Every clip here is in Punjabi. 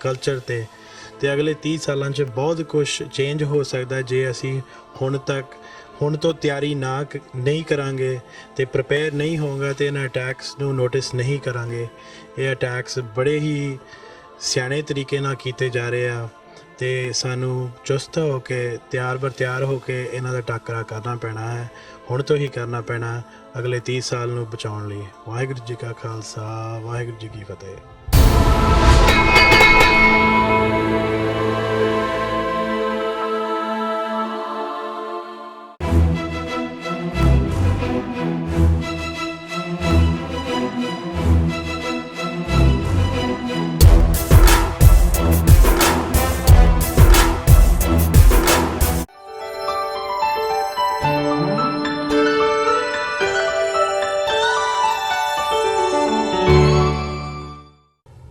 ਕਲਚਰ ਤੇ ਅਗਲੇ 30 ਸਾਲਾਂ 'ਚ ਬਹੁਤ ਕੁਝ ਚੇਂਜ ਹੋ ਸਕਦਾ ਜੇ ਅਸੀਂ ਹੁਣ ਤੋਂ ਤਿਆਰੀ ਨਹੀਂ ਕਰਾਂਗੇ ਤੇ ਪ੍ਰਿਪੇਅਰ ਨਹੀਂ ਹੋਵਾਂਗੇ ਤੇ ਇਹਨਾਂ ਅਟੈਕਸ ਨੂੰ ਨੋਟਿਸ ਨਹੀਂ ਕਰਾਂਗੇ। ਇਹ ਅਟੈਕਸ ਬੜੇ ਹੀ ਸਿਆਣੇ ਤਰੀਕੇ ਨਾਲ ਕੀਤੇ ਜਾ ਰਹੇ ਆ ਤੇ ਸਾਨੂੰ ਚੁਸਤ ਹੋ ਕੇ ਤਿਆਰ ਹੋ ਕੇ ਇਹਨਾਂ ਦਾ ਟਾਕਰਾ ਕਰਨਾ ਪੈਣਾ ਹੈ। ਹੁਣ ਤੋਂ ਹੀ ਕਰਨਾ ਪੈਣਾ ਅਗਲੇ 30 ਸਾਲ ਨੂੰ ਬਚਾਉਣ ਲਈ। ਵਾਹਿਗੁਰੂ ਜੀ ਕਾ ਖਾਲਸਾ, ਵਾਹਿਗੁਰੂ ਜੀ ਕੀ ਫਤਿਹ।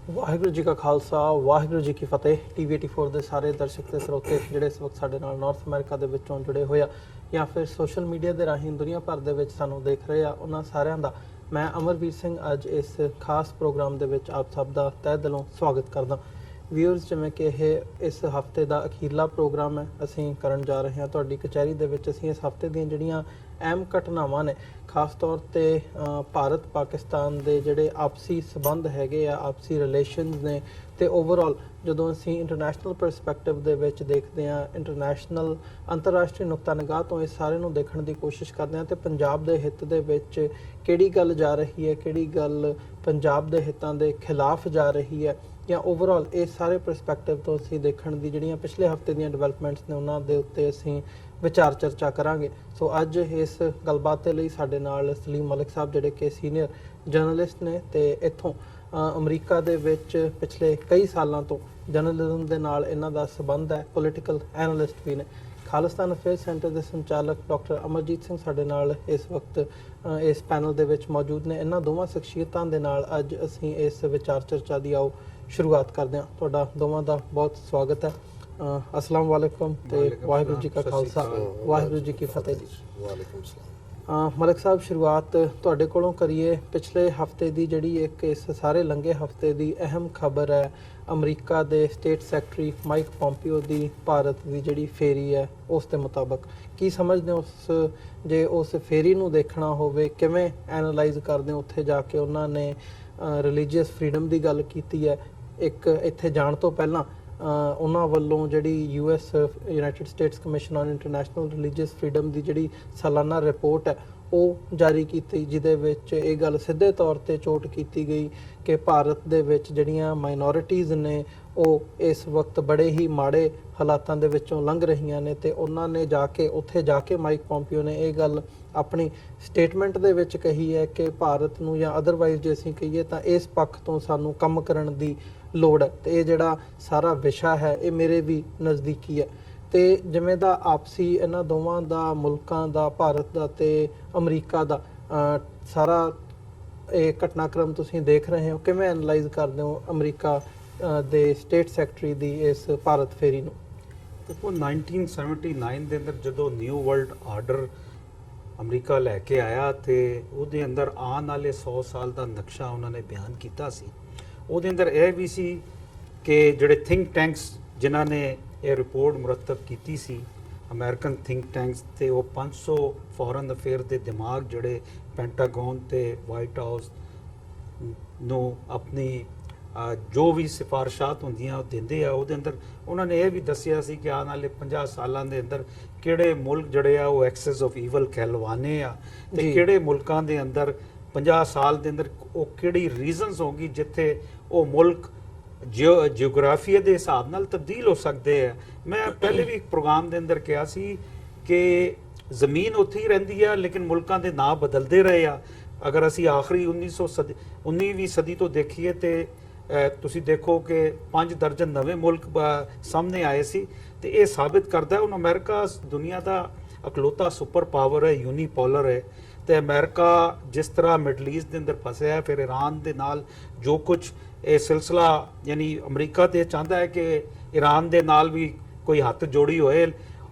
ਵਾਹਿਗੁਰੂ ਜੀ ਕਾ ਖਾਲਸਾ, ਵਾਹਿਗੁਰੂ ਜੀ ਕੀ ਫਤਿਹ। TV84 ਦੇ ਸਾਰੇ ਦਰਸ਼ਕ ਤੇ ਸਰੋਤੇ ਜਿਹੜੇ ਇਸ ਵਕਤ ਸਾਡੇ ਨਾਲ ਨਾਰਥ ਅਮਰੀਕਾ ਦੇ ਵਿੱਚੋਂ ਜੁੜੇ ਹੋਏ ਆ ਜਾਂ ਫਿਰ ਸੋਸ਼ਲ ਮੀਡੀਆ ਦੇ ਰਾਹੀਂ ਦੁਨੀਆ ਭਰ ਦੇ ਵਿੱਚ ਸਾਨੂੰ ਦੇਖ ਰਹੇ ਆ, ਉਹਨਾਂ ਸਾਰਿਆਂ ਦਾ ਮੈਂ ਅਮਰਵੀਰ ਸਿੰਘ ਅੱਜ ਇਸ ਖਾਸ ਪ੍ਰੋਗਰਾਮ ਦੇ ਵਿੱਚ ਆਪ ਸਭ ਦਾ ਤਹਿ ਦਿਲੋਂ ਸਵਾਗਤ ਕਰਦਾ। ਵਿਊਅਰਸ, ਜਿਵੇਂ ਕਿ ਇਹ ਇਸ ਹਫਤੇ ਦਾ ਅਖੀਰਲਾ ਪ੍ਰੋਗਰਾਮ ਹੈ, ਅਸੀਂ ਕਰਨ ਜਾ ਰਹੇ ਹਾਂ ਤੁਹਾਡੀ ਕਚਹਿਰੀ ਦੇ ਵਿੱਚ। ਅਸੀਂ ਇਸ ਹਫਤੇ ਦੀਆਂ ਜਿਹੜੀਆਂ ਅਹਿਮ ਘਟਨਾਵਾਂ ਨੇ, ਖਾਸ ਤੌਰ ਤੇ ਭਾਰਤ ਪਾਕਿਸਤਾਨ ਦੇ ਜਿਹੜੇ ਆਪਸੀ ਸਬੰਧ ਹੈਗੇ ਆ, ਆਪਸੀ ਰਿਲੇਸ਼ਨਸ ਨੇ, ਤੇ ਓਵਰਆਲ ਜਦੋਂ ਅਸੀਂ ਇੰਟਰਨੈਸ਼ਨਲ ਪਰਸਪੈਕਟਿਵ ਦੇ ਵਿੱਚ ਦੇਖਦੇ ਹਾਂ, ਅੰਤਰਰਾਸ਼ਟਰੀ ਨੁਕਤਾ ਨਿਗਾਹ ਤੋਂ ਇਸ ਸਾਰੇ ਨੂੰ ਦੇਖਣ ਦੀ ਕੋਸ਼ਿਸ਼ ਕਰਦੇ ਹਾਂ ਤੇ ਪੰਜਾਬ ਦੇ ਹਿੱਤ ਦੇ ਵਿੱਚ ਕਿਹੜੀ ਗੱਲ ਜਾ ਰਹੀ ਹੈ, ਕਿਹੜੀ ਗੱਲ ਪੰਜਾਬ ਦੇ ਹਿੱਤਾਂ ਦੇ ਖਿਲਾਫ ਜਾ ਰਹੀ ਹੈ, ਜਾਂ ਓਵਰਆਲ ਇਸ ਸਾਰੇ ਪਰਸਪੈਕਟਿਵ ਤੋਂ ਅਸੀਂ ਦੇਖਣ ਦੀ ਜਿਹੜੀਆਂ ਪਿਛਲੇ ਹਫਤੇ ਦੀਆਂ ਡਿਵੈਲਪਮੈਂਟਸ ਨੇ ਉਹਨਾਂ ਦੇ ਉੱਤੇ ਅਸੀਂ ਵਿਚਾਰ ਚਰਚਾ ਕਰਾਂਗੇ। ਸੋ ਅੱਜ ਇਸ ਗੱਲਬਾਤ ਦੇ ਲਈ ਸਾਡੇ ਨਾਲ ਸਲੀਮ ਮਲਿਕ ਸਾਹਿਬ, ਜਿਹੜੇ ਕਿ ਸੀਨੀਅਰ ਜਰਨਲਿਸਟ ਨੇ ਤੇ ਇੱਥੋਂ ਅਮਰੀਕਾ ਦੇ ਵਿੱਚ ਪਿਛਲੇ ਕਈ ਸਾਲਾਂ ਤੋਂ ਜਰਨਲਿਜ਼ਮ ਦੇ ਨਾਲ ਇਹਨਾਂ ਦਾ ਸੰਬੰਧ ਹੈ, ਪੋਲੀਟੀਕਲ ਐਨਾਲਿਸਟ ਵੀ ਨੇ। ਖਾਲਿਸਤਾਨ ਅਫੇਅਰਸ ਸੈਂਟਰ ਦੇ ਸੰਚਾਲਕ ਡਾਕਟਰ ਅਮਰਜੀਤ ਸਿੰਘ ਸਾਡੇ ਨਾਲ ਇਸ ਵਕਤ ਇਸ ਪੈਨਲ ਦੇ ਵਿੱਚ ਮੌਜੂਦ ਨੇ। ਇਹਨਾਂ ਦੋਵਾਂ ਸ਼ਖਸੀਅਤਾਂ ਦੇ ਨਾਲ ਅੱਜ ਅਸੀਂ ਇਸ ਵਿਚਾਰ ਚਰਚਾ ਦੀ ਆਓ ਸ਼ੁਰੂਆਤ ਕਰਦੇ ਹਾਂ। ਤੁਹਾਡਾ ਦੋਵਾਂ ਦਾ ਬਹੁਤ ਸਵਾਗਤ ਹੈ। ਅਸਲਾਮ ਵਾਲੇਕੁਮ ਤੇ ਵਾਹਿਗੁਰੂ ਜੀ ਕਾ ਖਾਲਸਾ, ਵਾਹਿਗੁਰੂ ਜੀ ਕੀ ਫਤਿਹ ਜੀ। ਵਾਲੇਕੁਮ ਸਲਾਮ। ਮਲਿਕ ਸਾਹਿਬ, ਸ਼ੁਰੂਆਤ ਤੁਹਾਡੇ ਕੋਲੋਂ ਕਰੀਏ। ਪਿਛਲੇ ਹਫਤੇ ਦੀ ਜਿਹੜੀ ਇੱਕ ਇਸ ਸਾਰੇ ਲੰਘੇ ਹਫਤੇ ਦੀ ਅਹਿਮ ਖਬਰ ਹੈ, ਅਮਰੀਕਾ ਦੇ ਸਟੇਟ ਸੈਕਟਰੀ ਮਾਈਕ ਪੋਂਪੀਓ ਦੀ ਭਾਰਤ ਦੀ ਜਿਹੜੀ ਫੇਰੀ ਹੈ, ਉਸ ਦੇ ਮੁਤਾਬਕ ਕੀ ਸਮਝਦੇ ਹੋ? ਜੇ ਉਸ ਫੇਰੀ ਨੂੰ ਦੇਖਣਾ ਹੋਵੇ, ਕਿਵੇਂ ਐਨਾਲਾਈਜ਼ ਕਰਦੇ ਹੋ? ਉੱਥੇ ਜਾ ਕੇ ਉਹਨਾਂ ਨੇ ਰਿਲੀਜੀਅਸ ਫਰੀਡਮ ਦੀ ਗੱਲ ਕੀਤੀ ਹੈ। ਇੱਕ ਇੱਥੇ ਜਾਣ ਤੋਂ ਪਹਿਲਾਂ ਉਹਨਾਂ ਵੱਲੋਂ ਜਿਹੜੀ United States commission on international religious freedom ਦੀ ਜਿਹੜੀ ਸਾਲਾਨਾ ਰਿਪੋਰਟ ਹੈ ਉਹ ਜਾਰੀ ਕੀਤੀ, ਜਿਹਦੇ ਵਿੱਚ ਇਹ ਗੱਲ ਸਿੱਧੇ ਤੌਰ ਤੇ ਚੋਟ ਕੀਤੀ ਗਈ ਕਿ ਭਾਰਤ ਦੇ ਵਿੱਚ ਜਿਹੜੀਆਂ ਮਾਈਨੋਰਿਟੀਜ਼ ਨੇ ਉਹ ਇਸ ਵਕਤ ਬੜੇ ਹੀ ਮਾੜੇ ਹਾਲਾਤਾਂ ਦੇ ਵਿੱਚੋਂ ਲੰਘ ਰਹੀਆਂ ਨੇ। ਤੇ ਉਹਨਾਂ ਨੇ ਉੱਥੇ ਜਾ ਕੇ ਮਾਈਕ ਪੋਂਪੀਓ ਨੇ ਇਹ ਗੱਲ ਆਪਣੀ ਸਟੇਟਮੈਂਟ ਦੇ ਵਿੱਚ ਕਹੀ ਹੈ ਕਿ ਭਾਰਤ ਨੂੰ, ਜਾਂ ਅਦਰਵਾਈਜ਼ ਜੇ ਅਸੀਂ ਕਹੀਏ ਤਾਂ ਇਸ ਪੱਖ ਤੋਂ ਸਾਨੂੰ ਕੰਮ ਕਰਨ ਦੀ ਲੋੜ ਹੈ। ਤੇ ਇਹ ਜਿਹੜਾ ਸਾਰਾ ਵਿਸ਼ਾ ਹੈ ਇਹ ਮੇਰੇ ਵੀ ਨਜ਼ਦੀਕੀ ਹੈ। ਤੇ ਜਿਵੇਂ ਦਾ ਆਪਸੀ ਇਹਨਾਂ ਦੋਵਾਂ ਦਾ, ਮੁਲਕਾਂ ਦਾ, ਭਾਰਤ ਦਾ ਤੇ ਅਮਰੀਕਾ ਦਾ ਸਾਰਾ ਇਹ ਘਟਨਾਕ੍ਰਮ ਤੁਸੀਂ ਦੇਖ ਰਹੇ ਹੋ, ਕਿਵੇਂ ਐਨਾਲਾਈਜ਼ ਕਰਦੇ ਹੋ ਅਮਰੀਕਾ ਦੇ ਸਟੇਟ ਸੈਕਟਰੀ ਦੀ ਇਸ ਭਾਰਤ ਫੇਰੀ ਨੂੰ? ਦੇਖੋ, 1979 ਦੇ ਅੰਦਰ ਜਦੋਂ ਨਿਊ ਵਰਲਡ ਆਰਡਰ ਅਮਰੀਕਾ ਲੈ ਕੇ ਆਇਆ ਤੇ ਉਹਦੇ ਅੰਦਰ ਆਉਣ ਵਾਲੇ 100 ਸਾਲ ਦਾ ਨਕਸ਼ਾ ਉਹਨਾਂ ਨੇ ਬਿਆਨ ਕੀਤਾ ਸੀ। ਉਹਦੇ ਅੰਦਰ ਇਹ ਵੀ ਸੀ ਕਿ ਜਿਹੜੇ ਥਿੰਕ ਟੈਂਕਸ ਜਿਨ੍ਹਾਂ ਨੇ ਇਹ ਰਿਪੋਰਟ ਮੁਰਤਬ ਕੀਤੀ ਸੀ, ਅਮਰੀਕਨ ਥਿੰਕ ਟੈਂਕਸ, ਤੇ ਉਹ 500 ਫੋਰਨ ਅਫੇਅਰ ਦੇ ਦਿਮਾਗ ਜਿਹੜੇ ਪੈਂਟਾਗਨ ਤੇ ਵਾਈਟ ਹਾਊਸ ਨੂੰ ਆਪਣੀ ਜੋ ਵੀ ਸਿਫਾਰਿਸ਼ਾਤ ਹੁੰਦੀਆਂ ਉਹ ਦਿੰਦੇ ਆ। ਉਹਦੇ ਅੰਦਰ ਉਹਨਾਂ ਨੇ ਇਹ ਵੀ ਦੱਸਿਆ ਸੀ ਕਿ ਆਉਣ ਵਾਲੇ 50 ਸਾਲਾਂ ਦੇ ਅੰਦਰ ਕਿਹੜੇ ਮੁਲਕ ਜਿਹੜੇ ਆ ਉਹ ਐਕਸੈਸ ਆਫ ਈਵਲ ਕਹਿਲਵਾਨੇ ਆ, ਤੇ ਕਿਹੜੇ ਮੁਲਕਾਂ ਦੇ ਅੰਦਰ 50 ਸਾਲ ਦੇ ਅੰਦਰ ਉਹ ਕਿਹੜੀ ਰੀਜ਼ਨਸ ਹੋਗੀ ਜਿੱਥੇ ਉਹ ਮੁਲਕ ਜਿਓਗ੍ਰਾਫੀਆ ਦੇ ਹਿਸਾਬ ਨਾਲ ਤਬਦੀਲ ਹੋ ਸਕਦੇ ਆ। ਮੈਂ ਪਹਿਲੇ ਵੀ ਇੱਕ ਪ੍ਰੋਗਰਾਮ ਦੇ ਅੰਦਰ ਕਿਹਾ ਸੀ ਕਿ ਜ਼ਮੀਨ ਉੱਥੇ ਹੀ ਰਹਿੰਦੀ ਆ ਲੇਕਿਨ ਮੁਲਕਾਂ ਦੇ ਨਾਂ ਬਦਲਦੇ ਰਹੇ ਆ। ਅਗਰ ਅਸੀਂ ਆਖਰੀ 19ਵੀਂ ਸਦੀ ਤੋਂ ਦੇਖੀਏ ਤੇ ਤੁਸੀਂ ਦੇਖੋ ਕਿ 5 ਦਰਜਨ ਨਵੇਂ ਮੁਲਕ ਸਾਹਮਣੇ ਆਏ ਸੀ, ਤੇ ਇਹ ਸਾਬਿਤ ਕਰਦਾ ਹੁਣ ਅਮਰੀਕਾ ਦੁਨੀਆ ਦਾ ਇਕਲੌਤਾ ਸੁਪਰ ਪਾਵਰ ਹੈ, ਯੂਨੀਪੋਲਰ ਹੈ। ਤੇ ਅਮਰੀਕਾ ਜਿਸ ਤਰ੍ਹਾਂ ਮਿਡਲ ਈਸਟ ਦੇ ਅੰਦਰ ਫਸਿਆ ਹੈ, ਫਿਰ ਈਰਾਨ ਦੇ ਨਾਲ ਜੋ ਕੁਝ ਇਹ ਸਿਲਸਿਲਾ, ਯਾਨੀ ਅਮਰੀਕਾ ਤੇ ਚਾਹੁੰਦਾ ਹੈ ਕਿ ਈਰਾਨ ਦੇ ਨਾਲ ਵੀ ਕੋਈ ਹੱਥ ਜੋੜੀ ਹੋਏ।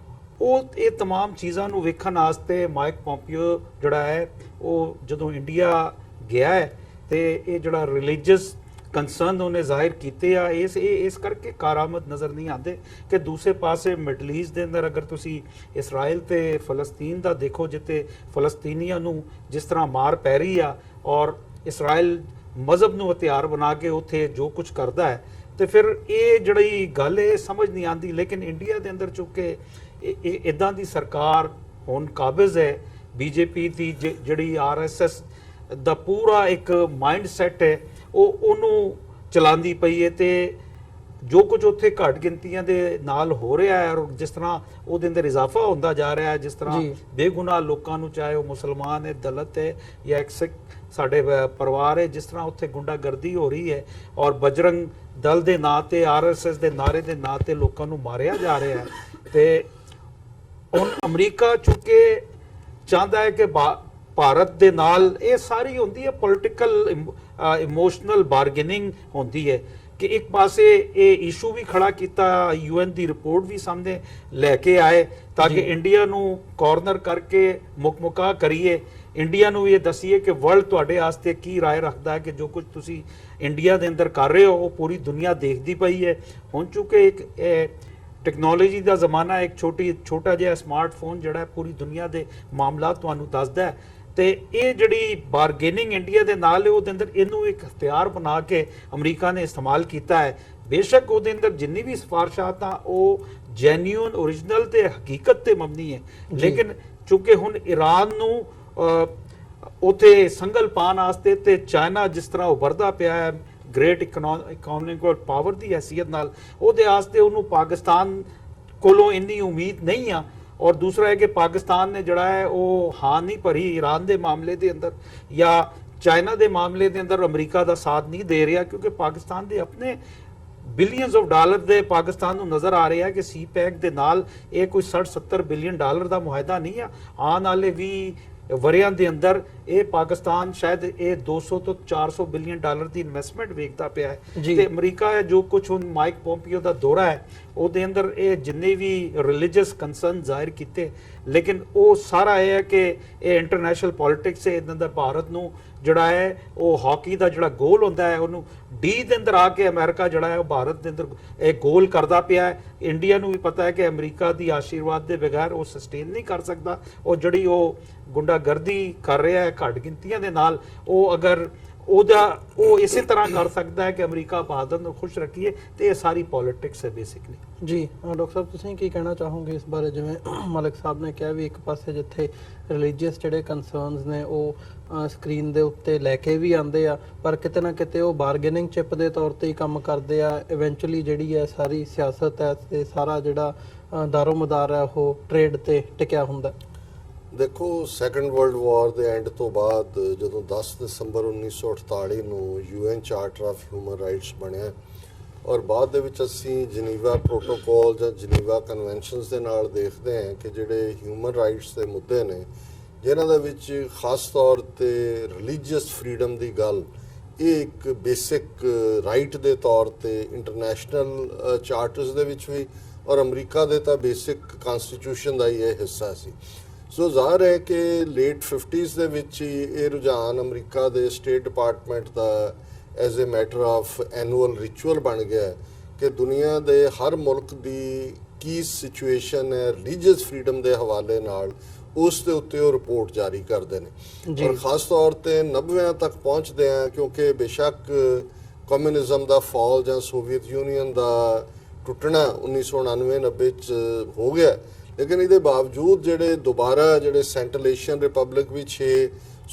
ਉਹ ਇਹ तमाम ਚੀਜ਼ਾਂ ਨੂੰ ਵੇਖਣ ਵਾਸਤੇ ਮਾਈਕ ਪੋਂਪੀਓ ਜਿਹੜਾ ਹੈ ਉਹ ਜਦੋਂ ਇੰਡੀਆ ਗਿਆ ਹੈ ਤੇ ਇਹ ਜਿਹੜਾ ਰਿਲੀਜੀਅਸ ਕੰਸਰਨ ਉਹਨੇ ਜ਼ਾਹਿਰ ਕੀਤੇ ਆ, ਇਸ ਕਰਕੇ ਕਾਰਾਮਦ ਨਜ਼ਰ ਨਹੀਂ ਆਉਂਦੇ ਕਿ ਦੂਸਰੇ ਪਾਸੇ ਮਿਡਲ ਈਸਟ ਦੇ ਅੰਦਰ ਅਗਰ ਤੁਸੀਂ ਇਸਰਾਈਲ ਤੇ ਫਲਸਤੀਨ ਦਾ ਦੇਖੋ, ਜਿੱਥੇ ਫਲਸਤੀਨੀਆਂ ਨੂੰ ਜਿਸ ਤਰ੍ਹਾਂ ਮਾਰ ਪੈ ਰਹੀ ਆ ਔਰ ਇਸਰਾਈਲ ਮਜ਼ਹਬ ਨੂੰ ਹਥਿਆਰ ਬਣਾ ਕੇ ਉੱਥੇ ਜੋ ਕੁਝ ਕਰਦਾ ਹੈ, ਤੇ ਫਿਰ ਇਹ ਜਿਹੜੀ ਗੱਲ ਹੈ ਸਮਝ ਨਹੀਂ ਆਉਂਦੀ। ਲੇਕਿਨ ਇੰਡੀਆ ਦੇ ਅੰਦਰ ਚੁੱਕੇ ਇਦਾਂ ਦੀ ਸਰਕਾਰ ਹੁਣ ਕਾਬਜ਼ ਹੈ, ਬੀਜੇਪੀ ਦੀ ਜਿਹੜੀ ਆਰਐਸਐਸ ਦਾ ਪੂਰਾ ਇੱਕ ਮਾਈਂਡ ਸੈਟ ਹੈ ਉਹਨੂੰ ਚਲਾਉਂਦੀ ਪਈ ਹੈ, ਤੇ ਜੋ ਕੁਝ ਉੱਥੇ ਘੱਟ ਗਿਣਤੀਆਂ ਦੇ ਨਾਲ ਹੋ ਰਿਹਾ ਹੈ ਔਰ ਜਿਸ ਤਰ੍ਹਾਂ ਉਹਦੇ ਅੰਦਰ ਇਜ਼ਾਫਾ ਹੁੰਦਾ ਜਾ ਰਿਹਾ ਹੈ, ਜਿਸ ਤਰ੍ਹਾਂ ਬੇਗੁਨਾਹ ਲੋਕਾਂ ਨੂੰ, ਚਾਹੇ ਉਹ ਮੁਸਲਮਾਨ ਹੈ, ਦਲਿਤ ਹੈ ਜਾਂ ਇੱਕ ਸਿੱਖ ਸਾਡੇ ਪਰਿਵਾਰ ਹੈ, ਜਿਸ ਤਰ੍ਹਾਂ ਉੱਥੇ ਗੁੰਡਾਗਰਦੀ ਹੋ ਰਹੀ ਹੈ ਔਰ ਬਜਰੰਗ ਦਲ ਦੇ ਨਾਂ ਤੇ, ਆਰਐਸਐਸ ਦੇ ਨਾਰੇ ਦੇ ਨਾਂ ਤੇ ਲੋਕਾਂ ਨੂੰ ਮਾਰਿਆ ਜਾ ਰਿਹਾ ਹੈ। ਤੇ ਹੁਣ ਅਮਰੀਕਾ ਚੁੱਕੇ ਚਾਹੁੰਦਾ ਹੈ ਕਿ ਭਾਰਤ ਦੇ ਨਾਲ ਇਹ ਸਾਰੀ ਹੁੰਦੀ ਹੈ ਪੋਲਿਟੀਕਲ ਇਮੋਸ਼ਨਲ ਬਾਰਗੇਨਿੰਗ ਹੁੰਦੀ ਹੈ ਕਿ ਇੱਕ ਪਾਸੇ ਇਹ ਇਸ਼ੂ ਵੀ ਖੜਾ ਕੀਤਾ, ਯੂਐਨ ਦੀ ਰਿਪੋਰਟ ਵੀ ਸਾਹਮਣੇ ਲੈ ਕੇ ਆਏ ਤਾਂ ਕਿ ਇੰਡੀਆ ਨੂੰ ਕਾਰਨਰ ਕਰਕੇ ਮੁਕਮੁਕਾ ਕਰੀਏ, ਇੰਡੀਆ ਨੂੰ ਇਹ ਦਸੀਏ ਕਿ ਵਰਲਡ ਤੁਹਾਡੇ ਵਾਸਤੇ ਕੀ ਰਾਏ ਰੱਖਦਾ ਹੈ ਕਿ ਜੋ ਕੁਝ ਤੁਸੀਂ ਇੰਡੀਆ ਦੇ ਅੰਦਰ ਕਰ ਰਹੇ ਹੋ ਉਹ ਪੂਰੀ ਦੁਨੀਆ ਦੇਖਦੀ ਪਈ ਹੈ। ਹੁਣ ਚੁੱਕੇ ਇੱਕ ਟੈਕਨੋਲੋਜੀ ਦਾ ਜ਼ਮਾਨਾ, ਇੱਕ ਛੋਟਾ ਜਿਹਾ ਸਮਾਰਟਫੋਨ ਜਿਹੜਾ ਪੂਰੀ ਦੁਨੀਆ ਦੇ ਮਾਮਲਾ ਤੁਹਾਨੂੰ ਦੱਸਦਾ ਹੈ, ਤੇ ਇਹ ਜਿਹੜੀ ਬਾਰਗੇਨਿੰਗ ਇੰਡੀਆ ਦੇ ਨਾਲ ਹੈ ਉਹਦੇ ਅੰਦਰ ਇਹਨੂੰ ਇੱਕ ਹਥਿਆਰ ਬਣਾ ਕੇ ਅਮਰੀਕਾ ਨੇ ਇਸਤੇਮਾਲ ਕੀਤਾ ਹੈ। ਬੇਸ਼ੱਕ ਉਹਦੇ ਅੰਦਰ ਜਿੰਨੀ ਵੀ ਸਿਫਾਰਸ਼ਾਤ ਆ ਉਹ ਜੈਨੂਇਨ, ਓਰੀਜਨਲ ਤੇ ਹਕੀਕਤ ਤੇ ਮਬਨੀ ਹੈ, ਲੇਕਿਨ ਚੂੰਕਿ ਹੁਣ ਈਰਾਨ ਨੂੰ ਉਥੇ ਸੰਗਲ ਪਾਉਣ ਵਾਸਤੇ ਤੇ ਚਾਈਨਾ ਜਿਸ ਤਰ੍ਹਾਂ ਉਭਰਦਾ ਪਿਆ ਹੈ ਗ੍ਰੇਟ ਇਕਨੋਮਿਕ ਪਾਵਰ ਦੀ ਹੈਸੀਅਤ ਨਾਲ, ਉਹਦੇ ਵਾਸਤੇ ਉਹਨੂੰ ਪਾਕਿਸਤਾਨ ਕੋਲੋਂ ਇੰਨੀ ਉਮੀਦ ਨਹੀਂ ਆ। ਔਰ ਦੂਸਰਾ ਹੈ ਕਿ ਪਾਕਿਸਤਾਨ ਨੇ ਜਿਹੜਾ ਹੈ ਉਹ ਹਾਂ ਨਹੀਂ ਭਰੀ ਈਰਾਨ ਦੇ ਮਾਮਲੇ ਦੇ ਅੰਦਰ ਜਾਂ ਚਾਈਨਾ ਦੇ ਮਾਮਲੇ ਦੇ ਅੰਦਰ ਅਮਰੀਕਾ ਦਾ ਸਾਥ ਨਹੀਂ ਦੇ ਰਿਹਾ, ਕਿਉਂਕਿ ਪਾਕਿਸਤਾਨ ਦੇ ਆਪਣੇ ਬਿਲੀਅਨਸ ਆਫ ਡਾਲਰ ਦੇ ਪਾਕਿਸਤਾਨ ਨੂੰ ਨਜ਼ਰ ਆ ਰਿਹਾ ਕਿ ਸੀ ਪੈਕ ਦੇ ਨਾਲ ਇਹ ਕੋਈ 60-70 ਬਿਲੀਅਨ ਡਾਲਰ ਦਾ ਮੁਆਹਦਾ ਨਹੀਂ ਆ। ਆਉਣ ਵਾਲੇ ਵੀ ਵਰਿਆਂ ਦੇ ਅੰਦਰ ਇਹ ਪਾਕਿਸਤਾਨ ਸ਼ਾਇਦ ਇਹ 200 ਤੋਂ 400 ਬਿਲੀਅਨ ਡਾਲਰ ਦੀ ਇਨਵੈਸਟਮੈਂਟ ਵੇਖਦਾ ਪਿਆ ਹੈ। ਤੇ ਅਮਰੀਕਾ ਜੋ ਕੁਝ ਹੁਣ ਮਾਈਕ ਪੋਂਪੀਓ ਦਾ ਦੌਰਾ ਹੈ ਉਹਦੇ ਅੰਦਰ ਇਹ ਜਿੰਨੇ ਵੀ ਰਿਲੀਜੀਅਸ ਕੰਸਰਨ ਜ਼ਾਹਿਰ ਕੀਤੇ, ਲੇਕਿਨ ਉਹ ਸਾਰਾ ਇਹ ਹੈ ਕਿ ਇਹ ਇੰਟਰਨੈਸ਼ਨਲ ਪੋਲਿਟਿਕਸ ਹੈ, ਇਹਦੇ ਅੰਦਰ ਭਾਰਤ ਨੂੰ ਜਿਹੜਾ ਹੈ ਉਹ ਹਾਕੀ ਦਾ ਜਿਹੜਾ ਗੋਲ ਹੁੰਦਾ ਹੈ ਉਹਨੂੰ ਡੀ ਦੇ ਅੰਦਰ ਆ ਕੇ ਅਮਰੀਕਾ ਜਿਹੜਾ ਹੈ ਉਹ ਭਾਰਤ ਦੇ ਅੰਦਰ ਇਹ ਗੋਲ ਕਰਦਾ ਪਿਆ ਹੈ। ਇੰਡੀਆ ਨੂੰ ਵੀ ਪਤਾ ਹੈ ਕਿ ਅਮਰੀਕਾ ਦੀ ਆਸ਼ੀਰਵਾਦ ਦੇ ਬਗੈਰ ਉਹ ਸਸਟੇਨ ਨਹੀਂ ਕਰ ਸਕਦਾ। ਉਹ ਜਿਹੜੀ ਉਹ ਗੁੰਡਾਗਰਦੀ ਕਰ ਰਿਹਾ ਹੈ ਘੱਟ ਗਿਣਤੀਆਂ ਦੇ ਨਾਲ, ਉਹ ਅਗਰ ਉਹ ਇਸੇ ਤਰ੍ਹਾਂ ਕਰ ਸਕਦਾ ਹੈ ਕਿ ਅਮਰੀਕਾ ਭਾਰਤ ਨੂੰ ਖੁਸ਼ ਰੱਖੀਏ, ਤੇ ਇਹ ਸਾਰੀ ਪੋਲਿਟਿਕਸ ਹੈ ਬੇਸਿਕਲੀ। ਜੀ ਡਾਕਟਰ ਸਾਹਿਬ, ਤੁਸੀਂ ਕੀ ਕਹਿਣਾ ਚਾਹੋਗੇ ਇਸ ਬਾਰੇ? ਜਿਵੇਂ ਮਲਿਕ ਸਾਹਿਬ ਨੇ ਕਿਹਾ ਵੀ ਇੱਕ ਪਾਸੇ ਜਿੱਥੇ ਰਿਲੀਜੀਅਸ ਜਿਹੜੇ ਕੰਸਰਨਸ ਨੇ ਉਹ ਸਕਰੀਨ ਦੇ ਉੱਤੇ ਲੈ ਕੇ ਵੀ ਆਉਂਦੇ ਆ, ਪਰ ਕਿਤੇ ਨਾ ਕਿਤੇ ਉਹ ਬਾਰਗੇਨਿੰਗ ਚਿਪ ਦੇ ਤੌਰ ਤੇ ਹੀ ਕੰਮ ਕਰਦੇ ਆ। ਇਵੈਂਚੁਅਲੀ ਜਿਹੜੀ ਹੈ ਸਾਰੀ ਸਿਆਸਤ ਹੈ ਤੇ ਸਾਰਾ ਜਿਹੜਾ ਦਾਰੋਮਦਾਰ ਹੈ ਉਹ ਟ੍ਰੇਡ ਤੇ ਟਿਕਿਆ ਹੁੰਦਾ। ਦੇਖੋ, ਸੈਕੰਡ ਵਰਲਡ ਵਾਰ ਦੇ ਐਂਡ ਤੋਂ ਬਾਅਦ ਜਦੋਂ 10 ਦਸੰਬਰ 1948 ਨੂੰ UN charter of human rights ਬਣਿਆ ਔਰ ਬਾਅਦ ਦੇ ਵਿੱਚ ਅਸੀਂ ਜਨੀਵਾ ਪ੍ਰੋਟੋਕਾਲ ਜਾਂ ਜਨੀਵਾ ਕਨਵੈਨਸ਼ਨਸ ਦੇ ਨਾਲ ਦੇਖਦੇ ਹਾਂ ਕਿ ਜਿਹੜੇ ਹਿਊਮਨ ਰਾਈਟਸ ਦੇ ਮੁੱਦੇ ਨੇ ਜਿਨ੍ਹਾਂ ਦੇ ਵਿੱਚ ਖਾਸ ਤੌਰ ਤੇ ਰਿਲੀਜੀਅਸ ਫਰੀडम ਦੀ ਗੱਲ, ਇਹ ਇੱਕ ਬੇਸਿਕ ਰਾਈਟ ਦੇ ਤੌਰ ਤੇ ਇੰਟਰਨੈਸ਼ਨਲ ਚਾਰਟਰਸ ਦੇ ਵਿੱਚ ਵੀ ਔਰ ਅਮਰੀਕਾ ਦੇ ਤਾਂ ਬੇਸਿਕ ਕਨਸਟੀਟਿਊਸ਼ਨ ਦਾ ਹੀ ਇਹ ਹਿੱਸਾ ਸੀ। ਸੋ ਜ਼ਾਹਰ ਹੈ ਕਿ ਲੇਟ 50s ਦੇ ਵਿੱਚ ਹੀ ਇਹ ਰੁਝਾਨ ਅਮਰੀਕਾ ਦੇ ਸਟੇਟ ਡਿਪਾਰਟਮੈਂਟ ਦਾ as a matter of annual ritual ਬਣ ਗਿਆ ਕਿ ਦੁਨੀਆ ਦੇ ਹਰ ਮੁਲਕ ਦੀ ਕੀ ਸਿਚੁਏਸ਼ਨ ਹੈ ਰਿਲੀਜੀਅਸ ਫਰੀडम ਦੇ ਹਵਾਲੇ ਨਾਲ, ਉਸ ਦੇ ਉੱਤੇ ਉਹ ਰਿਪੋਰਟ ਜਾਰੀ ਕਰਦੇ ਨੇ। ਔਰ ਖਾਸ ਤੌਰ ਤੇ 90ਵਿਆਂ ਤੱਕ ਪਹੁੰਚਦੇ ਆ, ਕਿਉਂਕਿ ਬੇਸ਼ੱਕ ਕਮਿਊਨਿਜ਼ਮ ਦਾ ਫਾਲ ਜਾਂ ਸੋਵੀਅਤ ਯੂਨੀਅਨ ਦਾ ਟੁੱਟਣਾ 1999-90 ਚ ਹੋ ਗਿਆ, ਲੇਕਿਨ ਇਹਦੇ ਬਾਵਜੂਦ ਜਿਹੜੇ ਦੁਬਾਰਾ ਜਿਹੜੇ ਸੈਂਟਰਲ ਏਸ਼ੀਅਨ ਰਿਪਬਲਿਕ ਵੀ 6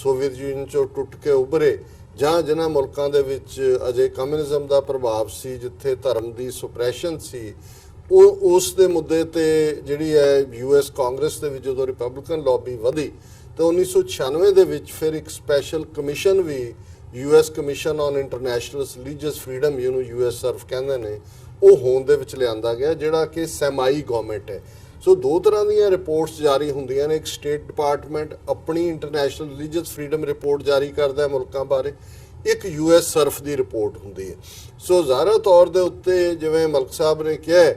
ਸੋਵੀਅਤ ਯੂਨੀਅਨ ਚੋਂ ਟੁੱਟ ਕੇ ਉੱਭਰੇ, ਜਾਂ ਜਿਨ੍ਹਾਂ ਮੁਲਕਾਂ ਦੇ ਵਿੱਚ ਅਜੇ ਕਮਿਊਨਿਜ਼ਮ ਦਾ ਪ੍ਰਭਾਵ ਸੀ, ਜਿੱਥੇ ਧਰਮ ਦੀ ਸੁਪਰੈਸ਼ਨ ਸੀ, ਉਹ ਉਸ ਦੇ ਮੁੱਦੇ ਤੇ ਜਿਹੜੀ ਹੈ ਯੂਐਸ ਕਾਂਗਰਸ ਦੇ ਵਿੱਚ ਜਦੋਂ ਰਿਪਬਲਿਕਨ ਲੌਬੀ ਵਧੀ ਤਾਂ 1996 ਦੇ ਵਿੱਚ ਫਿਰ ਇੱਕ ਸਪੈਸ਼ਲ ਕਮਿਸ਼ਨ ਵੀ US commission on international religious freedom ਜਿਹਨੂੰ ਯੂਐਸ ਸਰਫ ਕਹਿੰਦੇ ਨੇ, ਉਹ ਹੋਂਦ ਦੇ ਵਿੱਚ ਲਿਆਂਦਾ ਗਿਆ, ਜਿਹੜਾ ਕਿ ਸੈਮਾਈ ਗਵਰਨਮੈਂਟ ਹੈ। ਸੋ ਦੋ ਤਰ੍ਹਾਂ ਦੀਆਂ ਰਿਪੋਰਟਸ ਜਾਰੀ ਹੁੰਦੀਆਂ ਨੇ। ਇੱਕ ਸਟੇਟ ਡਿਪਾਰਟਮੈਂਟ ਆਪਣੀ ਇੰਟਰਨੈਸ਼ਨਲ ਰਿਲੀਜੀਅਸ ਫਰੀडम ਰਿਪੋਰਟ ਜਾਰੀ ਕਰਦਾ ਹੈ ਮੁਲਕਾਂ ਬਾਰੇ, ਇੱਕ ਯੂਐਸ ਸਰਫ ਦੀ ਰਿਪੋਰਟ ਹੁੰਦੀ ਹੈ। ਸੋ ਜ਼ਾਹਰਾ ਤੌਰ ਦੇ ਉੱਤੇ ਜਿਵੇਂ ਮਲਕ ਸਾਹਿਬ ਨੇ ਕਿਹਾ,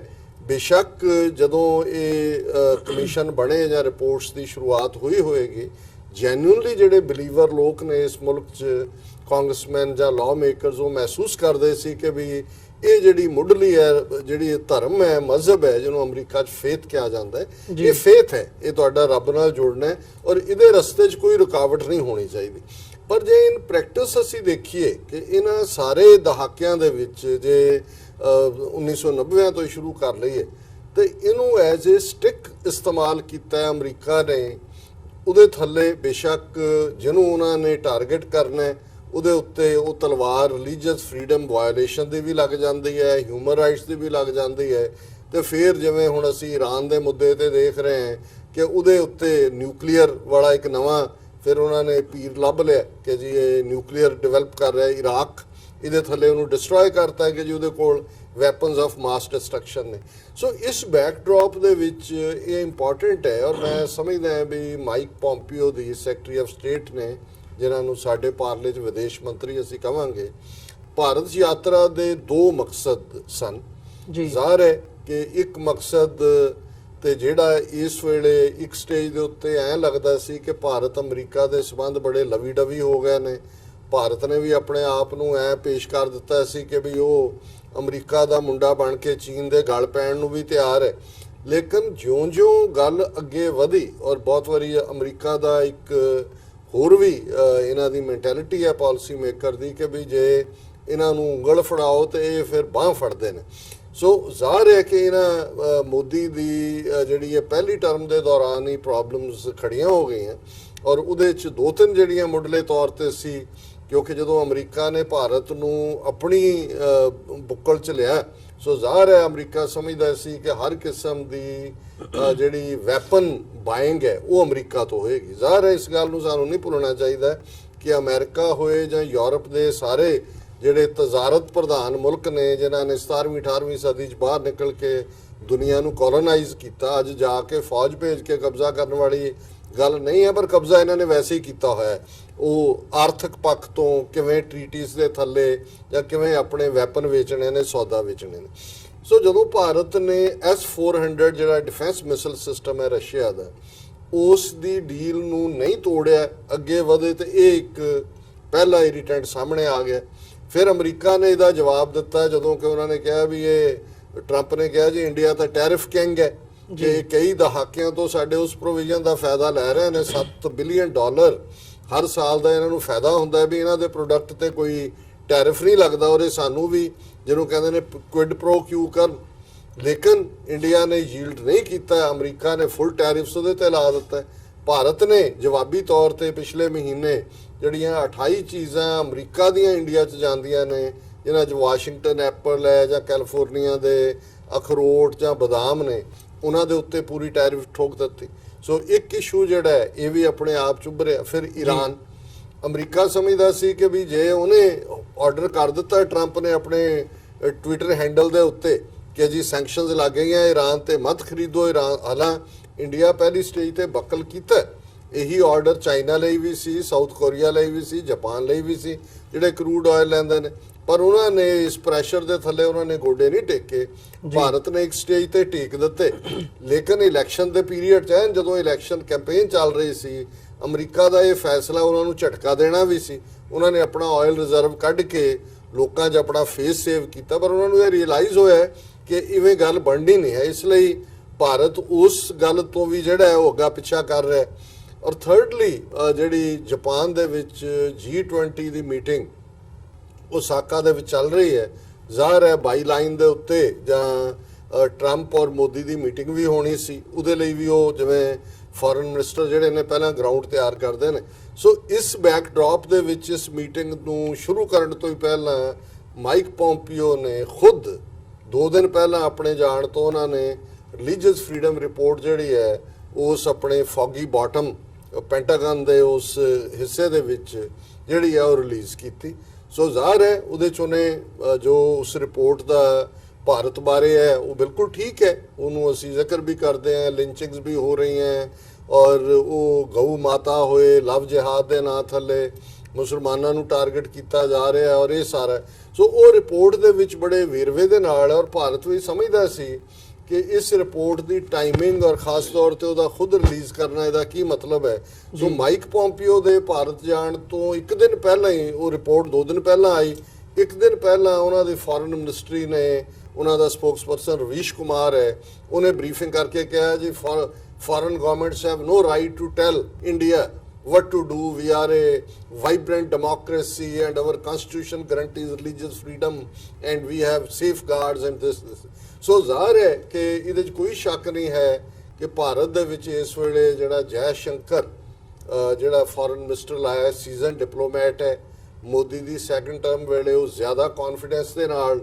ਬੇਸ਼ੱਕ ਜਦੋਂ ਇਹ ਕਮਿਸ਼ਨ ਬਣੇ ਜਾਂ ਰਿਪੋਰਟਸ ਦੀ ਸ਼ੁਰੂਆਤ ਹੋਈ ਹੋਏਗੀ, ਜੈਨੂਇਨਲੀ ਜਿਹੜੇ ਬਿਲੀਵਰ ਲੋਕ ਨੇ ਇਸ ਮੁਲਕ 'ਚ, ਕਾਂਗਰਸਮੈਨ ਜਾਂ ਲਾਅ ਮੇਕਰਸ, ਉਹ ਮਹਿਸੂਸ ਕਰਦੇ ਸੀ ਕਿ ਵੀ ਇਹ ਜਿਹੜੀ ਮੁੱਢਲੀ ਹੈ, ਜਿਹੜੀ ਇਹ ਧਰਮ ਹੈ, ਮਜ਼ਹਬ ਹੈ, ਜਿਹਨੂੰ ਅਮਰੀਕਾ 'ਚ ਫੇਥ ਕਿਹਾ ਜਾਂਦਾ ਹੈ, ਇਹ ਫੇਥ ਹੈ, ਇਹ ਤੁਹਾਡਾ ਰੱਬ ਨਾਲ ਜੁੜਨਾ ਹੈ ਔਰ ਇਹਦੇ ਰਸਤੇ 'ਚ ਕੋਈ ਰੁਕਾਵਟ ਨਹੀਂ ਹੋਣੀ ਚਾਹੀਦੀ। ਪਰ ਜੇ ਇਨ ਪ੍ਰੈਕਟਿਸ ਅਸੀਂ ਦੇਖੀਏ ਕਿ ਇਹਨਾਂ ਸਾਰੇ ਦਹਾਕਿਆਂ ਦੇ ਵਿੱਚ, ਜੇ 1990 ਤੋਂ ਸ਼ੁਰੂ ਕਰ ਲਈਏ, ਤੇ ਇਹਨੂੰ ਐਜ਼ ਏ ਸਟਿਕ ਇਸਤੇਮਾਲ ਕੀਤਾ ਹੈ ਅਮਰੀਕਾ ਨੇ। ਉਹਦੇ ਥੱਲੇ ਬੇਸ਼ੱਕ ਜਿਹਨੂੰ ਉਹਨਾਂ ਨੇ ਟਾਰਗੇਟ ਕਰਨਾ ਹੈ, ਉਹਦੇ ਉੱਤੇ ਉਹ ਤਲਵਾਰ ਰਿਲੀਜੀਅਸ ਫਰੀडम ਵਾਇਓਲੇਸ਼ਨ ਦੀ ਵੀ ਲੱਗ ਜਾਂਦੀ ਹੈ, ਹਿਊਮਨ ਰਾਈਟਸ ਦੀ ਵੀ ਲੱਗ ਜਾਂਦੀ ਹੈ। ਤੇ ਫਿਰ ਜਿਵੇਂ ਹੁਣ ਅਸੀਂ ਈਰਾਨ ਦੇ ਮੁੱਦੇ ਤੇ ਦੇਖ ਰਹੇ ਹਾਂ ਕਿ ਉਹਦੇ ਉੱਤੇ ਨਿਊਕਲੀਅਰ ਵਾਲਾ ਇੱਕ ਨਵਾਂ ਫਿਰ ਉਹਨਾਂ ਨੇ ਪੀਰ ਲੱਭ ਲਿਆ ਕਿ ਜੀ ਇਹ ਨਿਊਕਲੀਅਰ ਡਿਵੈਲਪ ਕਰ ਰਿਹਾ ਇਰਾਕ, ਇਹਦੇ ਥੱਲੇ ਉਹਨੂੰ ਡਿਸਟਰੋਏ ਕਰਤਾ ਕਿ ਜੀ ਉਹਦੇ ਕੋਲ ਵੈਪਨਸ ਆਫ ਮਾਸ ਡਿਸਟਰਕਸ਼ਨ ਨੇ। ਸੋ ਇਸ ਬੈਕਡ੍ਰੌਪ ਦੇ ਵਿੱਚ ਇਹ ਇੰਪੋਰਟੈਂਟ ਹੈ ਔਰ ਮੈਂ ਸਮਝਦਾ ਹਾਂ ਵੀ mic Pompeo the secretary of state ਨੇ, ਜਿਨ੍ਹਾਂ ਨੂੰ ਸਾਡੇ ਪਾਰਲੇ 'ਚ ਵਿਦੇਸ਼ ਮੰਤਰੀ ਅਸੀਂ ਕਹਾਂਗੇ, ਭਾਰਤ ਯਾਤਰਾ ਦੇ ਦੋ ਮਕਸਦ ਸਨ ਜੀ। ਜ਼ਾਹਰ ਹੈ ਕਿ ਇੱਕ ਮਕਸਦ ਤੇ ਜਿਹੜਾ ਇਸ ਵੇਲੇ ਇੱਕ ਸਟੇਜ ਦੇ ਉੱਤੇ ਐਂ ਲੱਗਦਾ ਸੀ ਕਿ ਭਾਰਤ ਅਮਰੀਕਾ ਦੇ ਸੰਬੰਧ ਬੜੇ ਲਵੀ ਡਵੀ ਹੋ ਗਏ ਨੇ। ਭਾਰਤ ਨੇ ਵੀ ਆਪਣੇ ਆਪ ਨੂੰ ਐਂ ਪੇਸ਼ ਕਰ ਦਿੱਤਾ ਸੀ ਕਿ ਵੀ ਉਹ ਅਮਰੀਕਾ ਦਾ ਮੁੰਡਾ ਬਣ ਕੇ ਚੀਨ ਦੇ ਗਲ ਪੈਣ ਨੂੰ ਵੀ ਤਿਆਰ ਹੈ। ਲੇਕਿਨ ਜਿਉਂ-ਜਿਉਂ ਗੱਲ ਅੱਗੇ ਵਧੀ ਔਰ ਬਹੁਤ ਵਾਰੀ ਅਮਰੀਕਾ ਦਾ ਇੱਕ ਹੋਰ ਵੀ ਇਹਨਾਂ ਦੀ ਮੈਂਟੈਲਿਟੀ ਹੈ ਪਾਲਿਸੀ ਮੇਕਰ ਦੀ ਕਿ ਵੀ ਜੇ ਇਹਨਾਂ ਨੂੰ ਉਂਗਲ ਫੜਾਓ ਤੇ ਇਹ ਫਿਰ ਬਾਂਹ ਫੜਦੇ ਨੇ। ਸੋ ਜ਼ਾਹਰ ਹੈ ਕਿ ਇਹਨਾਂ ਮੋਦੀ ਦੀ ਜਿਹੜੀ ਹੈ ਪਹਿਲੀ ਟਰਮ ਦੇ ਦੌਰਾਨ ਹੀ ਪ੍ਰੋਬਲਮਸ ਖੜੀਆਂ ਹੋ ਗਈਆਂ ਔਰ ਉਹਦੇ 'ਚ ਦੋ ਤਿੰਨ ਜਿਹੜੀਆਂ ਮੁੱਢਲੇ ਤੌਰ ਤੇ ਸੀ, ਕਿਉਂਕਿ ਜਦੋਂ ਅਮਰੀਕਾ ਨੇ ਭਾਰਤ ਨੂੰ ਆਪਣੀ ਬੁੱਕਲ 'ਚ ਲਿਆ, ਸੋ ਜ਼ਾਹਰ ਹੈ ਅਮਰੀਕਾ ਸਮਝਦਾ ਸੀ ਕਿ ਹਰ ਕਿਸਮ ਦੀ ਜਿਹੜੀ ਵੈਪਨ ਬਾਇੰਗ ਹੈ ਉਹ ਅਮਰੀਕਾ ਤੋਂ ਹੋਏਗੀ। ਜ਼ਾਹਰ ਹੈ ਇਸ ਗੱਲ ਨੂੰ ਸਾਨੂੰ ਨਹੀਂ ਭੁੱਲਣਾ ਚਾਹੀਦਾ ਕਿ ਅਮਰੀਕਾ ਹੋਏ ਜਾਂ ਯੂਰਪ ਦੇ ਸਾਰੇ ਜਿਹੜੇ ਤਜ਼ਾਰਤ ਪ੍ਰਧਾਨ ਮੁਲਕ ਨੇ, ਜਿਨ੍ਹਾਂ ਨੇ 17ਵੀਂ 18ਵੀਂ ਸਦੀ 'ਚ ਬਾਹਰ ਨਿਕਲ ਕੇ ਦੁਨੀਆ ਨੂੰ ਕੋਲੋਨਾਈਜ਼ ਕੀਤਾ, ਅੱਜ ਜਾ ਕੇ ਫੌਜ ਭੇਜ ਕੇ ਕਬਜ਼ਾ ਕਰਨ ਵਾਲੀ ਗੱਲ ਨਹੀਂ ਹੈ, ਪਰ ਕਬਜ਼ਾ ਇਹਨਾਂ ਨੇ ਵੈਸੇ ਹੀ ਕੀਤਾ ਹੋਇਆ ਹੈ। ਉਹ ਆਰਥਿਕ ਪੱਖ ਤੋਂ ਕਿਵੇਂ ਟ੍ਰੀਟੀਜ਼ ਦੇ ਥੱਲੇ ਜਾਂ ਕਿਵੇਂ ਆਪਣੇ ਵੈਪਨ ਵੇਚਣੇ ਨੇ, ਸੌਦਾ ਵੇਚਣੇ ਨੇ। ਸੋ ਜਦੋਂ ਭਾਰਤ ਨੇ S-400 ਜਿਹੜਾ ਡਿਫੈਂਸ ਮਿਸਲ ਸਿਸਟਮ ਹੈ ਰਸ਼ੀਆ ਦਾ, ਉਸ ਦੀ ਡੀਲ ਨੂੰ ਨਹੀਂ ਤੋੜਿਆ, ਅੱਗੇ ਵਧੇ, ਤੇ ਇਹ ਇੱਕ ਪਹਿਲਾ ਇਰੀਟੈਂਟ ਸਾਹਮਣੇ ਆ ਗਿਆ। ਫਿਰ ਅਮਰੀਕਾ ਨੇ ਇਹਦਾ ਜਵਾਬ ਦਿੱਤਾ ਜਦੋਂ ਕਿ ਉਹਨਾਂ ਨੇ ਕਿਹਾ ਵੀ ਇਹ ਟਰੰਪ ਨੇ ਕਿਹਾ ਜੀ ਇੰਡੀਆ ਤਾਂ ਟੈਰਿਫ ਕਿੰਗ ਹੈ, ਕਿ ਕਈ ਦਹਾਕਿਆਂ ਤੋਂ ਸਾਡੇ ਉਸ ਪ੍ਰੋਵੀਜ਼ਨ ਦਾ ਫਾਇਦਾ ਲੈ ਰਹੇ ਨੇ। $7 ਬਿਲੀਅਨ ਹਰ ਸਾਲ ਦਾ ਇਹਨਾਂ ਨੂੰ ਫਾਇਦਾ ਹੁੰਦਾ ਹੈ ਵੀ ਇਹਨਾਂ ਦੇ ਪ੍ਰੋਡਕਟ ਤੇ ਕੋਈ ਟੈਰਿਫ ਨਹੀਂ ਲੱਗਦਾ ਔਰ ਇਹ ਸਾਨੂੰ ਵੀ ਜਿਹਨੂੰ ਕਹਿੰਦੇ ਨੇ ਕੁਇਡ ਪ੍ਰੋ ਕਿਊ ਕਰਨ। ਲੇਕਿਨ ਇੰਡੀਆ ਨੇ ਯੀਲਡ ਨਹੀਂ ਕੀਤਾ, ਅਮਰੀਕਾ ਨੇ ਫੁੱਲ ਟੈਰਿਫਸ ਉਹਦੇ ਤੇ ਲਾ ਦਿੱਤਾ। ਭਾਰਤ ਨੇ ਜਵਾਬੀ ਤੌਰ ਤੇ ਪਿਛਲੇ ਮਹੀਨੇ ਜਿਹੜੀਆਂ 28 ਚੀਜ਼ਾਂ ਅਮਰੀਕਾ ਦੀਆਂ ਇੰਡੀਆ 'ਚ ਜਾਂਦੀਆਂ ਨੇ, ਜਿਨ੍ਹਾਂ 'ਚ ਵਾਸ਼ਿੰਗਟਨ ਐਪਲ ਹੈ ਜਾਂ ਕੈਲੀਫੋਰਨੀਆ ਦੇ ਅਖਰੋਟ ਜਾਂ ਬਦਾਮ ਨੇ, ਉਹਨਾਂ ਦੇ ਉੱਤੇ ਪੂਰੀ ਟੈਰਿਫ ਠੋਕ ਦਿੱਤੀ। ਸੋ ਇੱਕ ਇਸ਼ੂ ਜਿਹੜਾ ਹੈ ਇਹ ਵੀ ਆਪਣੇ ਆਪ ਚੁੱਭ ਰਿਹਾ। ਫਿਰ ਈਰਾਨ, ਅਮਰੀਕਾ ਸਮਝਦਾ ਸੀ ਕਿ ਵੀ ਜੇ ਉਹਨੇ ਆਰਡਰ ਕਰ ਦਿੱਤਾ ਟਰੰਪ ਨੇ ਆਪਣੇ ਟਵਿੱਟਰ ਹੈਂਡਲ ਦੇ ਉੱਤੇ ਕਿ ਜੀ ਸੈਂਕਸ਼ਨਸ ਲੱਗ ਗਈਆਂ ਈਰਾਨ ਤੇ, ਮਤ ਖਰੀਦੋ ਈਰਾਨ। ਹਾਲਾਂ ਇੰਡੀਆ ਪਹਿਲੀ ਸਟੇਜ ਤੇ ਬਕਲ ਕੀਤਾ। ਇਹੀ ਆਰਡਰ ਚਾਈਨਾ ਲਈ ਵੀ ਸੀ, ਸਾਊਥ ਕੋਰੀਆ ਲਈ ਵੀ ਸੀ, ਜਾਪਾਨ ਲਈ ਵੀ ਸੀ, ਜਿਹੜੇ ਕਰੂਡ ਆਇਲ ਲੈਂਦੇ ਨੇ। ਪਰ ਉਹਨਾਂ ਨੇ ਇਸ ਪ੍ਰੈਸ਼ਰ ਦੇ ਥੱਲੇ ਉਹਨਾਂ ਨੇ ਗੋਡੇ ਨਹੀਂ ਟੇਕੇ। ਭਾਰਤ ਨੇ ਇੱਕ ਸਟੇਜ ਤੇ ਟੇਕ ਦਿੱਤੇ। ਲੇਕਿਨ ਇਲੈਕਸ਼ਨ ਦੇ ਪੀਰੀਅਡ 'ਚ ਜਦੋਂ ਇਲੈਕਸ਼ਨ ਕੈਂਪੇਨ ਚੱਲ ਰਹੀ ਸੀ, ਅਮਰੀਕਾ ਦਾ ਇਹ ਫੈਸਲਾ ਉਹਨਾਂ ਨੂੰ ਝਟਕਾ ਦੇਣਾ ਵੀ ਸੀ। ਉਹਨਾਂ ਨੇ ਆਪਣਾ ਆਇਲ ਰਿਜ਼ਰਵ ਕੱਢ ਕੇ ਲੋਕਾਂ 'ਚ ਆਪਣਾ ਫੇਸ ਸੇਵ ਕੀਤਾ, ਪਰ ਉਹਨਾਂ ਨੂੰ ਇਹ ਰਿਅਲਾਈਜ਼ ਹੋਇਆ ਕਿ ਇਵੇਂ ਗੱਲ ਬਣਨੀ ਨਹੀਂ ਹੈ। ਇਸ ਲਈ ਭਾਰਤ ਉਸ ਗੱਲ ਤੋਂ ਵੀ ਜਿਹੜਾ ਹੈ ਉਹ ਅੱਗਾ ਪਿੱਛਾ ਕਰ ਰਿਹਾ। ਔਰ ਥਰਡਲੀ ਜਿਹੜੀ ਜਾਪਾਨ ਦੇ ਵਿੱਚ G20 ਦੀ ਮੀਟਿੰਗ ਓਸਾਕਾ ਦੇ ਵਿੱਚ ਚੱਲ ਰਹੀ ਹੈ, ਜ਼ਾਹਰ ਹੈ ਬਾਈ ਲਾਈਨ ਦੇ ਉੱਤੇ ਜਾਂ ਟਰੰਪ ਔਰ ਮੋਦੀ ਦੀ ਮੀਟਿੰਗ ਵੀ ਹੋਣੀ ਸੀ। ਉਹਦੇ ਲਈ ਵੀ ਉਹ ਜਿਵੇਂ ਫੋਰਨ ਮਿਨਿਸਟਰ ਜਿਹੜੇ ਨੇ ਪਹਿਲਾਂ ਗਰਾਊਂਡ ਤਿਆਰ ਕਰਦੇ ਨੇ। ਸੋ ਇਸ ਬੈਕਡ੍ਰੌਪ ਦੇ ਵਿੱਚ ਇਸ ਮੀਟਿੰਗ ਨੂੰ ਸ਼ੁਰੂ ਕਰਨ ਤੋਂ ਹੀ ਪਹਿਲਾਂ ਮਾਈਕ ਪੋਂਪੀਓ ਨੇ ਖੁਦ 2 ਦਿਨ ਪਹਿਲਾਂ ਆਪਣੇ ਜਾਣ ਤੋਂ ਉਹਨਾਂ ਨੇ ਰਿਲੀਜੀਅਸ ਫਰੀडम ਰਿਪੋਰਟ ਜਿਹੜੀ ਹੈ ਉਸ ਆਪਣੇ ਫੌਗੀ ਬਾਟਮ ਪੈਂਟਾਗਨ ਦੇ ਉਸ ਹਿੱਸੇ ਦੇ ਵਿੱਚ ਜਿਹੜੀ ਹੈ ਉਹ ਰਿਲੀਜ਼ ਕੀਤੀ। ਸੋ ਜ਼ਾਹਰ ਹੈ ਉਹਦੇ 'ਚ ਉਹਨੇ ਜੋ ਉਸ ਰਿਪੋਰਟ ਦਾ ਭਾਰਤ ਬਾਰੇ ਹੈ ਉਹ ਬਿਲਕੁਲ ਠੀਕ ਹੈ, ਉਹਨੂੰ ਅਸੀਂ ਜ਼ਿਕਰ ਵੀ ਕਰਦੇ ਹਾਂ, ਲਿੰਚਿੰਗਸ ਵੀ ਹੋ ਰਹੀਆਂ ਔਰ ਉਹ ਗਊ ਮਾਤਾ ਹੋਏ ਲਵ ਜਿਹਾਦ ਦੇ ਨਾਂ ਥੱਲੇ ਮੁਸਲਮਾਨਾਂ ਨੂੰ ਟਾਰਗੇਟ ਕੀਤਾ ਜਾ ਰਿਹਾ ਔਰ ਇਹ ਸਾਰਾ। ਸੋ ਉਹ ਰਿਪੋਰਟ ਦੇ ਵਿੱਚ ਬੜੇ ਵੇਰਵੇ ਦੇ ਨਾਲ, ਔਰ ਭਾਰਤ ਵੀ ਸਮਝਦਾ ਸੀ ਕਿ ਇਸ ਰਿਪੋਰਟ ਦੀ ਟਾਈਮਿੰਗ ਔਰ ਖਾਸ ਤੌਰ ਤੇ ਉਹਦਾ ਖੁਦ ਰਿਲੀਜ਼ ਕਰਨਾ ਇਹਦਾ ਕੀ ਮਤਲਬ ਹੈ। ਸੋ ਮਾਈਕ ਪੋਂਪੀਓ ਦੇ ਭਾਰਤ ਜਾਣ ਤੋਂ ਇੱਕ ਦਿਨ ਪਹਿਲਾਂ ਹੀ ਉਹ ਰਿਪੋਰਟ 2 ਦਿਨ ਪਹਿਲਾਂ ਆਈ। ਇੱਕ ਦਿਨ ਪਹਿਲਾਂ ਉਹਨਾਂ ਦੀ ਫੋਰਨ ਮਿਨਿਸਟਰੀ ਨੇ, ਉਹਨਾਂ ਦਾ ਸਪੋਕਸਪਰਸਨ ਰਵੀਸ਼ ਕੁਮਾਰ ਹੈ, ਉਹਨੇ ਬਰੀਫਿੰਗ ਕਰਕੇ ਕਿਹਾ ਜੀ foreign governments have no right to tell India what to do. We are a vibrant democracy and our constitution guarantees religious freedom and we have safeguards and this. ਸੋ ਜ਼ਾਹਰ ਹੈ ਕਿ ਇਹਦੇ 'ਚ ਕੋਈ ਸ਼ੱਕ ਨਹੀਂ ਹੈ ਕਿ ਭਾਰਤ ਦੇ ਵਿੱਚ ਇਸ ਵੇਲੇ ਜਿਹੜਾ ਜੈ ਸ਼ੰਕਰ ਜਿਹੜਾ ਫੋਰਨ ਮਿਨਿਸਟਰ ਲਾਇਆ, ਸੀਜ਼ਨ ਡਿਪਲੋਮੈਟ ਹੈ। ਮੋਦੀ ਦੀ ਸੈਕੰਡ ਟਰਮ ਵੇਲੇ ਉਹ ਜ਼ਿਆਦਾ ਕੌਨਫੀਡੈਂਸ ਦੇ ਨਾਲ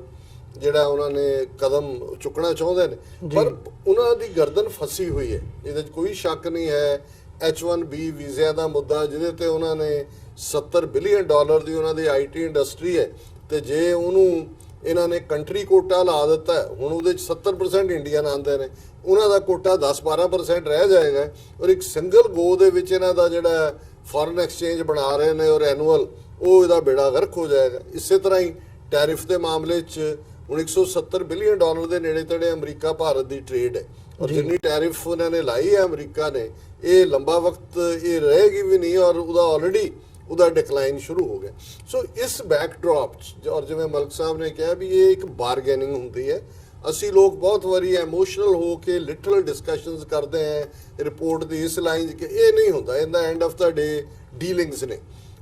ਜਿਹੜਾ ਉਹਨਾਂ ਨੇ ਕਦਮ ਚੁੱਕਣਾ ਚਾਹੁੰਦੇ ਨੇ, ਪਰ ਉਹਨਾਂ ਦੀ ਗਰਦਨ ਫਸੀ ਹੋਈ ਹੈ। ਇਹਦੇ 'ਚ ਕੋਈ ਸ਼ੱਕ ਨਹੀਂ ਹੈ। H1B ਵੀਜ਼ਿਆਂ ਦਾ ਮੁੱਦਾ ਜਿਹਦੇ ਤੇ ਉਹਨਾਂ ਨੇ $70 ਬਿਲੀਅਨ ਦੀ ਉਹਨਾਂ ਦੀ IT ਇੰਡਸਟਰੀ ਹੈ, ਤੇ ਜੇ ਉਹਨੂੰ ਇਹਨਾਂ ਨੇ ਕੰਟਰੀ ਕੋਟਾ ਲਾ ਦਿੱਤਾ, ਹੁਣ ਉਹਦੇ 'ਚ 70% ਇੰਡੀਅਨ ਆਉਂਦੇ ਨੇ, ਉਹਨਾਂ ਦਾ ਕੋਟਾ 10-12% ਰਹਿ ਜਾਏਗਾ ਔਰ ਇੱਕ ਸਿੰਗਲ ਗੋ ਦੇ ਵਿੱਚ ਇਹਨਾਂ ਦਾ ਜਿਹੜਾ ਫੋਰਨ ਐਕਸਚੇਂਜ ਬਣਾ ਰਹੇ ਨੇ ਔਰ ਐਨੂਅਲ, ਉਹ ਇਹਦਾ ਬੇੜਾ ਗਰਕ ਹੋ ਜਾਏਗਾ। ਇਸੇ ਤਰ੍ਹਾਂ ਹੀ ਟੈਰਿਫ ਦੇ ਮਾਮਲੇ 'ਚ ਹੁਣ $170 ਬਿਲੀਅਨ ਦੇ ਨੇੜੇ ਤੇੜੇ ਅਮਰੀਕਾ ਭਾਰਤ ਦੀ ਟ੍ਰੇਡ ਹੈ ਔਰ ਜਿੰਨੀ ਟੈਰਿਫ ਉਹਨਾਂ ਨੇ ਲਾਈ ਹੈ ਅਮਰੀਕਾ ਨੇ, ਇਹ ਲੰਬਾ ਵਕਤ ਇਹ ਰਹੇਗੀ ਵੀ ਨਹੀਂ ਔਰ ਉਹਦਾ ਆਲਰੇਡੀ ਉਹਦਾ ਡਿਕਲਾਈਨ ਸ਼ੁਰੂ ਹੋ ਗਿਆ। ਸੋ ਇਸ ਬੈਕਡ੍ਰੌਪ 'ਚ ਔਰ ਜਿਵੇਂ ਮਲਕ ਸਾਹਿਬ ਨੇ ਕਿਹਾ ਵੀ ਇਹ ਇੱਕ ਬਾਰਗੇਨਿੰਗ ਹੁੰਦੀ ਹੈ। ਅਸੀਂ ਲੋਕ ਬਹੁਤ ਵਾਰੀ ਐਮੋਸ਼ਨਲ ਹੋ ਕੇ ਲਿਟਰਲ ਡਿਸਕਸ਼ਨਸ ਕਰਦੇ ਹਾਂ ਰਿਪੋਰਟ ਦੀ ਇਸ ਲਾਈਨ 'ਚ ਕਿ ਇਹ ਨਹੀਂ ਹੁੰਦਾ। ਇਨ ਦਾ ਐਂਡ ਆਫ ਦਾ ਡੇ ਡੀਲਿੰਗਸ ਨੇ,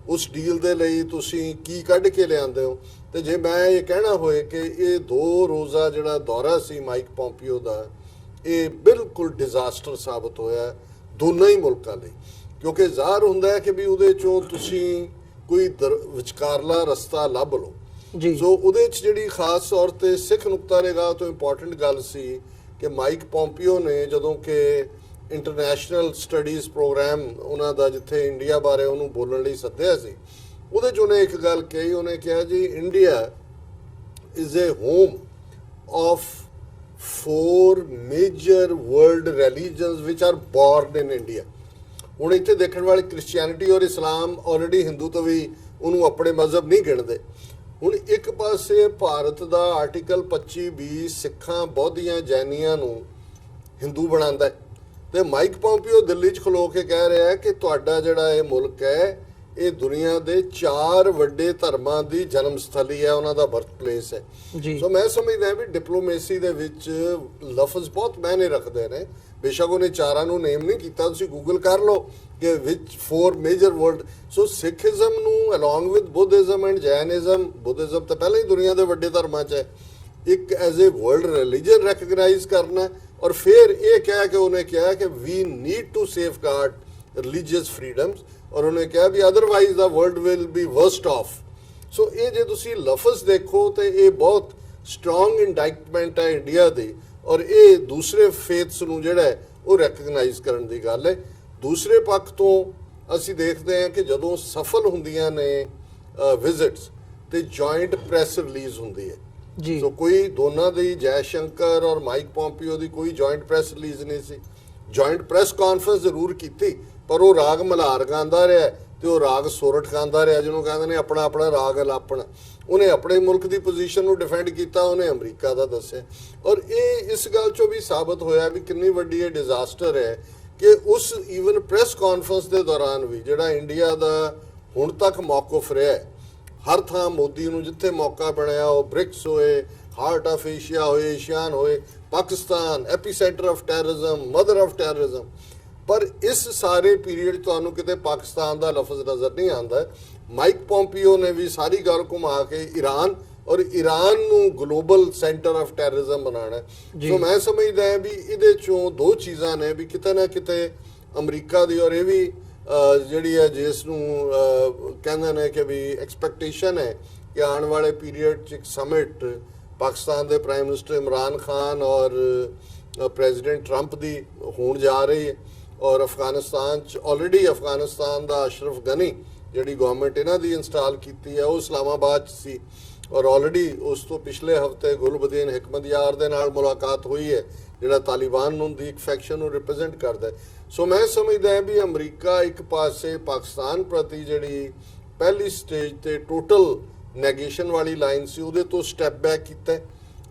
ਉਸ ਡੀਲ ਦੇ ਲਈ ਤੁਸੀਂ ਕੀ ਕੱਢ ਕੇ ਲਿਆਉਂਦੇ ਹੋ। ਤੇ ਜੇ ਮੈਂ ਇਹ ਕਹਿਣਾ ਹੋਏ ਕਿ ਇਹ 2 ਰੋਜ਼ਾ ਜਿਹੜਾ ਦੌਰਾ ਸੀ ਮਾਈਕ ਪੋਂਪੀਓ ਦਾ, ਇਹ ਬਿਲਕੁਲ ਡਿਜ਼ਾਸਟਰ ਸਾਬਤ ਹੋਇਆ ਦੋਨਾਂ ਹੀ ਮੁਲਕਾਂ ਲਈ, ਕਿਉਂਕਿ ਜ਼ਾਹਰ ਹੁੰਦਾ ਹੈ ਕਿ ਵੀ ਉਹਦੇ 'ਚੋਂ ਤੁਸੀਂ ਕੋਈ ਵਿਚਕਾਰਲਾ ਰਸਤਾ ਲੱਭ ਲਓ ਜੀ। ਸੋ ਉਹਦੇ 'ਚ ਜਿਹੜੀ ਖਾਸ ਤੌਰ ਤੇ ਸਿੱਖ ਨੁਕਤਾ ਨਿਗਾਹ ਤੋਂ ਇੰਪੋਰਟੈਂਟ ਗੱਲ ਸੀ ਕਿ ਮਾਈਕ ਪੋਂਪੀਓ ਨੇ ਜਦੋਂ ਕਿ ਇੰਟਰਨੈਸ਼ਨਲ ਸਟੱਡੀਜ਼ ਪ੍ਰੋਗਰਾਮ ਉਹਨਾਂ ਦਾ ਜਿੱਥੇ ਇੰਡੀਆ ਬਾਰੇ ਉਹਨੂੰ ਬੋਲਣ ਲਈ ਸੱਦਿਆ ਸੀ, ਉਹਦੇ 'ਚ ਉਹਨੇ ਇੱਕ ਗੱਲ ਕਹੀ। ਉਹਨੇ ਕਿਹਾ ਜੀ India is a home of 4 major world religions ਵਿਚ ਆਰ ਬੋਰਨ ਇਨ ਇੰਡੀਆ। ਹੁਣ ਇੱਥੇ ਦੇਖਣ ਵਾਲੇ ਕ੍ਰਿਸਚੀਅਨਿਟੀ ਔਰ ਇਸਲਾਮ ਆਲਰੇਡੀ ਹਿੰਦੂ ਤੋਂ ਵੀ ਉਹਨੂੰ ਆਪਣੇ ਮਜ਼ਹਬ ਨਹੀਂ ਗਿਣਦੇ। ਹੁਣ ਇੱਕ ਪਾਸੇ ਭਾਰਤ ਦਾ ਆਰਟੀਕਲ 25B ਸਿੱਖਾਂ, ਬੌਧੀਆਂ, ਜੈਨੀਆਂ ਨੂੰ ਹਿੰਦੂ ਬਣਾਉਂਦਾ ਹੈ, ਤੇ ਮਾਈਕ ਪੋਂਪੀਓ ਦਿੱਲੀ 'ਚ ਖਲੋ ਕੇ ਕਹਿ ਰਿਹਾ ਹੈ ਕਿ ਤੁਹਾਡਾ ਜਿਹੜਾ ਇਹ ਮੁਲਕ ਹੈ ਇਹ ਦੁਨੀਆ ਦੇ 4 ਵੱਡੇ ਧਰਮਾਂ ਦੀ ਜਨਮ ਸਥਲੀ ਹੈ, ਉਹਨਾਂ ਦਾ ਬਰਥ ਪਲੇਸ ਹੈ। ਸੋ ਮੈਂ ਸਮਝਦਾ ਵੀ ਡਿਪਲੋਮੇਸੀ ਦੇ ਵਿੱਚ ਲਫ਼ਜ਼ ਬਹੁਤ ਮਾਇਨੇ ਰੱਖਦੇ ਨੇ। ਬੇਸ਼ੱਕ ਉਹਨੇ 4 ਨੂੰ ਨੇਮ ਨਹੀਂ ਕੀਤਾ, ਤੁਸੀਂ ਗੂਗਲ ਕਰ ਲਓ ਕਿ ਵਿਚ 4 ਮੇਜਰ ਵਰਲਡ। ਸੋ ਸਿੱਖਿਜ਼ਮ ਨੂੰ ਅਲੋਂਗ ਵਿਦ ਬੁੱਧਿਜ਼ਮ ਐਂਡ ਜੈਨਿਜ਼ਮ, ਬੁੱਧਿਜ਼ਮ ਤਾਂ ਪਹਿਲਾਂ ਹੀ ਦੁਨੀਆ ਦੇ ਵੱਡੇ ਧਰਮਾਂ 'ਚ ਹੈ, ਇੱਕ as a world religion recognise ਕਰਨਾ। ਔਰ ਫਿਰ ਇਹ ਕਹਿ ਕੇ ਉਹਨੇ ਕਿਹਾ ਕਿ we need to safeguard religious freedoms, ਔਰ ਉਹਨੇ ਕਿਹਾ ਵੀ otherwise the world will be worst off. So ਇਹ ਜੇ ਤੁਸੀਂ ਲਫ਼ਜ਼ ਦੇਖੋ ਤੇ ਇਹ ਬਹੁਤ ਸਟਰੋਂਗ ਇੰਡਾਈਟਮੈਂਟ ਹੈ ਇੰਡੀਆ ਦੀ, ਔਰ ਇਹ ਦੂਸਰੇ ਫੇਥਸ ਨੂੰ ਜਿਹੜਾ ਹੈ ਉਹ ਰੈਕਗਨਾਈਜ਼ ਕਰਨ ਦੀ ਗੱਲ ਹੈ। ਦੂਸਰੇ ਪੱਖ ਤੋਂ ਅਸੀਂ ਦੇਖਦੇ ਹਾਂ ਕਿ ਜਦੋਂ ਸਫਲ ਹੁੰਦੀਆਂ ਨੇ ਵਿਜ਼ਿਟਸ ਤੇ ਜੁਆਇੰਟ ਪ੍ਰੈਸ ਰਿਲੀਜ਼ ਹੁੰਦੀ ਹੈ ਜੀ। ਸੋ ਕੋਈ ਦੋਨਾਂ ਦੀ, ਜੈ ਸ਼ੰਕਰ ਔਰ ਮਾਈਕ ਪੋਂਪੀਓ ਦੀ ਕੋਈ ਜੁਆਇੰਟ ਪ੍ਰੈਸ ਰਿਲੀਜ਼ ਨਹੀਂ ਸੀ। ਜੁਆਇੰਟ ਪ੍ਰੈਸ ਕਾਨਫਰੰਸ ਜ਼ਰੂਰ ਕੀਤੀ, ਪਰ ਉਹ ਰਾਗ ਮਲਹਾਰ ਗਾਉਂਦਾ ਰਿਹਾ ਤੇ ਉਹ ਰਾਗ ਸੋਰਠ ਗਾਉਂਦਾ ਰਿਹਾ, ਜਿਹਨੂੰ ਕਹਿੰਦੇ ਨੇ ਆਪਣਾ ਆਪਣਾ ਰਾਗ ਅਲਾਪਣ। ਉਹਨੇ ਆਪਣੇ ਮੁਲਕ ਦੀ ਪੋਜੀਸ਼ਨ ਨੂੰ ਡਿਫੈਂਡ ਕੀਤਾ, ਉਹਨੇ ਅਮਰੀਕਾ ਦਾ ਦੱਸਿਆ। ਔਰ ਇਹ ਇਸ ਗੱਲ 'ਚੋਂ ਵੀ ਸਾਬਤ ਹੋਇਆ ਵੀ ਕਿੰਨੀ ਵੱਡੀ ਇਹ ਡਿਜ਼ਾਸਟਰ ਹੈ ਕਿ ਉਸ ਈਵਨ ਪ੍ਰੈਸ ਕਾਨਫਰੰਸ ਦੇ ਦੌਰਾਨ ਵੀ ਜਿਹੜਾ ਇੰਡੀਆ ਦਾ ਹੁਣ ਤੱਕ ਮੌਕਫ ਰਿਹਾ ਹੈ, ਹਰ ਥਾਂ ਮੋਦੀ ਨੂੰ ਜਿੱਥੇ ਮੌਕਾ ਬਣਿਆ, ਉਹ ਬ੍ਰਿਕਸ ਹੋਏ, ਹਾਰਟ ਆਫ ਏਸ਼ੀਆ ਹੋਏ, ਏਸ਼ੀਆਨ ਹੋਏ, Pakistan epicentre of terrorism, mother of terrorism, ਪਰ ਇਸ ਸਾਰੇ ਪੀਰੀਅਡ ਤੁਹਾਨੂੰ ਕਿਤੇ ਪਾਕਿਸਤਾਨ ਦਾ ਲਫ਼ਜ਼ ਨਜ਼ਰ ਨਹੀਂ ਆਉਂਦਾ। ਮਾਈਕ ਪੋਂਪੀਓ ਨੇ ਵੀ ਸਾਰੀ ਗੱਲ ਘੁਮਾ ਕੇ ਈਰਾਨ ਔਰ ਈਰਾਨ ਨੂੰ ਗਲੋਬਲ ਸੈਂਟਰ ਆਫ ਟੈਰਰਿਜ਼ਮ ਬਣਾਉਣਾ। ਸੋ ਮੈਂ ਸਮਝਦਾ ਹਾਂ ਵੀ ਇਹਦੇ 'ਚੋਂ 2 ਚੀਜ਼ਾਂ ਨੇ ਵੀ ਕਿਤੇ ਨਾ ਕਿਤੇ ਅਮਰੀਕਾ ਦੀ ਔਰ ਇਹ ਵੀ ਜਿਹੜੀ ਹੈ ਜਿਸ ਨੂੰ ਕਹਿੰਦੇ ਨੇ ਕਿ ਵੀ ਐਕਸਪੈਕਟੇਸ਼ਨ ਹੈ ਕਿ ਆਉਣ ਵਾਲੇ ਪੀਰੀਅਡ 'ਚ ਇੱਕ ਸਮਿਟ ਪਾਕਿਸਤਾਨ ਦੇ ਪ੍ਰਾਈਮ ਮਿਨਿਸਟਰ ਇਮਰਾਨ ਖਾਨ ਔਰ ਪ੍ਰੈਜ਼ੀਡੈਂਟ ਟਰੰਪ ਦੀ ਹੋਣ ਜਾ ਰਹੀ ਹੈ। ਔਰ ਅਫਗਾਨਿਸਤਾਨ 'ਚ ਆਲਰੇਡੀ ਅਫਗਾਨਿਸਤਾਨ ਦਾ ਅਸ਼ਰਫ ਗਨੀ ਜਿਹੜੀ ਗਵਰਨਮੈਂਟ ਇਹਨਾਂ ਦੀ ਇੰਸਟਾਲ ਕੀਤੀ ਹੈ ਉਹ ਇਸਲਾਮਾਬਾਦ 'ਚ ਸੀ, ਔਰ ਆਲਰੇਡੀ ਉਸ ਤੋਂ ਪਿਛਲੇ ਹਫਤੇ ਗੁਲਬਦੀਨ ਹਿਕਮਤਯਾਰ ਦੇ ਨਾਲ ਮੁਲਾਕਾਤ ਹੋਈ ਹੈ ਜਿਹੜਾ ਤਾਲਿਬਾਨ ਨੂੰ ਦੀ ਇੱਕ ਫੈਕਸ਼ਨ ਨੂੰ ਰਿਪਰੈਜ਼ੈਂਟ ਕਰਦਾ ਹੈ। ਸੋ ਮੈਂ ਸਮਝਦਾ ਹਾਂ ਵੀ ਅਮਰੀਕਾ ਇੱਕ ਪਾਸੇ ਪਾਕਿਸਤਾਨ ਪ੍ਰਤੀ ਜਿਹੜੀ ਪਹਿਲੀ ਸਟੇਜ ਤੇ ਟੋਟਲ ਨੈਗੇਸ਼ਨ ਵਾਲੀ ਲਾਈਨ ਸੀ ਉਹਦੇ ਤੋਂ ਸਟੈਪ ਬੈਕ ਕੀਤਾ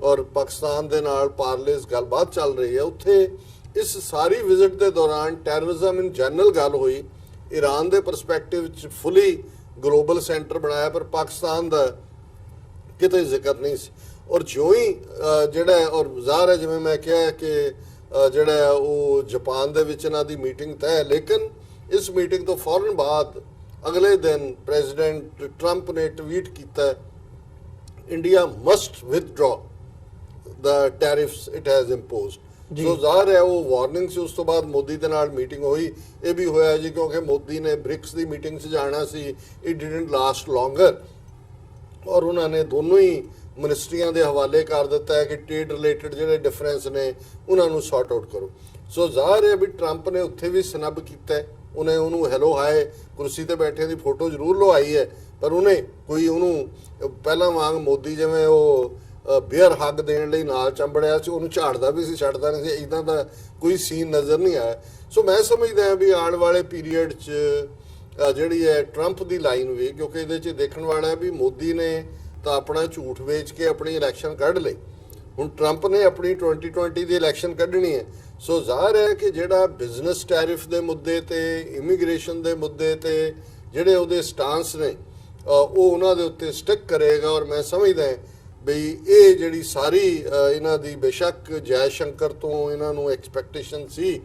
ਔਰ ਪਾਕਿਸਤਾਨ ਦੇ ਨਾਲ ਪਾਰਲੇਸ ਗੱਲਬਾਤ ਚੱਲ ਰਹੀ ਹੈ, ਉੱਥੇ ਇਸ ਸਾਰੀ ਵਿਜ਼ਿਟ ਦੇ ਦੌਰਾਨ ਟੈਰਰਿਜ਼ਮ ਇਨ ਜਨਰਲ ਗੱਲ ਹੋਈ। ਈਰਾਨ ਦੇ ਪਰਸਪੈਕਟਿਵ ਚ ਫੁੱਲੀ ਗਲੋਬਲ ਸੈਂਟਰ ਬਣਾਇਆ, ਪਰ ਪਾਕਿਸਤਾਨ ਦਾ ਕਿਤੇ ਜ਼ਿਕਰ ਨਹੀਂ ਸੀ। ਔਰ ਜਿਉਂ ਹੀ ਜਿਹੜਾ ਔਰ ਜ਼ਾਹਰ ਹੈ ਜਿਵੇਂ ਮੈਂ ਕਿਹਾ ਕਿ ਜਿਹੜਾ ਉਹ ਜਾਪਾਨ ਦੇ ਵਿੱਚ ਇਹਨਾਂ ਦੀ ਮੀਟਿੰਗ ਤੈਅ ਹੈ, ਲੇਕਿਨ ਇਸ ਮੀਟਿੰਗ ਤੋਂ ਫੌਰਨ ਬਾਅਦ ਅਗਲੇ ਦਿਨ ਪ੍ਰੈਜ਼ੀਡੈਂਟ ਟਰੰਪ ਨੇ ਟਵੀਟ ਕੀਤਾ, India must withdraw the tariffs it has imposed. So ਜ਼ਾਹਰ ਹੈ ਉਹ ਵਾਰਨਿੰਗ ਸੀ। ਉਸ ਤੋਂ ਬਾਅਦ ਮੋਦੀ ਦੇ ਨਾਲ ਮੀਟਿੰਗ ਹੋਈ। ਇਹ ਵੀ ਹੋਇਆ ਜੀ ਕਿਉਂਕਿ ਮੋਦੀ ਨੇ ਬ੍ਰਿਕਸ ਦੀ ਮੀਟਿੰਗ 'ਚ ਜਾਣਾ ਸੀ, ਇਟ ਡਿਡਨਟ ਲਾਸਟ ਲੌਂਗਰ, ਔਰ ਉਹਨਾਂ ਨੇ ਦੋਨੋਂ ਹੀ ਮਿਨਿਸਟਰੀਆਂ ਦੇ ਹਵਾਲੇ ਕਰ ਦਿੱਤਾ ਹੈ ਕਿ ਟ੍ਰੇਡ ਰਿਲੇਟਡ ਜਿਹੜੇ ਡਿਫਰੈਂਸ ਨੇ ਉਹਨਾਂ ਨੂੰ ਸੌਰਟ ਆਊਟ ਕਰੋ। ਸੋ ਜ਼ਾਹਰ ਹੈ ਵੀ ਟਰੰਪ ਨੇ ਉੱਥੇ ਵੀ ਸਨੱਬ ਕੀਤਾ ਹੈ, ਉਹਨੇ ਉਹਨੂੰ ਹੈਲੋ ਹਾਏ ਕੁਰਸੀ ਤੇ ਬੈਠੇ ਦੀ ਫੋਟੋ ਜ਼ਰੂਰ ਲਵਾਈ ਹੈ, ਪਰ ਉਹਨੇ ਕੋਈ ਉਹਨੂੰ ਪਹਿਲਾਂ ਵਾਂਗ ਮੋਦੀ ਜਿਵੇਂ ਉਹ ਬੀਅਰ ਹੱਗ ਦੇਣ ਲਈ ਨਾਲ ਚੰਬੜਿਆ ਸੀ, ਉਹਨੂੰ ਝਾੜਦਾ ਵੀ ਸੀ, ਛੱਡਦਾ ਨਹੀਂ ਸੀ, ਇਦਾਂ ਦਾ ਕੋਈ ਸੀਨ ਨਜ਼ਰ ਨਹੀਂ ਆਇਆ। ਸੋ ਮੈਂ ਸਮਝਦਾ ਹਾਂ ਵੀ ਆਉਣ ਵਾਲੇ ਪੀਰੀਅਡ 'ਚ ਜਿਹੜੀ ਹੈ ਟਰੰਪ ਦੀ ਲਾਈਨ ਵੀ, ਕਿਉਂਕਿ ਇਹਦੇ 'ਚ ਦੇਖਣ ਵਾਲਾ ਵੀ ਮੋਦੀ ਨੇ ਤਾਂ ਆਪਣਾ ਝੂਠ ਵੇਚ ਕੇ ਆਪਣੀ ਇਲੈਕਸ਼ਨ ਕੱਢ ਲਈ, ਹੁਣ ਟਰੰਪ ਨੇ ਆਪਣੀ 2020 ਦੀ ਇਲੈਕਸ਼ਨ ਕੱਢਣੀ ਹੈ। ਸੋ ਜ਼ਾਹਰ ਹੈ ਕਿ ਜਿਹੜਾ ਬਿਜ਼ਨਸ ਟੈਰਿਫ ਦੇ ਮੁੱਦੇ ਤੇ, ਇਮੀਗ੍ਰੇਸ਼ਨ ਦੇ ਮੁੱਦੇ ਤੇ ਜਿਹੜੇ ਉਹਦੇ ਸਟਾਂਸ ਨੇ ਉਹ ਉਹਨਾਂ ਦੇ ਉੱਤੇ ਸਟਿਕ ਕਰੇਗਾ। ਔਰ ਮੈਂ ਸਮਝਦਾ ਬਈ ਇਹ ਜਿਹੜੀ ਸਾਰੀ ਇਹਨਾਂ ਦੀ ਬੇਸ਼ੱਕ ਜੈ ਸ਼ੰਕਰ ਤੋਂ ਇਹਨਾਂ ਨੂੰ ਐਕਸਪੈਕਟੇਸ਼ਨ ਸੀ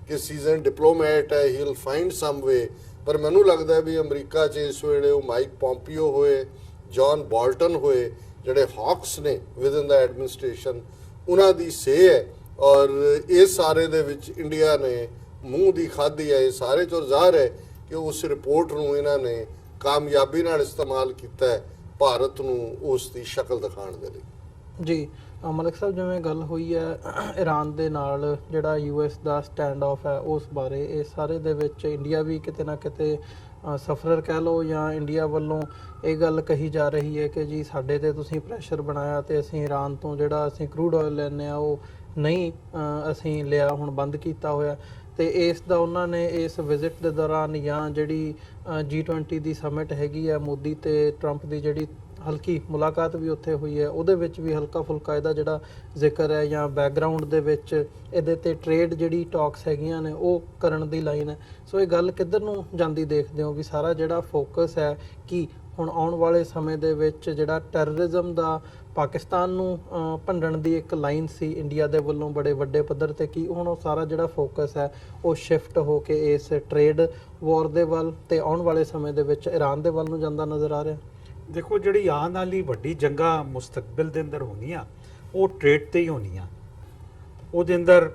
ਕਿ ਸੀਜ਼ਨ ਡਿਪਲੋਮੈਟ ਹੈ, ਹੀ ਵਿਲ ਫਾਈਂਡ ਸਮ ਵੇ, ਪਰ ਮੈਨੂੰ ਲੱਗਦਾ ਵੀ ਅਮਰੀਕਾ 'ਚ ਇਸ ਵੇਲੇ ਉਹ ਮਾਈਕ ਪੋਂਪੀਓ ਹੋਏ, ਜੌਨ ਬੋਲਟਨ ਹੋਏ, ਜਿਹੜੇ ਹਾਕਸ ਨੇ ਵਿਦਨ ਦਾ ਐਡਮਿਨਿਸਟ੍ਰੇਸ਼ਨ, ਉਹਨਾਂ ਦੀ ਸੇ ਹੈ। ਔਰ ਇਸ ਸਾਰੇ ਦੇ ਵਿੱਚ ਇੰਡੀਆ ਨੇ ਮੂੰਹ ਦੀ ਖਾਧੀ ਹੈ। ਇਹ ਸਾਰੇ ਤੋਂ ਜ਼ਾਹਰ ਹੈ ਕਿ ਉਸ ਰਿਪੋਰਟ ਨੂੰ ਇਹਨਾਂ ਨੇ ਕਾਮਯਾਬੀ ਨਾਲ ਇਸਤੇਮਾਲ ਕੀਤਾ ਹੈ ਭਾਰਤ ਨੂੰ ਉਸ ਦੀ ਸ਼ਕਲ ਦਿਖਾਉਣ ਦੇ ਲਈ। ਜੀ ਮਲਿਕ ਸਾਹਿਬ, ਜਿਵੇਂ ਗੱਲ ਹੋਈ ਹੈ ਈਰਾਨ ਦੇ ਨਾਲ ਜਿਹੜਾ ਯੂਐਸ ਦਾ ਸਟੈਂਡ ਆਫ ਹੈ ਉਸ ਬਾਰੇ, ਇਹ ਸਾਰੇ ਦੇ ਵਿੱਚ ਇੰਡੀਆ ਵੀ ਕਿਤੇ ਨਾ ਕਿਤੇ ਸਫਰਰ ਕਹਿ ਲਓ, ਜਾਂ ਇੰਡੀਆ ਵੱਲੋਂ ਇਹ ਗੱਲ ਕਹੀ ਜਾ ਰਹੀ ਹੈ ਕਿ ਜੀ ਸਾਡੇ ਤੇ ਤੁਸੀਂ ਪ੍ਰੈਸ਼ਰ ਬਣਾਇਆ ਤੇ ਅਸੀਂ ਈਰਾਨ ਤੋਂ ਜਿਹੜਾ ਅਸੀਂ ਕਰੂਡ ਆਇਲ ਲੈਂਦੇ ਆ ਉਹ ਨਹੀਂ ਅਸੀਂ ਲਿਆ, ਹੁਣ ਬੰਦ ਕੀਤਾ ਹੋਇਆ। ਤੇ ਇਸ ਦਾ ਉਹਨਾਂ ਨੇ ਇਸ ਵਿਜ਼ਿਟ ਦੇ ਦੌਰਾਨ ਜਾਂ ਜਿਹੜੀ G20 ਦੀ ਸਮਿਟ ਹੈਗੀ ਹੈ ਮੋਦੀ ਤੇ ਟਰੰਪ ਦੀ ਜਿਹੜੀ ਹਲਕੀ ਮੁਲਾਕਾਤ ਵੀ ਉੱਥੇ ਹੋਈ ਹੈ, ਉਹਦੇ ਵਿੱਚ ਵੀ ਹਲਕਾ ਫੁਲਕਾ ਇਹਦਾ ਜਿਹੜਾ ਜ਼ਿਕਰ ਹੈ ਜਾਂ ਬੈਕਗਰਾਊਂਡ ਦੇ ਵਿੱਚ ਇਹਦੇ ਤੇ ਟ੍ਰੇਡ ਜਿਹੜੀ ਟਾਕਸ ਹੈਗੀਆਂ ਨੇ ਉਹ ਕਰਨ ਦੀ ਲਾਈਨ ਹੈ। ਸੋ ਇਹ ਗੱਲ ਕਿੱਧਰ ਨੂੰ ਜਾਂਦੀ ਦੇਖਦੇ ਹੋ ਵੀ ਸਾਰਾ ਜਿਹੜਾ ਫੋਕਸ ਹੈ ਕਿ ਹੁਣ ਆਉਣ ਵਾਲੇ ਸਮੇਂ ਦੇ ਵਿੱਚ ਜਿਹੜਾ ਟੈਰਰਿਜ਼ਮ ਦਾ ਪਾਕਿਸਤਾਨ ਨੂੰ ਭੰਡਣ ਦੀ ਇੱਕ ਲਾਈਨ ਸੀ ਇੰਡੀਆ ਦੇ ਵੱਲੋਂ ਬੜੇ ਵੱਡੇ ਪੱਧਰ ਤੇ, ਕੀ ਹੁਣ ਉਹ ਸਾਰਾ ਜਿਹੜਾ ਫੋਕਸ ਹੈ ਉਹ ਸ਼ਿਫਟ ਹੋ ਕੇ ਇਸ ਟ੍ਰੇਡ ਵਾਰ ਦੇ ਵੱਲ ਤੇ ਆਉਣ ਵਾਲੇ ਸਮੇਂ ਦੇ ਵਿੱਚ ਈਰਾਨ ਦੇ ਵੱਲ ਨੂੰ ਜਾਂਦਾ ਨਜ਼ਰ ਆ ਰਿਹਾ? ਦੇਖੋ, ਜਿਹੜੀ ਆਉਣ ਵਾਲੀ ਵੱਡੀ ਜੰਗਾਂ ਮੁਸਤਕਬਲ ਦੇ ਅੰਦਰ ਹੋਣੀਆਂ ਉਹ ਟ੍ਰੇਡ ਤੇ ਹੀ ਹੋਣੀਆਂ। ਉਹਦੇ ਅੰਦਰ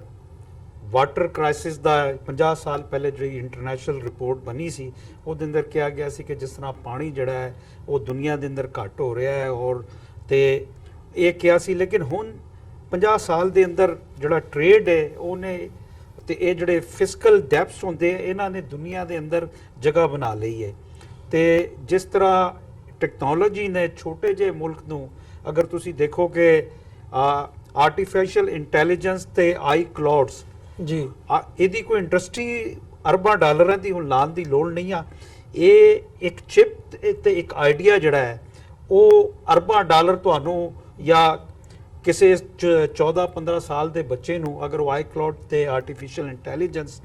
ਵਾਟਰ ਕ੍ਰਾਈਸਿਸ ਦਾ 50 ਸਾਲ ਪਹਿਲੇ ਜਿਹੜੀ ਇੰਟਰਨੈਸ਼ਨਲ ਰਿਪੋਰਟ ਬਣੀ ਸੀ ਉਹਦੇ ਅੰਦਰ ਕਿਹਾ ਗਿਆ ਸੀ ਕਿ ਜਿਸ ਤਰ੍ਹਾਂ ਪਾਣੀ ਜਿਹੜਾ ਹੈ ਉਹ ਦੁਨੀਆ ਦੇ ਅੰਦਰ ਘੱਟ ਹੋ ਰਿਹਾ ਹੈ, ਔਰ ਤੇ ਇਹ ਕਿਹਾ ਸੀ। ਲੇਕਿਨ ਹੁਣ 50 ਸਾਲ ਦੇ ਅੰਦਰ ਜਿਹੜਾ ਟ੍ਰੇਡ ਹੈ ਉਹਨੇ ਤੇ ਇਹ ਜਿਹੜੇ ਫਿਸਕਲ ਡੈਪਸ ਹੁੰਦੇ ਇਹਨਾਂ ਨੇ ਦੁਨੀਆ ਦੇ ਅੰਦਰ ਜਗ੍ਹਾ ਬਣਾ ਲਈ ਹੈ। ਤੇ ਜਿਸ ਤਰ੍ਹਾਂ ਟੈਕਨੋਲੋਜੀ ਨੇ ਛੋਟੇ ਜਿਹੇ ਮੁਲਕ ਨੂੰ, ਅਗਰ ਤੁਸੀਂ ਦੇਖੋ ਕਿ ਆਰਟੀਫੀਸ਼ੀਅਲ ਇੰਟੈਲੀਜੈਂਸ ਤੇ ਆਈ ਕਲਾਉਡਸ ਜੀ, ਇਹਦੀ ਕੋਈ ਇੰਡਸਟਰੀ ਅਰਬਾਂ ਡਾਲਰਾਂ ਦੀ ਹੁਣ ਲਾਉਣ ਦੀ ਲੋੜ ਨਹੀਂ ਆ। ਇਹ ਇੱਕ ਚਿਪ ਤੇ ਇੱਕ ਆਈਡੀਆ ਜਿਹੜਾ ਹੈ ਉਹ ਅਰਬਾਂ ਡਾਲਰ ਤੁਹਾਨੂੰ ਜਾਂ ਕਿਸੇ 14-15 ਸਾਲ ਦੇ ਬੱਚੇ ਨੂੰ ਅਗਰ ਉਹ ਆਈ ਕਲਾਉਡ ਤੇ ਆਰਟੀਫੀਸ਼ੀਅਲ ਇੰਟੈਲੀਜੈਂਸ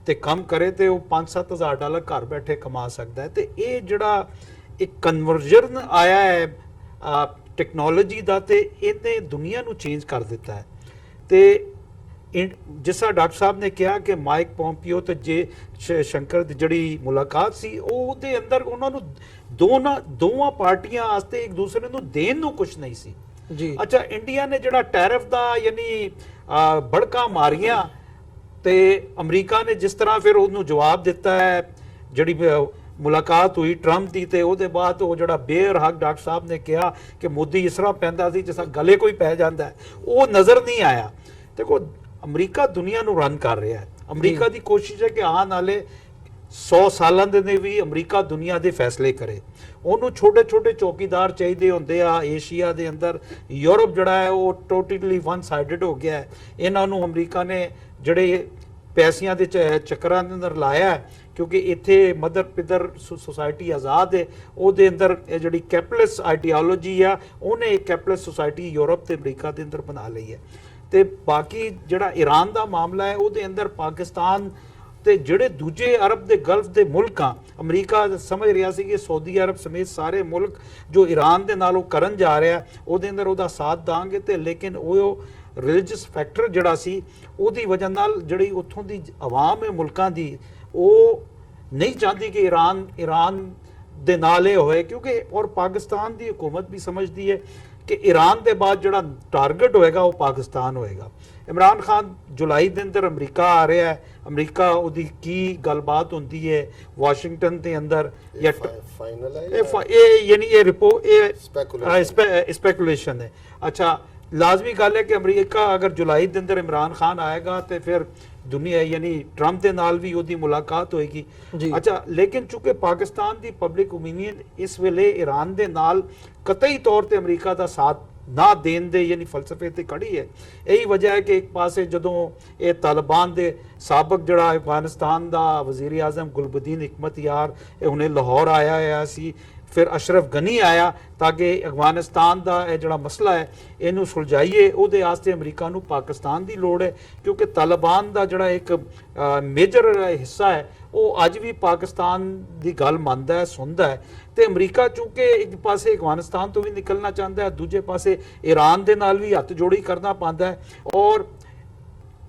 ਤੇ ਕੰਮ ਕਰੇ ਤੇ ਉਹ 5-7 ਹਜ਼ਾਰ ਡਾਲਰ ਘਰ ਬੈਠੇ ਕਮਾ ਸਕਦਾ ਹੈ। ਤੇ ਇਹ ਜਿਹੜਾ ਇੱਕ ਕਨਵਰਜਨ ਆਇਆ ਹੈ ਟੈਕਨੋਲੋਜੀ ਦਾ, ਤੇ ਇਹਨੇ ਦੁਨੀਆ ਨੂੰ ਚੇਂਜ ਕਰ ਦਿੱਤਾ ਹੈ। ਤੇ ਜਿਸ ਤਰ੍ਹਾਂ ਡਾਕਟਰ ਸਾਹਿਬ ਨੇ ਕਿਹਾ ਕਿ ਮਾਈਕ ਪੋਂਪੀਓ ਤੇ ਜੇ ਸ਼ੰਕਰ ਦੀ ਜਿਹੜੀ ਮੁਲਾਕਾਤ ਸੀ ਉਹਦੇ ਅੰਦਰ ਉਹਨਾਂ ਨੂੰ ਦੋਵਾਂ ਪਾਰਟੀਆਂ ਵਾਸਤੇ ਇੱਕ ਦੂਸਰੇ ਨੂੰ ਦੇਣ ਨੂੰ ਕੁਝ ਨਹੀਂ ਸੀ ਜੀ। ਅੱਛਾ, ਇੰਡੀਆ ਨੇ ਜਿਹੜਾ ਟੈਰਿਫ ਦਾ ਯਾਨੀ ਬੜਕਾ ਮਾਰੀਆਂ ਤੇ ਅਮਰੀਕਾ ਨੇ ਜਿਸ ਤਰ੍ਹਾਂ ਫਿਰ ਉਹਨੂੰ ਜਵਾਬ ਦਿੱਤਾ ਹੈ, ਜਿਹੜੀ ਮੁਲਾਕਾਤ ਹੋਈ ਟਰੰਪ ਦੀ ਤੇ ਉਹਦੇ ਬਾਅਦ ਉਹ ਜਿਹੜਾ ਬੇਅਰ ਹੱਕ ਡਾਕਟਰ ਸਾਹਿਬ ਨੇ ਕਿਹਾ ਕਿ ਮੋਦੀ ਇਸ ਤਰ੍ਹਾਂ ਪੈਂਦਾ ਸੀ ਜਿਸ ਤਰ੍ਹਾਂ ਗਲੇ ਕੋਈ ਪੈ ਜਾਂਦਾ ਹੈ, ਉਹ ਨਜ਼ਰ ਨਹੀਂ ਆਇਆ। ਦੇਖੋ, ਅਮਰੀਕਾ ਦੁਨੀਆ ਨੂੰ ਰਨ ਕਰ ਰਿਹਾ ਹੈ। ਅਮਰੀਕਾ ਦੀ ਕੋਸ਼ਿਸ਼ ਹੈ ਕਿ ਆਉਣ ਵਾਲੇ 100 ਸਾਲਾਂ ਦੇ ਨੇ ਵੀ ਅਮਰੀਕਾ ਦੁਨੀਆ ਦੇ ਫੈਸਲੇ ਕਰੇ। ਉਹਨੂੰ ਛੋਟੇ ਛੋਟੇ ਚੌਕੀਦਾਰ ਚਾਹੀਦੇ ਹੁੰਦੇ ਆ। ਏਸ਼ੀਆ ਦੇ ਅੰਦਰ ਯੂਰਪ ਜਿਹੜਾ ਹੈ ਉਹ ਟੋਟਲੀ ਵਨ ਸਾਈਡਡ ਹੋ ਗਿਆ ਹੈ। ਇਹਨਾਂ ਨੂੰ ਅਮਰੀਕਾ ਨੇ ਜਿਹੜੇ ਪੈਸਿਆਂ ਦੇ ਚੱਕਰਾਂ ਦੇ ਅੰਦਰ ਲਾਇਆ ਹੈ, ਕਿਉਂਕਿ ਇੱਥੇ ਮਦਰ ਪਿਦਰ ਸੁਸਾਇਟੀ ਆਜ਼ਾਦ ਹੈ, ਉਹਦੇ ਅੰਦਰ ਇਹ ਜਿਹੜੀ ਕੈਪੀਟਲਿਸਟ ਆਈਡੀਓਲੋਜੀ ਆ ਉਹਨੇ ਇੱਕ ਕੈਪੀਟਲਿਸਟ ਸੁਸਾਇਟੀ ਯੂਰਪ ਤੇ ਅਮਰੀਕਾ ਦੇ ਅੰਦਰ ਬਣਾ ਲਈ ਹੈ। ਤੇ ਬਾਕੀ ਜਿਹੜਾ ਈਰਾਨ ਦਾ ਮਾਮਲਾ ਹੈ ਉਹਦੇ ਅੰਦਰ ਪਾਕਿਸਤਾਨ ਤੇ ਜਿਹੜੇ ਦੂਜੇ ਅਰਬ ਦੇ ਗਲਫ ਦੇ ਮੁਲਕਾਂ, ਅਮਰੀਕਾ ਸਮਝ ਰਿਹਾ ਸੀ ਕਿ ਸਾਊਦੀ ਅਰਬ ਸਮੇਤ ਸਾਰੇ ਮੁਲਕ ਜੋ ਈਰਾਨ ਦੇ ਨਾਲ ਉਹ ਕਰਨ ਜਾ ਰਿਹਾ ਉਹਦੇ ਅੰਦਰ ਉਹਦਾ ਸਾਥ ਦਾਂਗੇ, ਤੇ ਲੇਕਿਨ ਉਹ ਰਿਲੀਜੀਅਸ ਫੈਕਟਰ ਜਿਹੜਾ ਸੀ ਉਹਦੀ ਵਜ੍ਹਾ ਨਾਲ ਜਿਹੜੀ ਉੱਥੋਂ ਦੀ ਆਵਾਮ ਹੈ ਮੁਲਕਾਂ ਦੀ, ਉਹ ਨਹੀਂ ਚਾਹੁੰਦੀ ਕਿ ਈਰਾਨ ਦੇ ਨਾਲ ਇਹ ਹੋਏ, ਕਿਉਂਕਿ ਔਰ ਪਾਕਿਸਤਾਨ ਦੀ ਹਕੂਮਤ ਵੀ ਸਮਝਦੀ ਹੈ ਕਿ ਈਰਾਨ ਦੇ ਬਾਅਦ ਜਿਹੜਾ ਟਾਰਗੇਟ ਹੋਏਗਾ ਉਹ ਪਾਕਿਸਤਾਨ ਹੋਏਗਾ। ਇਮਰਾਨ ਖਾਨ ਜੁਲਾਈ ਦੇ ਅੰਦਰ ਅਮਰੀਕਾ ਆ ਰਿਹਾ ਹੈ, ਅਮਰੀਕਾ ਉਹਦੀ ਕੀ ਗੱਲਬਾਤ ਹੁੰਦੀ ਹੈ ਵਾਸ਼ਿੰਗਟਨ ਦੇ ਅੰਦਰ ਜਾਂ ਫਾਈਨਲ ਹੈ ਇਹ ਯਾਨੀ ਇਹ ਰਿਪੋਰਟ Speculation. ਸਪੈਕੂਲੇਸ਼ਨ ਹੈ। ਅੱਛਾ, ਲਾਜ਼ਮੀ ਗੱਲ ਹੈ ਕਿ ਅਮਰੀਕਾ ਅਗਰ ਜੁਲਾਈ ਦੇ ਅੰਦਰ ਇਮਰਾਨ ਖਾਨ ਆਏਗਾ ਤੇ ਫਿਰ ਦੁਨੀਆ ਯਾਨੀ ਟਰੰਪ ਦੇ ਨਾਲ ਵੀ ਉਹਦੀ ਮੁਲਾਕਾਤ ਹੋਏਗੀ। ਅੱਛਾ, ਲੇਕਿਨ ਚूंकि ਪਾਕਿਸਤਾਨ ਦੀ ਪਬਲਿਕ ਓਪੀਨੀਅਨ ਇਸ ਵੇਲੇ ਈਰਾਨ ਦੇ ਨਾਲ ਕਤਈ ਤੌਰ ਤੇ ਅਮਰੀਕਾ ਦਾ ਸਾਥ ਨਾ ਦੇਣ ਦੇ ਯਾਨੀ ਫਲਸਫੇ ਤੇ ਖੜੀ ਹੈ। ਇਹੀ ਵਜ੍ਹਾ ਹੈ ਕਿ ਇੱਕ ਪਾਸੇ ਜਦੋਂ ਇਹ ਤਾਲਿਬਾਨ ਦੇ ਸਾਬਕ ਜਿਹੜਾ ਅਫਗਾਨਿਸਤਾਨ ਦਾ ਵਜ਼ੀਰ ਆਜ਼ਮ ਗੁਲਬਦੀਨ ਹਿਕਮਤ ਯਾਰ ਇਹ ਹੁਣੇ ਲਾਹੌਰ ਆਇਆ ਹੋਇਆ ਸੀ, ਫਿਰ ਅਸ਼ਰਫ ਗਨੀ ਆਇਆ ਤਾਂ ਕਿ ਅਫਗਾਨਿਸਤਾਨ ਦਾ ਇਹ ਜਿਹੜਾ ਮਸਲਾ ਹੈ ਇਹਨੂੰ ਸੁਲਝਾਈਏ, ਉਹਦੇ ਵਾਸਤੇ ਅਮਰੀਕਾ ਨੂੰ ਪਾਕਿਸਤਾਨ ਦੀ ਲੋੜ ਹੈ, ਕਿਉਂਕਿ ਤਾਲਿਬਾਨ ਦਾ ਜਿਹੜਾ ਇੱਕ ਮੇਜਰ ਹਿੱਸਾ ਹੈ ਉਹ ਅੱਜ ਵੀ ਪਾਕਿਸਤਾਨ ਦੀ ਗੱਲ ਮੰਨਦਾ ਹੈ, ਸੁਣਦਾ ਹੈ। ਤੇ ਅਮਰੀਕਾ ਚूंकि ਇੱਕ ਪਾਸੇ ਅਫਗਾਨਿਸਤਾਨ ਤੋਂ ਵੀ ਨਿਕਲਣਾ ਚਾਹੁੰਦਾ ਹੈ, ਦੂਜੇ ਪਾਸੇ ਈਰਾਨ ਦੇ ਨਾਲ ਵੀ ਹੱਥ ਜੋੜੀ ਕਰਨਾ ਪਾਉਂਦਾ ਹੈ, ਔਰ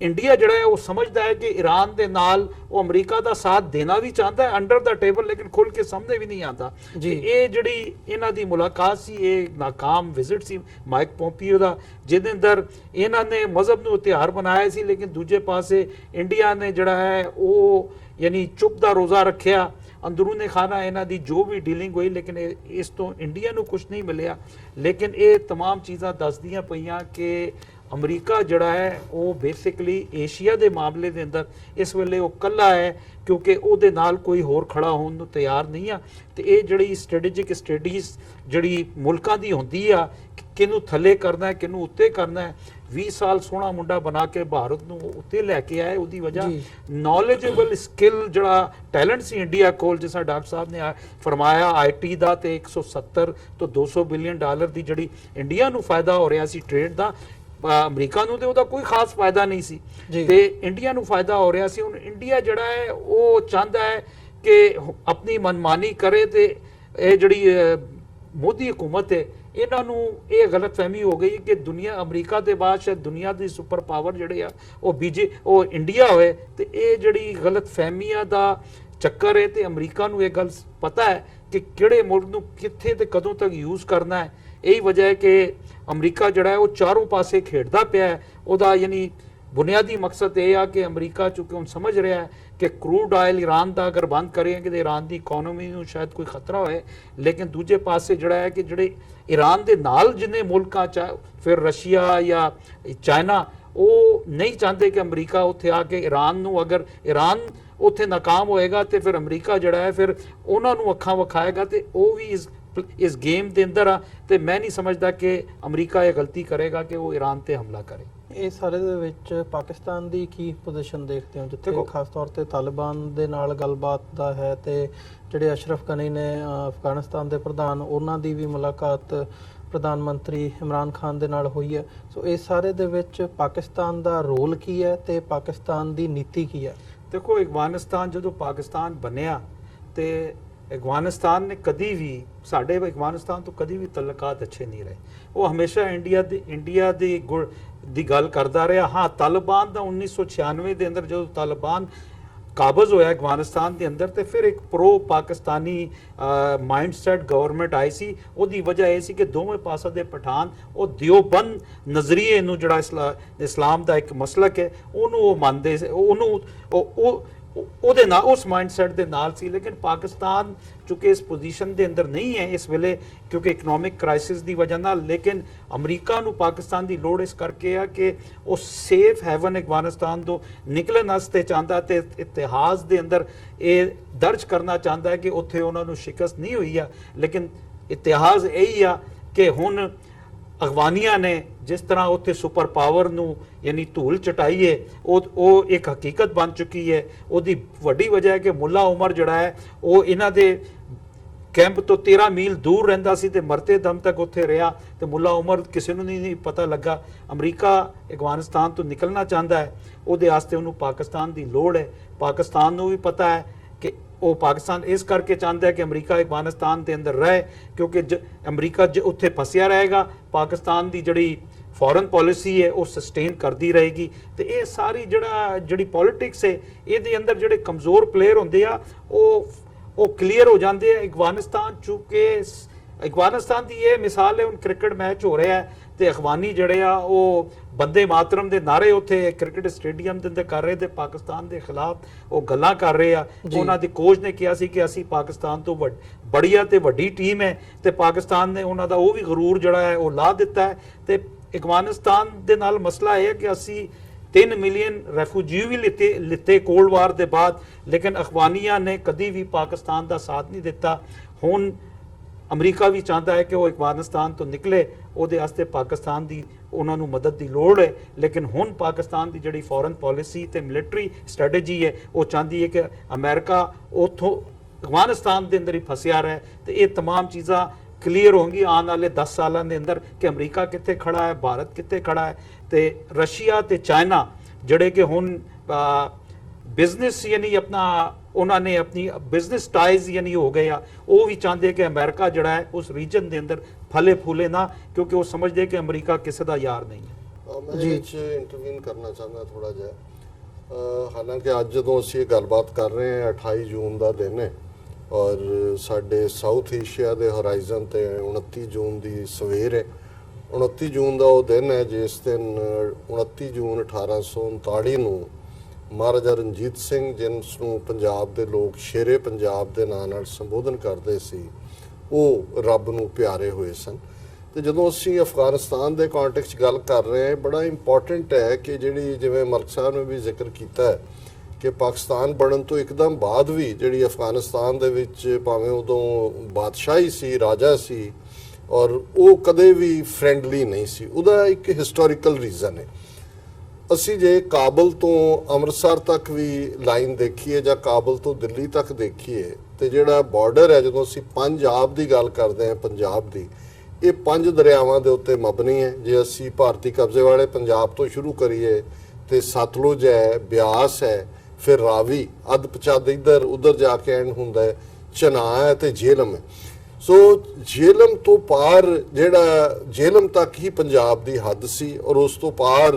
ਇੰਡੀਆ ਜਿਹੜਾ ਹੈ ਉਹ ਸਮਝਦਾ ਹੈ ਕਿ ਈਰਾਨ ਦੇ ਨਾਲ ਉਹ ਅਮਰੀਕਾ ਦਾ ਸਾਥ ਦੇਣਾ ਵੀ ਚਾਹੁੰਦਾ ਹੈ ਅੰਡਰ ਦਾ ਟੇਬਲ, ਲੇਕਿਨ ਖੁੱਲ ਕੇ ਸਾਹਮਣੇ ਵੀ ਨਹੀਂ ਆਉਂਦਾ। ਇਹ ਜਿਹੜੀ ਇਹਨਾਂ ਦੀ ਮੁਲਾਕਾਤ ਸੀ ਇਹ ਨਾਕਾਮ ਵਿਜ਼ਿਟ ਸੀ ਮਾਈਕ ਪੋਂਪੀਓ ਦਾ, ਜਿਹਦੇ ਅੰਦਰ ਇਹਨਾਂ ਨੇ ਮਜ਼ਹਬ ਨੂੰ ਹਥਿਆਰ ਬਣਾਇਆ ਸੀ, ਲੇਕਿਨ ਦੂਜੇ ਪਾਸੇ ਇੰਡੀਆ ਨੇ ਜਿਹੜਾ ਹੈ ਉਹ ਯਾਨੀ ਚੁੱਪ ਦਾ ਰੋਜ਼ਾ ਰੱਖਿਆ। ਅੰਦਰੂਨੇ ਖਾਨਾ ਇਹਨਾਂ ਦੀ ਜੋ ਵੀ ਡੀਲਿੰਗ ਹੋਈ, ਲੇਕਿਨ ਇਸ ਤੋਂ ਇੰਡੀਆ ਨੂੰ ਕੁਝ ਨਹੀਂ ਮਿਲਿਆ। ਲੇਕਿਨ ਇਹ तमाम ਚੀਜ਼ਾਂ ਦੱਸਦੀਆਂ ਪਈਆਂ ਕਿ ਅਮਰੀਕਾ ਜਿਹੜਾ ਹੈ ਉਹ ਬੇਸਿਕਲੀ ਏਸ਼ੀਆ ਦੇ ਮਾਮਲੇ ਦੇ ਅੰਦਰ ਇਸ ਵੇਲੇ ਉਹ ਕੱਲਾ ਹੈ, ਕਿਉਂਕਿ ਉਹਦੇ ਨਾਲ ਕੋਈ ਹੋਰ ਖੜਾ ਹੋਣ ਨੂੰ ਤਿਆਰ ਨਹੀਂ ਆ। ਤੇ ਇਹ ਜਿਹੜੀ ਸਟ੍ਰੈਟੇਜਿਕ ਸਟੱਡੀਜ਼ ਜਿਹੜੀ ਮੁਲਕਾਂ ਦੀ ਹੁੰਦੀ ਆ, ਕਿਹਨੂੰ ਥੱਲੇ ਕਰਨਾ ਹੈ ਕਿਹਨੂੰ ਉੱਤੇ ਕਰਨਾ ਹੈ, 20 ਸਾਲ ਸੋਹਣਾ ਮੁੰਡਾ ਬਣਾ ਕੇ ਭਾਰਤ ਨੂੰ ਉੱਤੇ ਲੈ ਕੇ ਆਏ। ਉਹਦੀ ਵਜ੍ਹਾ ਨੌਲੇਜੇਬਲ ਸਕਿੱਲ ਜਿਹੜਾ ਟੈਲੈਂਟ ਸੀ ਇੰਡੀਆ ਕੋਲ, ਜਿਸ ਤਰ੍ਹਾਂ ਡਾਕਟਰ ਸਾਹਿਬ ਨੇ ਫਰਮਾਇਆ ਆਈਟੀ ਦਾ, ਤੇ 170 ਤੋਂ 200 ਬਿਲੀਅਨ ਡਾਲਰ ਦੀ ਜਿਹੜੀ ਇੰਡੀਆ ਨੂੰ ਫਾਇਦਾ ਹੋ ਰਿਹਾ ਸੀ ਟ੍ਰੇਡ ਦਾ, ਅਮਰੀਕਾ ਨੂੰ ਤੇ ਉਹਦਾ ਕੋਈ ਖਾਸ ਫਾਇਦਾ ਨਹੀਂ ਸੀ ਤੇ ਇੰਡੀਆ ਨੂੰ ਫਾਇਦਾ ਹੋ ਰਿਹਾ ਸੀ। ਹੁਣ ਇੰਡੀਆ ਜਿਹੜਾ ਹੈ ਉਹ ਚਾਹੁੰਦਾ ਹੈ ਕਿ ਆਪਣੀ ਮਨਮਾਨੀ ਕਰੇ, ਤੇ ਇਹ ਜਿਹੜੀ ਮੋਦੀ ਹਕੂਮਤ ਹੈ ਇਹਨਾਂ ਨੂੰ ਇਹ ਗਲਤਫਹਿਮੀ ਹੋ ਗਈ ਕਿ ਦੁਨੀਆ ਅਮਰੀਕਾ ਦੇ ਬਾਅਦ ਸ਼ਾਇਦ ਦੁਨੀਆ ਦੀ ਸੁਪਰ ਪਾਵਰ ਜਿਹੜੇ ਆ ਉਹ ਇੰਡੀਆ ਹੋਏ, ਤੇ ਇਹ ਜਿਹੜੀ ਗਲਤਫਹਿਮੀਆਂ ਦਾ ਚੱਕਰ ਹੈ। ਤੇ ਅਮਰੀਕਾ ਨੂੰ ਇਹ ਗੱਲ ਪਤਾ ਹੈ ਕਿ ਕਿਹੜੇ ਮੁਲਕ ਨੂੰ ਕਿੱਥੇ ਤੇ ਕਦੋਂ ਤੱਕ ਯੂਜ਼ ਕਰਨਾ ਹੈ। ਇਹੀ ਵਜ੍ਹਾ ਹੈ ਕਿ ਅਮਰੀਕਾ ਜਿਹੜਾ ਹੈ ਉਹ ਚਾਰੋਂ ਪਾਸੇ ਖੇਡਦਾ ਪਿਆ ਹੈ। ਉਹਦਾ ਯਾਨੀ ਬੁਨਿਆਦੀ ਮਕਸਦ ਇਹ ਆ ਕਿ ਅਮਰੀਕਾ ਚूंकि ਹੁਣ ਸਮਝ ਰਿਹਾ ਹੈ ਕਿ ਕਰੂਡ ਆਇਲ ਈਰਾਨ ਦਾ ਅਗਰ ਬੰਦ ਕरेंगे ਤੇ ਈਰਾਨ ਦੀ ਇਕਨੋਮੀ ਨੂੰ ਸ਼ਾਇਦ ਕੋਈ ਖਤਰਾ ਹੋਏ, ਲੇਕਿਨ ਦੂਜੇ ਪਾਸੇ ਜਿਹੜਾ ਹੈ ਕਿ ਜਿਹੜੇ ਈਰਾਨ ਦੇ ਨਾਲ ਜਿੰਨੇ ਮੁਲਕਾਂ ਚਾਹੇ ਫਿਰ ਰਸ਼ੀਆ ਜਾਂ ਚਾਈਨਾ, ਉਹ ਨਹੀਂ ਚਾਹੁੰਦੇ ਕਿ ਅਮਰੀਕਾ ਉੱਥੇ ਆ ਕੇ ਈਰਾਨ ਨੂੰ, ਅਗਰ ਈਰਾਨ ਉੱਥੇ ਨਾਕਾਮ ਹੋਏਗਾ ਤੇ ਫਿਰ ਅਮਰੀਕਾ ਜਿਹੜਾ ਹੈ ਫਿਰ ਉਹਨਾਂ ਨੂੰ ਅੱਖਾਂ ਵਿਖਾਏਗਾ, ਤੇ ਉਹ ਵੀ ਇਸ ਗੇਮ ਦੇ ਅੰਦਰ ਆ। ਤੇ ਮੈਂ ਨਹੀਂ ਸਮਝਦਾ ਕਿ ਅਮਰੀਕਾ ਇਹ ਗਲਤੀ ਕਰੇਗਾ ਕਿ ਉਹ ਈਰਾਨ ਤੇ ਹਮਲਾ ਕਰੇ। ਇਹ ਸਾਰੇ ਦੇ ਵਿੱਚ ਪਾਕਿਸਤਾਨ ਦੀ ਕੀ ਪੋਜੀਸ਼ਨ ਦੇਖਦੇ ਹੋ, ਜਿੱਥੇ ਖਾਸ ਤੌਰ ਤੇ ਤਾਲਿਬਾਨ ਦੇ ਨਾਲ ਗੱਲਬਾਤ ਦਾ ਹੈ, ਤੇ ਜਿਹੜੇ ਅਸ਼ਰਫ ਗਨੀ ਨੇ ਅਫਗਾਨਿਸਤਾਨ ਦੇ ਪ੍ਰਧਾਨ, ਉਹਨਾਂ ਦੀ ਵੀ ਮੁਲਾਕਾਤ ਪ੍ਰਧਾਨ ਮੰਤਰੀ ਇਮਰਾਨ ਖਾਨ ਦੇ ਨਾਲ ਹੋਈ ਹੈ। ਸੋ ਇਸ ਸਾਰੇ ਦੇ ਵਿੱਚ ਪਾਕਿਸਤਾਨ ਦਾ ਰੋਲ ਕੀ ਹੈ ਤੇ ਪਾਕਿਸਤਾਨ ਦੀ ਨੀਤੀ ਕੀ ਹੈ? ਦੇਖੋ, ਅਫਗਾਨਿਸਤਾਨ ਜਦੋਂ ਪਾਕਿਸਤਾਨ ਬਣਿਆ ਤੇ ਅਫਗਾਨਿਸਤਾਨ ਨੇ ਕਦੀ ਵੀ ਸਾਡੇ ਅਫਗਾਨਿਸਤਾਨ ਤੋਂ ਕਦੀ ਵੀ ਤਲਕਾਤ ਅੱਛੇ ਨਹੀਂ ਰਹੇ। ਉਹ ਹਮੇਸ਼ਾ ਇੰਡੀਆ ਦੀ ਗੱਲ ਕਰਦਾ ਰਿਹਾ। ਹਾਂ, ਤਾਲਿਬਾਨ ਦਾ 1996 ਦੇ ਅੰਦਰ ਜਦੋਂ ਤਾਲਿਬਾਨ ਕਾਬਜ਼ ਹੋਇਆ ਅਫਗਾਨਿਸਤਾਨ ਦੇ ਅੰਦਰ, ਤੇ ਫਿਰ ਇੱਕ ਪ੍ਰੋ ਪਾਕਿਸਤਾਨੀ ਮਾਈਂਡਸੈਟ ਗਵਰਨਮੈਂਟ ਆਈ ਸੀ। ਉਹਦੀ ਵਜ੍ਹਾ ਇਹ ਸੀ ਕਿ ਦੋਵੇਂ ਪਾਸੇ ਦੇ ਪਠਾਨ ਉਹ ਦਿਓਬੰਦ ਨਜ਼ਰੀਏ ਨੂੰ ਜਿਹੜਾ ਇਸਲਾਮ ਦਾ ਇੱਕ ਮਸਲਕ ਹੈ ਉਹਨੂੰ ਉਹ ਮੰਨਦੇ ਸੀ, ਉਹਨੂੰ ਉਹਦੇ ਨਾਲ ਉਸ ਮਾਈਂਡਸੈਟ ਦੇ ਨਾਲ ਸੀ। ਲੇਕਿਨ ਪਾਕਿਸਤਾਨ ਚूंकि ਇਸ ਪੋਜੀਸ਼ਨ ਦੇ ਅੰਦਰ ਨਹੀਂ ਹੈ ਇਸ ਵੇਲੇ, ਕਿਉਂਕਿ ਇਕਨੋਮਿਕ ਕ੍ਰਾਈਸਿਸ ਦੀ ਵਜ੍ਹਾ ਨਾਲ, ਲੇਕਿਨ ਅਮਰੀਕਾ ਨੂੰ ਪਾਕਿਸਤਾਨ ਦੀ ਲੋੜ ਇਸ ਕਰਕੇ ਆ ਕਿ ਉਹ ਸੇਫ ਹੈਵਨ ਅਫਗਾਨਿਸਤਾਨ ਤੋਂ ਨਿਕਲਣ ਵਾਸਤੇ ਚਾਹੁੰਦਾ, ਤੇ ਇਤਿਹਾਸ ਦੇ ਅੰਦਰ ਇਹ ਦਰਜ ਕਰਨਾ ਚਾਹੁੰਦਾ ਹੈ ਕਿ ਉੱਥੇ ਉਹਨਾਂ ਨੂੰ ਸ਼ਿਕਸਤ ਨਹੀਂ ਹੋਈ ਆ। ਲੇਕਿਨ ਇਤਿਹਾਸ ਇਹੀ ਆ ਕਿ ਹੁਣ ਅਫਗਾਨੀਆਂ ਨੇ ਜਿਸ ਤਰ੍ਹਾਂ ਉੱਥੇ ਸੁਪਰ ਪਾਵਰ ਨੂੰ ਯਾਨੀ ਧੂਲ ਚਟਾਈਏ ਉਹ ਇੱਕ ਹਕੀਕਤ ਬਣ ਚੁੱਕੀ ਹੈ। ਉਹਦੀ ਵੱਡੀ ਵਜ੍ਹਾ ਹੈ ਕਿ ਮੁੱਲਾ ਉਮਰ ਜਿਹੜਾ ਹੈ ਉਹ ਇਹਨਾਂ ਦੇ ਕੈਂਪ ਤੋਂ 13 ਮੀਲ ਦੂਰ ਰਹਿੰਦਾ ਸੀ ਤੇ ਮਰਤੇ ਦਮ ਤੱਕ ਉੱਥੇ ਰਿਹਾ ਤੇ ਮੁੱਲਾ ਉਮਰ ਕਿਸੇ ਨੂੰ ਨਹੀਂ ਪਤਾ ਲੱਗਾ। ਅਮਰੀਕਾ ਅਫਗਾਨਿਸਤਾਨ ਤੋਂ ਨਿਕਲਣਾ ਚਾਹੁੰਦਾ ਹੈ, ਉਹਦੇ ਵਾਸਤੇ ਉਹਨੂੰ ਪਾਕਿਸਤਾਨ ਦੀ ਲੋੜ ਹੈ। ਪਾਕਿਸਤਾਨ ਨੂੰ ਵੀ ਪਤਾ ਹੈ ਕਿ ਉਹ ਪਾਕਿਸਤਾਨ ਇਸ ਕਰਕੇ ਚਾਹੁੰਦਾ ਹੈ ਕਿ ਅਮਰੀਕਾ ਅਫਗਾਨਿਸਤਾਨ ਦੇ ਅੰਦਰ ਰਹੇ, ਕਿਉਂਕਿ ਅਮਰੀਕਾ ਉੱਥੇ ਫਸਿਆ ਰਹੇਗਾ, ਪਾਕਿਸਤਾਨ ਦੀ ਜਿਹੜੀ ਫੋਰਨ ਪਾਲਿਸੀ ਹੈ ਉਹ ਸਸਟੇਨ ਕਰਦੀ ਰਹੇਗੀ। ਤੇ ਇਹ ਸਾਰੀ ਜਿਹੜੀ ਪੋਲਿਟਿਕਸ ਹੈ ਇਹਦੇ ਅੰਦਰ ਜਿਹੜੇ ਕਮਜ਼ੋਰ ਪਲੇਅਰ ਹੁੰਦੇ ਆ ਉਹ ਕਲੀਅਰ ਹੋ ਜਾਂਦੇ ਆ। ਅਫਗਾਨਿਸਤਾਨ ਚੁੱਕੇ ਅਫਗਾਨਿਸਤਾਨ ਦੀ ਇਹ ਮਿਸਾਲ ਹੈ, ਹੁਣ ਕ੍ਰਿਕਟ ਮੈਚ ਹੋ ਰਿਹਾ ਹੈ ਤੇ ਅਫਗਾਨੀ ਜਿਹੜੇ ਆ ਉਹ ਬੰਦੇ ਮਾਤਰਮ ਦੇ ਨਾਰੇ ਉੱਥੇ ਕ੍ਰਿਕਟ ਸਟੇਡੀਅਮ ਦੇ ਅੰਦਰ ਕਰ ਰਹੇ ਤੇ ਪਾਕਿਸਤਾਨ ਦੇ ਖਿਲਾਫ ਉਹ ਗੱਲਾਂ ਕਰ ਰਹੇ ਆ। ਉਹਨਾਂ ਦੇ ਕੋਚ ਨੇ ਕਿਹਾ ਸੀ ਕਿ ਅਸੀਂ ਪਾਕਿਸਤਾਨ ਤੋਂ ਬੜੀਆ ਤੇ ਵੱਡੀ ਟੀਮ ਹੈ ਤੇ ਪਾਕਿਸਤਾਨ ਨੇ ਉਹਨਾਂ ਦਾ ਉਹ ਵੀ ਗਰੂਰ ਜਿਹੜਾ ਹੈ ਉਹ ਲਾ ਦਿੱਤਾ ਹੈ। ਤੇ ਅਫਗਾਨਿਸਤਾਨ ਦੇ ਨਾਲ ਮਸਲਾ ਇਹ ਹੈ ਕਿ ਅਸੀਂ 3 ਮਿਲੀਅਨ ਰੈਫਿਊਜੀ ਵੀ ਲਿੱਤੇ ਕੋਲਡ ਵਾਰ ਦੇ ਬਾਅਦ, ਲੇਕਿਨ ਅਫਗਾਨੀਆਂ ਨੇ ਕਦੀ ਵੀ ਪਾਕਿਸਤਾਨ ਦਾ ਸਾਥ ਨਹੀਂ ਦਿੱਤਾ। ਹੁਣ ਅਮਰੀਕਾ ਵੀ ਚਾਹੁੰਦਾ ਹੈ ਕਿ ਉਹ ਅਫਗਾਨਿਸਤਾਨ ਤੋਂ ਨਿਕਲੇ, ਉਹਦੇ ਵਾਸਤੇ ਪਾਕਿਸਤਾਨ ਦੀ ਉਹਨਾਂ ਨੂੰ ਮਦਦ ਦੀ ਲੋੜ ਹੈ। ਲੇਕਿਨ ਹੁਣ ਪਾਕਿਸਤਾਨ ਦੀ ਜਿਹੜੀ ਫੋਰਨ ਪਾਲਿਸੀ ਤੇ ਮਿਲਟਰੀ ਸਟ੍ਰੈਟਜੀ ਹੈ ਉਹ ਚਾਹੁੰਦੀ ਹੈ ਕਿ ਅਮਰੀਕਾ ਉੱਥੋਂ ਅਫਗਾਨਿਸਤਾਨ ਦੇ ਅੰਦਰ ਹੀ ਫਸਿਆ ਰਹੇ ਤੇ ਇਹ तमाम ਚੀਜ਼ਾਂ ਕਲੀਅਰ ਹੋਣਗੀ ਆਉਣ ਵਾਲੇ 10 ਸਾਲਾਂ ਦੇ ਅੰਦਰ ਕਿ ਅਮਰੀਕਾ ਕਿੱਥੇ ਖੜਾ ਹੈ, ਭਾਰਤ ਕਿੱਥੇ ਖੜਾ ਹੈ। ਤੇ ਰਸ਼ੀਆ ਤੇ ਚਾਈਨਾ ਜਿਹੜੇ ਕਿ ਹੁਣ ਬਿਜ਼ਨਸ ਯਾਨੀ ਉਹਨਾਂ ਨੇ ਆਪਣੀ ਬਿਜ਼ਨਸ ਟਾਈਜ਼ ਯਾਨੀ ਹੋ ਗਏ ਆ, ਉਹ ਵੀ ਚਾਹੁੰਦੇ ਕਿ ਅਮਰੀਕਾ ਜਿਹੜਾ ਹੈ ਉਸ ਰੀਜਨ ਦੇ ਅੰਦਰ ਫਲੇ ਫੂਲੇ ਨਾ, ਕਿਉਂਕਿ ਉਹ ਸਮਝਦੇ ਕਿ ਅਮਰੀਕਾ ਕਿਸੇ ਦਾ ਯਾਰ ਨਹੀਂ ਹੈ। ਮੈਂ ਇਹ 'ਚ ਇੰਟਰਵੀਨ ਕਰਨਾ ਚਾਹੁੰਦਾ ਥੋੜਾ ਜਿਹਾ। ਹਾਲਾਂਕਿ ਅੱਜ ਜਦੋਂ ਅਸੀਂ ਇਹ ਗੱਲਬਾਤ ਕਰ ਰਹੇ ਹਾਂ 28 ਜੂਨ ਦਾ ਦਿਨ ਹੈ ਔਰ ਸਾਡੇ ਸਾਊਥ ਏਸ਼ੀਆ ਦੇ ਹੋਰਾਈਜ਼ਨ ਤੇ 29 ਜੂਨ ਦੀ ਸਵੇਰ ਹੈ। 29 ਜੂਨ ਦਾ ਉਹ ਦਿਨ ਹੈ ਜਿਸ ਦਿਨ 29 ਜੂਨ 1839 ਨੂੰ ਮਹਾਰਾਜਾ ਰਣਜੀਤ ਸਿੰਘ, ਜਿਸ ਨੂੰ ਪੰਜਾਬ ਦੇ ਲੋਕ ਸ਼ੇਰੇ ਪੰਜਾਬ ਦੇ ਨਾਂ ਨਾਲ ਸੰਬੋਧਨ ਕਰਦੇ ਸੀ, ਉਹ ਰੱਬ ਨੂੰ ਪਿਆਰੇ ਹੋਏ ਸਨ। ਤੇ ਜਦੋਂ ਅਸੀਂ ਅਫਗਾਨਿਸਤਾਨ ਦੇ ਕੰਟੈਕਸਟ 'ਚ ਗੱਲ ਕਰ ਰਹੇ ਹਾਂ, ਬੜਾ ਇੰਪੋਰਟੈਂਟ ਹੈ ਕਿ ਜਿਹੜੀ ਜਿਵੇਂ ਮਲਕ ਸਾਹਿਬ ਨੇ ਵੀ ਜ਼ਿਕਰ ਕੀਤਾ ਹੈ ਕਿ ਪਾਕਿਸਤਾਨ ਬਣਨ ਤੋਂ ਇੱਕਦਮ ਬਾਅਦ ਵੀ ਜਿਹੜੀ ਅਫਗਾਨਿਸਤਾਨ ਦੇ ਵਿੱਚ ਭਾਵੇਂ ਉਦੋਂ ਬਾਦਸ਼ਾਹੀ ਸੀ, ਰਾਜਾ ਸੀ, ਔਰ ਉਹ ਕਦੇ ਵੀ ਫਰੈਂਡਲੀ ਨਹੀਂ ਸੀ। ਉਹਦਾ ਇੱਕ ਹਿਸਟੋਰੀਕਲ ਰੀਜ਼ਨ ਹੈ। ਅਸੀਂ ਜੇ ਕਾਬਲ ਤੋਂ ਅੰਮ੍ਰਿਤਸਰ ਤੱਕ ਵੀ ਲਾਈਨ ਦੇਖੀਏ ਜਾਂ ਕਾਬਲ ਤੋਂ ਦਿੱਲੀ ਤੱਕ ਦੇਖੀਏ ਤੇ ਜਿਹੜਾ ਬਾਰਡਰ ਹੈ, ਜਦੋਂ ਅਸੀਂ ਪੰਜਾਬ ਦੀ ਗੱਲ ਕਰਦੇ ਹਾਂ, ਪੰਜਾਬ ਦੀ, ਇਹ 5 ਦਰਿਆਵਾਂ ਦੇ ਉੱਤੇ ਮਬਨੀ ਹੈ। ਜੇ ਅਸੀਂ ਭਾਰਤੀ ਕਬਜ਼ੇ ਵਾਲੇ ਪੰਜਾਬ ਤੋਂ ਸ਼ੁਰੂ ਕਰੀਏ ਤੇ ਸਤਲੁਜ ਹੈ, ਬਿਆਸ ਹੈ, ਫਿਰ ਰਾਵੀ, ਅੱਧ ਪਚੱਧ ਇੱਧਰ ਉੱਧਰ ਜਾ ਕੇ ਐਂਡ ਹੁੰਦਾ ਹੈ, ਚਨਾਹ ਹੈ ਤੇ ਜੇਹਲਮ ਹੈ। ਸੋ ਜੇਹਲਮ ਤੋਂ ਪਾਰ ਜਿਹੜਾ ਜੇਹਲਮ ਤੱਕ ਹੀ ਪੰਜਾਬ ਦੀ ਹੱਦ ਸੀ ਔਰ ਉਸ ਤੋਂ ਪਾਰ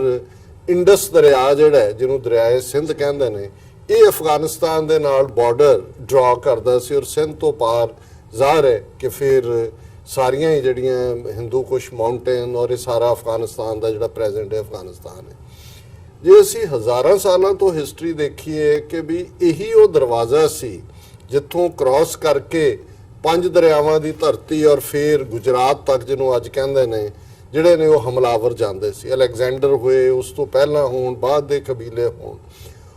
ਇੰਡਸ ਦਰਿਆ ਜਿਹੜਾ ਹੈ, ਜਿਹਨੂੰ ਦਰਿਆਏ ਸਿੰਧ ਕਹਿੰਦੇ ਨੇ, ਇਹ ਅਫਗਾਨਿਸਤਾਨ ਦੇ ਨਾਲ ਬਾਰਡਰ ਡਰਾ ਕਰਦਾ ਸੀ ਔਰ ਸਿੰਧ ਤੋਂ ਪਾਰ ਜ਼ਾਹਰ ਹੈ ਕਿ ਫਿਰ ਸਾਰੀਆਂ ਹੀ ਜਿਹੜੀਆਂ ਹਿੰਦੂ ਕੁਸ਼ ਮਾਊਂਟੇਨ ਔਰ ਇਹ ਸਾਰਾ ਅਫਗਾਨਿਸਤਾਨ ਦਾ ਜਿਹੜਾ ਪ੍ਰੈਜ਼ੈਂਟ ਹੈ ਅਫਗਾਨਿਸਤਾਨ ਹੈ। ਜੇ ਅਸੀਂ ਹਜ਼ਾਰਾਂ ਸਾਲਾਂ ਤੋਂ ਹਿਸਟਰੀ ਦੇਖੀਏ ਕਿ ਵੀ ਇਹੀ ਉਹ ਦਰਵਾਜ਼ਾ ਸੀ ਜਿੱਥੋਂ ਕ੍ਰਾਸ ਕਰਕੇ 5 ਦਰਿਆਵਾਂ ਦੀ ਧਰਤੀ ਔਰ ਫਿਰ ਗੁਜਰਾਤ ਤੱਕ, ਜਿਹਨੂੰ ਅੱਜ ਕਹਿੰਦੇ ਨੇ, ਜਿਹੜੇ ਨੇ ਉਹ ਹਮਲਾਵਰ ਜਾਂਦੇ ਸੀ। ਅਲੈਗਜ਼ੈਂਡਰ ਹੋਏ, ਉਸ ਤੋਂ ਪਹਿਲਾਂ ਹੋਣ, ਬਾਅਦ ਦੇ ਕਬੀਲੇ ਹੋਣ,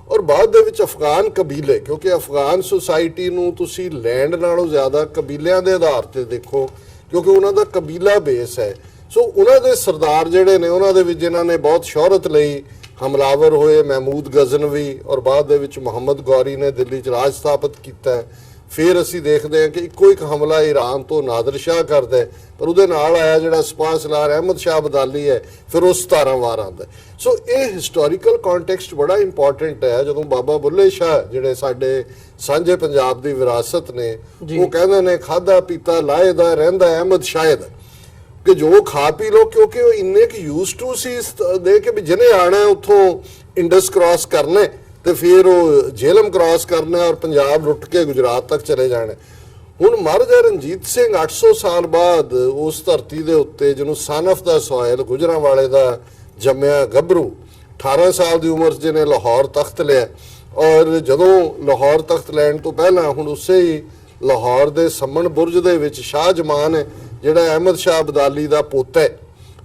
ਔਰ ਬਾਅਦ ਦੇ ਵਿੱਚ ਅਫਗਾਨ ਕਬੀਲੇ, ਕਿਉਂਕਿ ਅਫਗਾਨ ਸੁਸਾਇਟੀ ਨੂੰ ਤੁਸੀਂ ਲੈਂਡ ਨਾਲੋਂ ਜ਼ਿਆਦਾ ਕਬੀਲਿਆਂ ਦੇ ਆਧਾਰ ਤੇ ਦੇਖੋ, ਕਿਉਂਕਿ ਉਹਨਾਂ ਦਾ ਕਬੀਲਾ ਬੇਸ ਹੈ। ਸੋ ਉਹਨਾਂ ਦੇ ਸਰਦਾਰ ਜਿਹੜੇ ਨੇ, ਉਹਨਾਂ ਦੇ ਵਿੱਚ ਜਿਨ੍ਹਾਂ ਨੇ ਬਹੁਤ ਸ਼ੋਹਰਤ ਲਈ, ਹਮਲਾਵਰ ਹੋਏ ਮਹਿਮੂਦ ਗਜ਼ਨਵੀ ਔਰ ਬਾਅਦ ਦੇ ਵਿੱਚ ਮੁਹੰਮਦ ਗੌਰੀ ਨੇ ਦਿੱਲੀ 'ਚ ਰਾਜ ਸਥਾਪਿਤ ਕੀਤਾ। ਫਿਰ ਅਸੀਂ ਦੇਖਦੇ ਹਾਂ ਕਿ ਇੱਕੋ ਇੱਕ ਹਮਲਾ ਈਰਾਨ ਤੋਂ ਨਾਦਰ ਸ਼ਾਹ ਕਰਦਾ, ਪਰ ਉਹਦੇ ਨਾਲ ਆਇਆ ਜਿਹੜਾ ਸਪਾਹ ਸਲਾਰ ਅਹਿਮਦ ਸ਼ਾਹ ਅਬਦਾਲੀ ਹੈ, ਫਿਰ ਉਹ 17 ਵਾਰ ਆਉਂਦਾ। ਸੋ ਇਹ ਹਿਸਟੋਰੀਕਲ ਕੰਟੈਕਸਟ ਬੜਾ ਇੰਪੋਰਟੈਂਟ ਹੈ। ਜਦੋਂ ਬਾਬਾ ਬੁੱਲੇ ਸ਼ਾਹ ਜਿਹੜੇ ਸਾਡੇ ਸਾਂਝੇ ਪੰਜਾਬ ਦੀ ਵਿਰਾਸਤ ਨੇ, ਉਹ ਕਹਿੰਦੇ ਨੇ ਖਾਧਾ ਪੀਤਾ ਲਾਹੇਦਾ ਰਹਿੰਦਾ ਅਹਿਮਦ ਸ਼ਾਇਦ, ਕਿ ਜੋ ਖਾ ਪੀ ਲੋ, ਕਿਉਂਕਿ ਉਹ ਇੰਨੇ ਕਿ ਯੂਜ਼ ਟੂ ਸੀ ਦੇ ਕੇ ਵੀ ਜਿਹਨੇ ਆਣਾ ਉੱਥੋਂ ਇੰਡਸ ਕ੍ਰਾਸ ਕਰਨੇ ਤੇ ਫਿਰ ਉਹ ਜੇਹਲਮ ਕ੍ਰਾਸ ਕਰਨਾ ਔਰ ਪੰਜਾਬ ਲੁੱਟ ਕੇ ਗੁਜਰਾਤ ਤੱਕ ਚਲੇ ਜਾਣਾ। ਹੁਣ ਮਹਾਰਾਜਾ ਰਣਜੀਤ ਸਿੰਘ 800 ਸਾਲ ਬਾਅਦ ਉਸ ਧਰਤੀ ਦੇ ਉੱਤੇ, ਜਿਹਨੂੰ ਸਨ ਆਫ ਦਾ ਸੋਇਲ, ਗੁਜਰਾਂਵਾਲੇ ਦਾ ਜੰਮਿਆ ਗੱਭਰੂ, 18 ਸਾਲ ਦੀ ਉਮਰ 'ਚ ਜਿਹਨੇ ਲਾਹੌਰ ਤਖਤ ਲਿਆ, ਔਰ ਜਦੋਂ ਲਾਹੌਰ ਤਖਤ ਲੈਣ ਤੋਂ ਪਹਿਲਾਂ ਹੁਣ ਉਸੇ ਹੀ ਲਾਹੌਰ ਦੇ ਸੰਮਣ ਬੁਰਜ ਦੇ ਵਿੱਚ ਸ਼ਾਹ ਜਮਾਨ ਹੈ ਜਿਹੜਾ ਅਹਿਮਦ ਸ਼ਾਹ ਅਬਦਾਲੀ ਦਾ ਪੋਤਾ ਹੈ,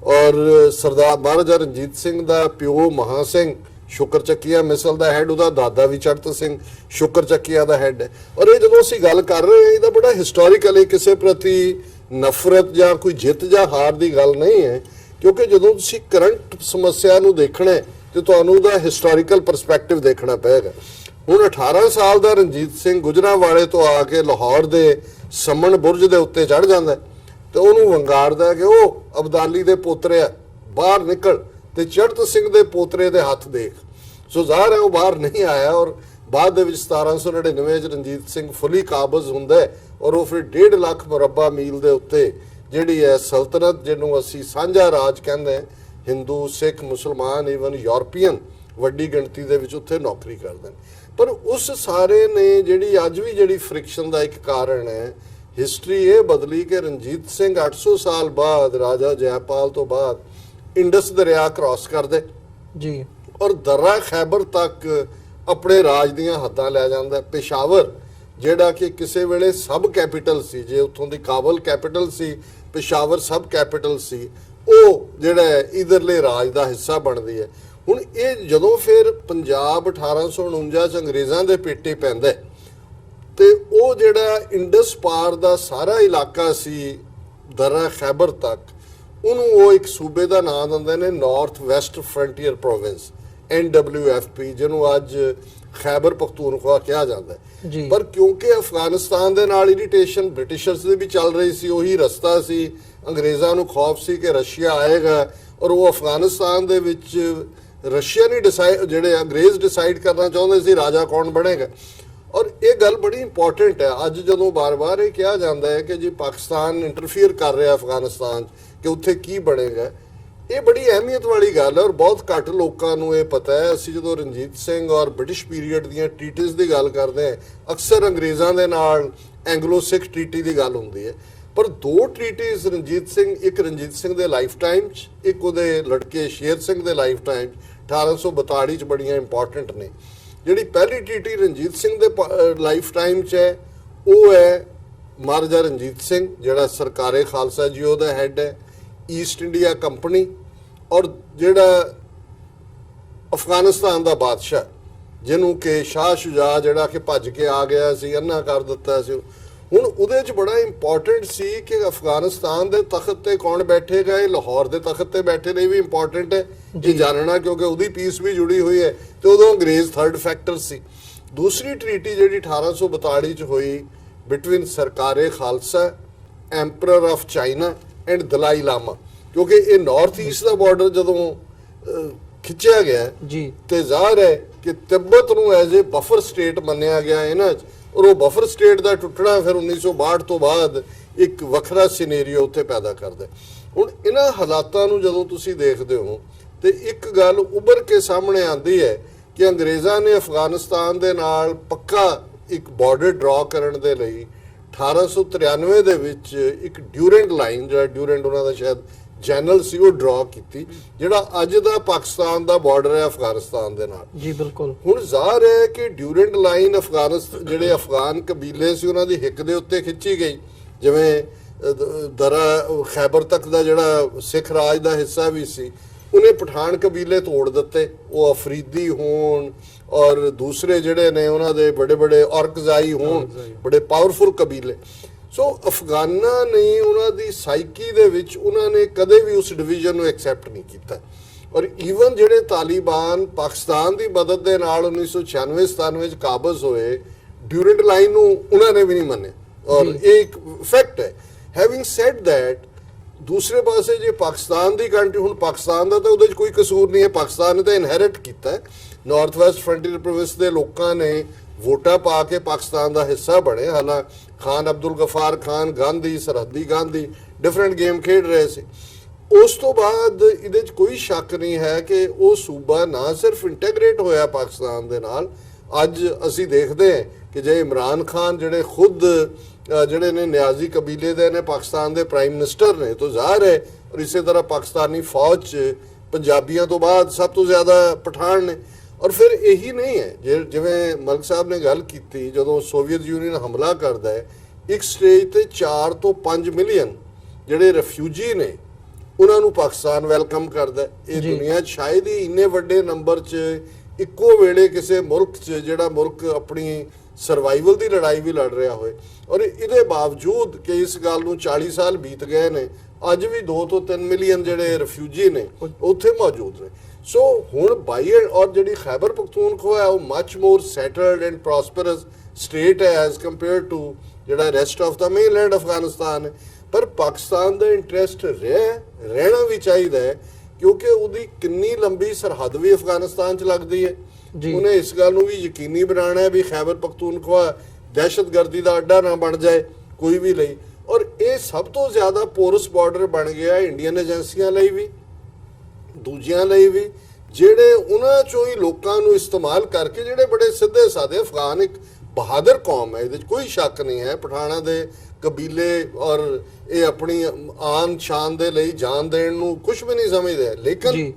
ਔਰ ਸਰਦਾਰ ਮਹਾਰਾਜਾ ਰਣਜੀਤ ਸਿੰਘ ਦਾ ਪਿਓ ਮਹਾਂ ਸਿੰਘ ਸ਼ੁਕਰ ਚੱਕੀਆ ਮਿਸਲ ਦਾ ਹੈਡ, ਉਹਦਾ ਦਾਦਾ ਵੀ ਚੜਤ ਸਿੰਘ ਸ਼ੁਕਰ ਚੱਕੀਆ ਦਾ ਹੈਡ ਹੈ। ਔਰ ਇਹ ਜਦੋਂ ਅਸੀਂ ਗੱਲ ਕਰ ਰਹੇ ਹਾਂ, ਇਹਦਾ ਬੜਾ ਹਿਸਟੋਰੀਕਲੀ ਕਿਸੇ ਪ੍ਰਤੀ ਨਫ਼ਰਤ ਜਾਂ ਕੋਈ ਜਿੱਤ ਜਾਂ ਹਾਰ ਦੀ ਗੱਲ ਨਹੀਂ ਹੈ, ਕਿਉਂਕਿ ਜਦੋਂ ਤੁਸੀਂ ਕਰੰਟ ਸਮੱਸਿਆ ਨੂੰ ਦੇਖਣਾ ਹੈ ਤੇ ਤੁਹਾਨੂੰ ਉਹਦਾ ਹਿਸਟੋਰੀਕਲ ਪਰਸਪੈਕਟਿਵ ਦੇਖਣਾ ਪਏਗਾ। ਹੁਣ 18 ਸਾਲ ਦਾ ਰਣਜੀਤ ਸਿੰਘ ਗੁਜਰਾਂਵਾਲੇ ਤੋਂ ਆ ਕੇ ਲਾਹੌਰ ਦੇ ਸਮਣ ਬੁਰਜ ਦੇ ਉੱਤੇ ਚੜ ਜਾਂਦਾ ਤੇ ਉਹਨੂੰ ਵੰਗਾਰਦਾ ਕਿ ਉਹ ਅਬਦਾਲੀ ਦੇ ਪੋਤਰੇ ਆ, ਬਾਹਰ ਨਿਕਲ ਤੇ ਚੜ੍ਹਤ ਸਿੰਘ ਦੇ ਪੋਤਰੇ ਦੇ ਹੱਥ ਦੇਖ। ਸੋ ਜ਼ਾਹਰ ਹੈ ਉਹ ਬਾਹਰ ਨਹੀਂ ਆਇਆ ਔਰ ਬਾਅਦ ਦੇ ਵਿੱਚ 1799 ਚ ਰਣਜੀਤ ਸਿੰਘ ਫੁੱਲੀ ਕਾਬਜ਼ ਹੁੰਦਾ ਹੈ ਔਰ ਉਹ ਫਿਰ 1.5 ਲੱਖ ਮੁਰੱਬਾ ਮੀਲ ਦੇ ਉੱਤੇ ਜਿਹੜੀ ਹੈ ਸਲਤਨਤ, ਜਿਹਨੂੰ ਅਸੀਂ ਸਾਂਝਾ ਰਾਜ ਕਹਿੰਦੇ ਹਾਂ, ਹਿੰਦੂ, ਸਿੱਖ, ਮੁਸਲਮਾਨ, ਈਵਨ ਯੂਰਪੀਅਨ ਵੱਡੀ ਗਿਣਤੀ ਦੇ ਵਿੱਚ ਉੱਥੇ ਨੌਕਰੀ ਕਰਦੇ ਨੇ। ਪਰ ਉਸ ਸਾਰੇ ਨੇ ਜਿਹੜੀ ਅੱਜ ਵੀ ਜਿਹੜੀ ਫ੍ਰਿਕਸ਼ਨ ਦਾ ਇੱਕ ਕਾਰਨ ਹੈ, ਹਿਸਟਰੀ ਇਹ ਬਦਲੀ ਕਿ ਰਣਜੀਤ ਸਿੰਘ 800 ਸਾਲ ਬਾਅਦ ਰਾਜਾ ਜੈਪਾਲ ਤੋਂ ਬਾਅਦ ਇੰਡਸ ਦਰਿਆ ਕ੍ਰਾਸ ਕਰਦੇ ਜੀ ਔਰ ਦर्रा ਖੈਬਰ ਤੱਕ ਆਪਣੇ ਰਾਜ ਦੀਆਂ ਹੱਦਾਂ ਲੈ ਜਾਂਦਾ। ਪੇਸ਼ਾਵਰ ਜਿਹੜਾ ਕਿ ਕਿਸੇ ਵੇਲੇ ਸਬ ਕੈਪੀਟਲ ਸੀ, ਜੇ ਉੱਥੋਂ ਦੀ ਕਾਬਲ ਕੈਪੀਟਲ ਸੀ, ਪੇਸ਼ਾਵਰ ਸਬ ਕੈਪੀਟਲ ਸੀ, ਉਹ ਜਿਹੜਾ ਇਧਰਲੇ ਰਾਜ ਦਾ ਹਿੱਸਾ ਬਣਦੀ ਹੈ। ਹੁਣ ਇਹ ਜਦੋਂ ਫਿਰ ਪੰਜਾਬ 1849 ਚ ਅੰਗਰੇਜ਼ਾਂ ਦੇ ਪੇਟੇ ਪੈਂਦਾ ਤੇ ਉਹ ਜਿਹੜਾ ਇੰਡਸ ਪਾਰ ਦਾ ਸਾਰਾ ਇਲਾਕਾ ਸੀ ਦर्रा ਖੈਬਰ ਤੱਕ, ਉਹਨੂੰ ਉਹ ਇੱਕ ਸੂਬੇ ਦਾ ਨਾਮ ਦਿੰਦੇ ਨੇ north West frontier province, NWFP, ਜਿਹਨੂੰ ਅੱਜ ਖੈਬਰ ਪਖਤੂਨਖਵਾ ਕਿਹਾ ਜਾਂਦਾ ਹੈ। ਜੀ। ਪਰ ਕਿਉਂਕਿ ਅਫਗਾਨਿਸਤਾਨ ਦੇ ਨਾਲ ਇਰੀਟੇਸ਼ਨ ਬ੍ਰਿਟਿਸ਼ਰਸ ਦੀ ਵੀ ਚੱਲ ਰਹੀ ਸੀ, ਉਹੀ ਰਸਤਾ ਸੀ, ਅੰਗਰੇਜ਼ਾਂ ਨੂੰ ਖੌਫ ਸੀ ਕਿ ਰਸ਼ੀਆ ਆਏਗਾ ਔਰ ਉਹ ਅਫਗਾਨਿਸਤਾਨ ਦੇ ਵਿੱਚ ਰਸ਼ੀਆ ਨਹੀਂ ਜਿਹੜੇ ਅੰਗਰੇਜ਼ ਡਿਸਾਈਡ ਕਰਨਾ ਚਾਹੁੰਦੇ ਸੀ ਰਾਜਾ ਕੌਣ ਬਣੇਗਾ। ਔਰ ਇਹ ਗੱਲ ਬੜੀ ਇੰਪੋਰਟੈਂਟ ਹੈ। ਅੱਜ ਜਦੋਂ ਬਾਰ-ਬਾਰ ਇਹ ਕਿਹਾ ਜਾਂਦਾ ਹੈ ਕਿ ਜੀ ਪਾਕਿਸਤਾਨ ਇੰਟਰਫੀਅਰ ਕਰ ਰਿਹਾ ਅਫਗਾਨਿਸਤਾਨ 'ਚ ਕਿ ਉੱਥੇ ਕੀ ਬਣੇਗਾ, ਇਹ ਬੜੀ ਅਹਿਮੀਅਤ ਵਾਲੀ ਗੱਲ ਹੈ ਔਰ ਬਹੁਤ ਘੱਟ ਲੋਕਾਂ ਨੂੰ ਇਹ ਪਤਾ ਹੈ। ਅਸੀਂ ਜਦੋਂ ਰਣਜੀਤ ਸਿੰਘ ਔਰ ਬ੍ਰਿਟਿਸ਼ ਪੀਰੀਅਡ ਦੀਆਂ ਟ੍ਰੀਟੀਜ਼ ਦੀ ਗੱਲ ਕਰਦੇ ਹਾਂ, ਅਕਸਰ ਅੰਗਰੇਜ਼ਾਂ ਦੇ ਨਾਲ ਐਂਗਲੋ ਸਿੱਖ ਟ੍ਰੀਟੀ ਦੀ ਗੱਲ ਹੁੰਦੀ ਹੈ। ਪਰ ਦੋ ਟ੍ਰੀਟੀਜ਼ ਰਣਜੀਤ ਸਿੰਘ, ਇੱਕ ਰਣਜੀਤ ਸਿੰਘ ਦੇ ਲਾਈਫ ਟਾਈਮ 'ਚ, ਇੱਕ ਉਹਦੇ ਲੜਕੇ ਸ਼ੇਰ ਸਿੰਘ ਦੇ ਲਾਈਫ ਟਾਈਮ 1842 'ਚ ਬੜੀਆਂ ਇੰਪੋਰਟੈਂਟ ਨੇ। ਜਿਹੜੀ ਪਹਿਲੀ ਟ੍ਰੀਟੀ ਰਣਜੀਤ ਸਿੰਘ ਦੇ ਲਾਈਫ ਟਾਈਮ 'ਚ ਹੈ ਉਹ ਹੈ ਮਹਾਰਾਜਾ ਰਣਜੀਤ ਸਿੰਘ, ਜਿਹੜਾ ਸਰਕਾਰੇ ਖਾਲਸਾ ਜੀ ਉਹਦਾ ਹੈੱਡ ਹੈ, ਈਸਟ ਇੰਡੀਆ ਕੰਪਨੀ, ਔਰ ਜਿਹੜਾ ਅਫਗਾਨਿਸਤਾਨ ਦਾ ਬਾਦਸ਼ਾਹ ਜਿਹਨੂੰ ਕਿ ਸ਼ਾਹ ਸ਼ੁਜਾ ਜਿਹੜਾ ਕਿ ਭੱਜ ਕੇ ਆ ਗਿਆ ਸੀ, ਅੰਨਾ ਕਰ ਦਿੱਤਾ ਸੀ। ਹੁਣ ਉਹਦੇ 'ਚ ਬੜਾ ਇੰਪੋਰਟੈਂਟ ਸੀ ਕਿ ਅਫਗਾਨਿਸਤਾਨ ਦੇ ਤਖਤ ਤੇ ਕੌਣ ਬੈਠੇਗਾ, ਇਹ ਲਾਹੌਰ ਦੇ ਤਖਤ ਤੇ ਬੈਠੇ ਨੇ ਵੀ ਇੰਪੋਰਟੈਂਟ ਹੈ ਇਹ ਜਾਣਨਾ, ਕਿਉਂਕਿ ਉਹਦੀ ਪੀਸ ਵੀ ਜੁੜੀ ਹੋਈ ਹੈ ਤੇ ਉਦੋਂ ਅੰਗਰੇਜ਼ ਥਰਡ ਫੈਕਟਰ ਸੀ। ਦੂਸਰੀ ਟ੍ਰੀਟੀ ਜਿਹੜੀ 1842 ਚ ਹੋਈ ਬਿਟਵੀਨ ਸਰਕਾਰੇ Khalsa, emperor of China and Dalai Lama, ਕਿਉਂਕਿ ਇਹ ਨਾਰਥ ਈਸਟ ਦਾ ਬਾਰਡਰ ਜਦੋਂ ਖਿੱਚਿਆ ਗਿਆ ਜੀ ਤੇ ਜ਼ਾਹਰ ਹੈ ਕਿ ਤਿੱਬਤ ਨੂੰ ਐਜ਼ ਏ ਬਫਰ ਸਟੇਟ ਮੰਨਿਆ ਗਿਆ ਇਹਨਾਂ 'ਚ, ਔਰ ਉਹ ਬਫਰ ਸਟੇਟ ਦਾ ਟੁੱਟਣਾ ਫਿਰ 1962 ਤੋਂ ਬਾਅਦ ਇੱਕ ਵੱਖਰਾ ਸਿਨੈਰੀਓ ਉੱਥੇ ਪੈਦਾ ਕਰਦਾ। ਹੁਣ ਇਹਨਾਂ ਹਾਲਾਤਾਂ ਨੂੰ ਜਦੋਂ ਤੁਸੀਂ ਦੇਖਦੇ ਹੋ ਤੇ ਇੱਕ ਗੱਲ ਉੱਭਰ ਕੇ ਸਾਹਮਣੇ ਆਉਂਦੀ ਹੈ ਕਿ ਅੰਗਰੇਜ਼ਾਂ ਨੇ ਅਫਗਾਨਿਸਤਾਨ ਦੇ ਨਾਲ ਪੱਕਾ ਇੱਕ ਬਾਰਡਰ ਡਰਾ ਕਰਨ ਦੇ ਲਈ 1893 ਦੇ ਵਿੱਚ ਇੱਕ ਡਿਊਰੈਂਟ ਲਾਈਨ, ਜਿਹੜਾ ਡਿਊਰੈਂਟ ਉਹਨਾਂ ਦਾ ਸ਼ਾਇਦ ਜਨਰਲ ਸੀ, ਉਹ ਡਰਾ ਕੀਤੀ, ਜਿਹੜਾ ਅੱਜ ਦਾ ਪਾਕਿਸਤਾਨ ਦਾ ਬਾਰਡਰ ਹੈ ਅਫਗਾਨਿਸਤਾਨ ਦੇ ਨਾਲ। ਜੀ ਬਿਲਕੁਲ। ਹੁਣ ਜ਼ਾਹਰ ਹੈ ਕਿ ਡਿਊਰੈਂਟ ਲਾਈਨ ਅਫਗਾਨਿਸਤਾਨ ਜਿਹੜੇ ਅਫਗਾਨ ਕਬੀਲੇ ਸੀ ਉਹਨਾਂ ਦੀ ਹਿੱਕ ਦੇ ਉੱਤੇ ਖਿੱਚੀ ਗਈ, ਜਿਵੇਂ ਦਰਾ ਖੈਬਰ ਤੱਕ ਦਾ ਜਿਹੜਾ ਸਿੱਖ ਰਾਜ ਦਾ ਹਿੱਸਾ ਵੀ ਸੀ, ਉਹਨੇ ਪਠਾਨ ਕਬੀਲੇ ਤੋੜ ਦਿੱਤੇ, ਉਹ ਅਫਰੀਦੀ ਹੋਣ ਔਰ ਦੂਸਰੇ ਜਿਹੜੇ ਨੇ ਉਹਨਾਂ ਦੇ ਬੜੇ ਬੜੇ ਔਰਕਜ਼ਾਈ ਹੋਣ, ਬੜੇ ਪਾਵਰਫੁਲ ਕਬੀਲੇ। ਸੋ ਅਫਗਾਨਾਂ ਨੇ ਉਹਨਾਂ ਦੀ ਸਾਈਕੀ ਦੇ ਵਿੱਚ ਉਹਨਾਂ ਨੇ ਕਦੇ ਵੀ ਉਸ ਡਿਵੀਜ਼ਨ ਨੂੰ ਐਕਸੈਪਟ ਨਹੀਂ ਕੀਤਾ ਔਰ ਈਵਨ ਜਿਹੜੇ ਤਾਲਿਬਾਨ ਪਾਕਿਸਤਾਨ ਦੀ ਮਦਦ ਦੇ ਨਾਲ 1996-97 ਚ ਕਾਬਜ਼ ਹੋਏ, ਡਿਊਰੈਂਟ ਲਾਈਨ ਨੂੰ ਉਹਨਾਂ ਨੇ ਵੀ ਨਹੀਂ ਮੰਨਿਆ ਔਰ ਇਹ ਇੱਕ ਫੈਕਟ ਹੈ। ਹੈਵਿੰਗ ਸੈਡ ਦੈਟ, ਦੂਸਰੇ ਪਾਸੇ ਜੇ ਪਾਕਿਸਤਾਨ ਦੀ ਕੰਟਰੀ, ਹੁਣ ਪਾਕਿਸਤਾਨ ਦਾ ਤਾਂ ਉਹਦੇ 'ਚ ਕੋਈ ਕਸੂਰ ਨਹੀਂ ਹੈ, ਪਾਕਿਸਤਾਨ ਨੇ ਤਾਂ ਇਨਹੈਰਿਟ ਕੀਤਾ ਹੈ, ਨਾਰਥ ਵੈਸਟ ਫਰੰਟੀਅਰ ਪ੍ਰੋਵਿੰਸ ਦੇ ਲੋਕਾਂ ਨੇ ਵੋਟਾਂ ਪਾ ਕੇ ਪਾਕਿਸਤਾਨ ਦਾ ਹਿੱਸਾ ਬਣੇ। ਹਾਲਾਂਕਿ ਖਾਨ ਅਬਦੁਲ ਗਫਾਰ ਖਾਨ, ਗਾਂਧੀ, ਸਰਹੱਦੀ ਗਾਂਧੀ ਡਿਫਰੈਂਟ ਗੇਮ ਖੇਡ ਰਹੇ ਸੀ। ਉਸ ਤੋਂ ਬਾਅਦ ਇਹਦੇ 'ਚ ਕੋਈ ਸ਼ੱਕ ਨਹੀਂ ਹੈ ਕਿ ਉਹ ਸੂਬਾ ਨਾ ਸਿਰਫ ਇੰਟੈਗਰੇਟ ਹੋਇਆ ਪਾਕਿਸਤਾਨ ਦੇ ਨਾਲ, ਅੱਜ ਅਸੀਂ ਦੇਖਦੇ ਹਾਂ ਕਿ ਜੇ ਇਮਰਾਨ ਖਾਨ ਜਿਹੜੇ ਖੁਦ ਜਿਹੜੇ ਨੇ ਨਿਆਜ਼ੀ ਕਬੀਲੇ ਦੇ ਨੇ, ਪਾਕਿਸਤਾਨ ਦੇ ਪ੍ਰਾਈਮ ਮਿਨਿਸਟਰ ਨੇ, ਤਾਂ ਜ਼ਾਹਰ ਹੈ। ਔਰ ਇਸੇ ਤਰ੍ਹਾਂ ਪਾਕਿਸਤਾਨੀ ਫੌਜ 'ਚ ਪੰਜਾਬੀਆਂ ਤੋਂ ਬਾਅਦ ਸਭ ਤੋਂ ਜ਼ਿਆਦਾ ਪਠਾਨ ਨੇ। ਔਰ ਫਿਰ ਇਹੀ ਨਹੀਂ ਹੈ, ਜਿਵੇਂ ਮਲਕ ਸਾਹਿਬ ਨੇ ਗੱਲ ਕੀਤੀ, ਜਦੋਂ ਸੋਵੀਅਤ ਯੂਨੀਅਨ ਹਮਲਾ ਕਰਦਾ ਹੈ, ਇੱਕ ਸਟੇਜ ਤੇ 4 ਤੋਂ 5 ਮਿਲੀਅਨ ਜਿਹੜੇ ਰਿਫਿਊਜੀ ਨੇ ਉਹਨਾਂ ਨੂੰ ਪਾਕਿਸਤਾਨ ਵੈਲਕਮ ਕਰਦਾ। ਇਹ ਦੁਨੀਆ 'ਚ ਸ਼ਾਇਦ ਹੀ ਇੰਨੇ ਵੱਡੇ ਨੰਬਰ 'ਚ ਇੱਕੋ ਵੇਲੇ ਕਿਸੇ ਮੁਲਕ 'ਚ, ਜਿਹੜਾ ਮੁਲਕ ਆਪਣੀ ਸਰਵਾਈਵਲ ਦੀ ਲੜਾਈ ਵੀ ਲੜ ਰਿਹਾ ਹੋਏ। ਔਰ ਇਹਦੇ ਬਾਵਜੂਦ ਕਿ ਇਸ ਗੱਲ ਨੂੰ 40 ਸਾਲ ਬੀਤ ਗਏ ਨੇ, ਅੱਜ ਵੀ 2 ਤੋਂ 3 ਮਿਲੀਅਨ ਜਿਹੜੇ ਰਿਫਿਊਜੀ ਨੇ ਉੱਥੇ ਮੌਜੂਦ ਨੇ। ਸੋ ਹੁਣ ਬਾਈ ਔਰ ਜਿਹੜੀ ਖੈਬਰ ਪਖਤੂਨਖਵਾ ਹੈ ਉਹ ਮੱਚ ਮੋਰ ਸੈਟਲਡ ਐਂਡ ਪ੍ਰੋਸਪਰਸ ਸਟੇਟ ਹੈ ਐਜ਼ ਕੰਪੇਅਰ ਟੂ ਜਿਹੜਾ rest of the mainland Afghanistan ਹੈ। ਪਰ ਪਾਕਿਸਤਾਨ ਦਾ ਇੰਟਰਸਟ ਰਹਿਣਾ ਵੀ ਚਾਹੀਦਾ ਹੈ, ਕਿਉਂਕਿ ਉਹਦੀ ਕਿੰਨੀ ਲੰਬੀ ਸਰਹੱਦ ਵੀ ਅਫਗਾਨਿਸਤਾਨ 'ਚ ਲੱਗਦੀ ਹੈ। ਉਹਨੇ ਇਸ ਗੱਲ ਨੂੰ ਵੀ ਯਕੀਨੀ ਬਣਾਉਣਾ ਹੈ ਵੀ ਖੈਬਰ ਪਖਤੂਨਖਵਾ ਦਹਿਸ਼ਤਗਰਦੀ ਦਾ ਅੱਡਾ ਨਾ ਬਣ ਜਾਏ ਕੋਈ ਵੀ ਲਈ। ਔਰ ਇਹ ਸਭ ਤੋਂ ਜ਼ਿਆਦਾ ਪੋਰਸ ਬਾਰਡਰ ਬਣ ਗਿਆ ਇੰਡੀਅਨ ਏਜੰਸੀਆਂ ਲਈ ਵੀ, ਦੂਜਿਆਂ ਲਈ ਵੀ, ਜਿਹੜੇ ਉਹਨਾਂ ਚੋਂ ਹੀ ਲੋਕਾਂ ਨੂੰ ਇਸਤੇਮਾਲ ਕਰਕੇ ਜਿਹੜੇ ਬੜੇ ਸਿੱਧੇ ਸਾਦੇ ਅਫਗਾਨ ਇੱਕ ਬਹਾਦਰ ਕੌਮ ਹੈ, ਇਹਦੇ 'ਚ ਕੋਈ ਸ਼ੱਕ ਨਹੀਂ ਹੈ। ਪਠਾਣਾ ਦੇ ਕਬੀਲੇ ਔਰ ਇਹ ਆਪਣੀ ਆਨ ਸ਼ਾਨ ਦੇ ਲਈ ਜਾਨ ਦੇਣ ਨੂੰ ਕੁਝ ਵੀ ਨਹੀਂ ਸਮਝਦੇ, ਲੇਕਿਨ